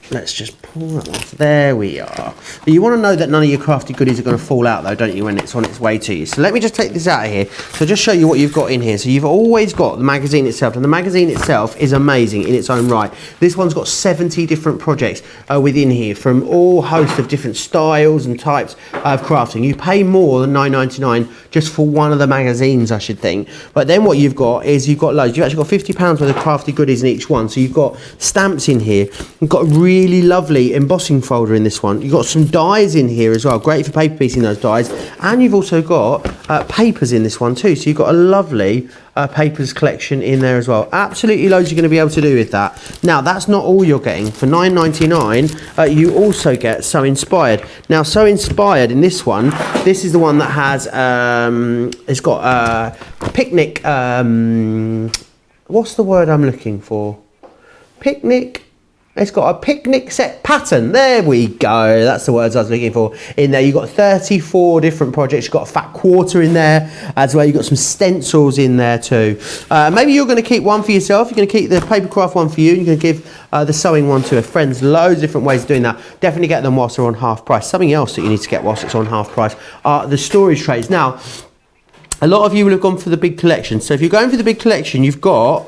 Speaker 1: Let's just pull that off. There we are. But you want to know that none of your crafty goodies are going to fall out though, don't you, when it's on its way to you. So let me just take this out of here. So just show you what you've got in here. So you've always got the magazine itself, and the magazine itself is amazing in its own right. This one's got 70 different projects within here from all hosts of different styles and types of crafting. You pay more than $9.99 just for one of the magazines, I should think. But then what you've got is you've got loads. You've actually got £50 worth of crafty goodies in each one. So you've got stamps in here. You've got a really lovely embossing folder in this one. You've got some dies in here as well. Great for paper piecing those dies. And you've also got papers in this one too. So you've got a lovely papers collection in there as well. Absolutely loads you're going to be able to do with that. Now, that's not all you're getting. For $9.99, you also get So Inspired. Now, So Inspired in this one, this is the one that has, it's got picnic, what's the word I'm looking for? Picnic It's got a picnic set pattern. There we go. That's the words I was looking for. In there, you've got 34 different projects. You've got a fat quarter in there as well. You've got some stencils in there too. Maybe you're going to keep one for yourself. You're going to keep the paper craft one for you. You're going to give the sewing one to a friend. There's loads of different ways of doing that. Definitely get them whilst they're on half price. Something else that you need to get whilst it's on half price are the storage trays. Now, a lot of you will have gone for the big collection. So if you're going for the big collection, you've got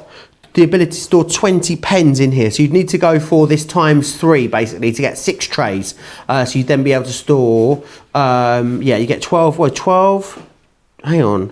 Speaker 1: the ability to store 20 pens in here. So you'd need to go for this ×3 basically to get 6 trays. So you'd then be able to store, yeah, you get 12, well, 12, hang on.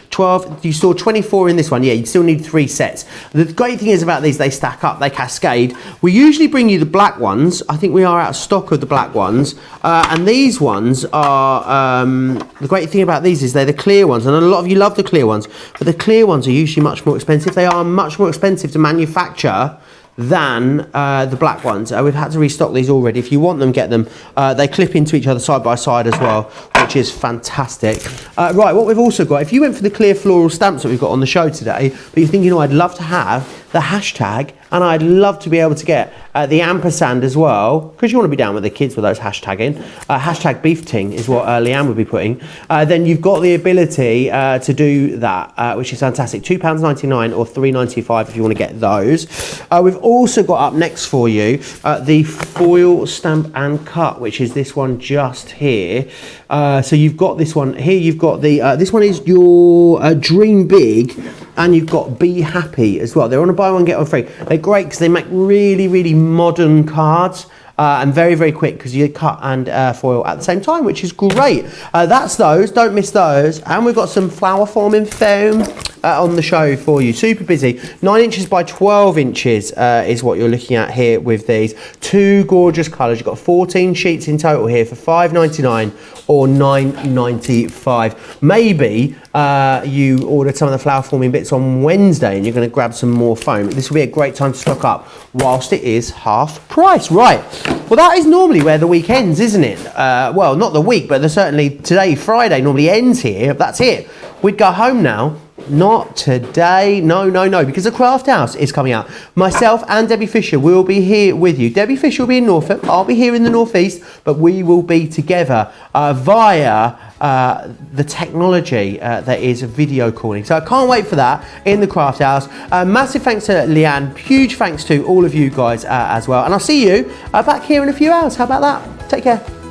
Speaker 1: 12, you store 24 in this one. Yeah, you'd still need 3 sets. The great thing is about these, they stack up, they cascade. We usually bring you the black ones. I think we are out of stock of the black ones. And these ones are, the great thing about these is they're the clear ones. And a lot of you love the clear ones, but the clear ones are usually much more expensive. They are much more expensive to manufacture than the black ones. We've had to restock these already. If you want them, get them. They clip into each other side by side as well, which is fantastic. Right, what we've also got, if you went for the clear floral stamps that we've got on the show today, but you think, you know, I'd love to have the hashtag, and I'd love to be able to get the ampersand as well, because you want to be down with the kids with those hashtagging. Hashtag beef ting is what Leanne would be putting. Then you've got the ability to do that, which is fantastic. £2.99 or £3.95 if you want to get those. We've also got up next for you the foil stamp and cut, which is this one just here. So you've got this one here. You've got the this one is your Dream Big, and you've got Be Happy as well. They're on a buy one get one free. They're great because they make really, really modern cards. And very, very quick because you cut and foil at the same time, which is great. That's those, don't miss those. And we've got some flower forming foam on the show for you. Super busy. 9 inches by 12 inches is what you're looking at here with these. 2 gorgeous colours. You've got 14 sheets in total here for £5.99 or £9.95. Maybe you ordered some of the flower forming bits on Wednesday and you're going to grab some more foam. This will be a great time to stock up whilst it is half price. Right. Well, that is normally where the week ends, isn't it? Well, not the week, but certainly today, Friday, normally ends here. That's it. We'd go home now. Not today. No, no, no, because the Craft House is coming out. Myself and Debbie Fisher will be here with you. Debbie Fisher will be in Norfolk. I'll be here in the Northeast, but we will be together via the technology that is video calling. So I can't wait for that in the Craft House. Massive thanks to Leanne. Huge thanks to all of you guys as well. And I'll see you back here in a few hours. How about that? Take care.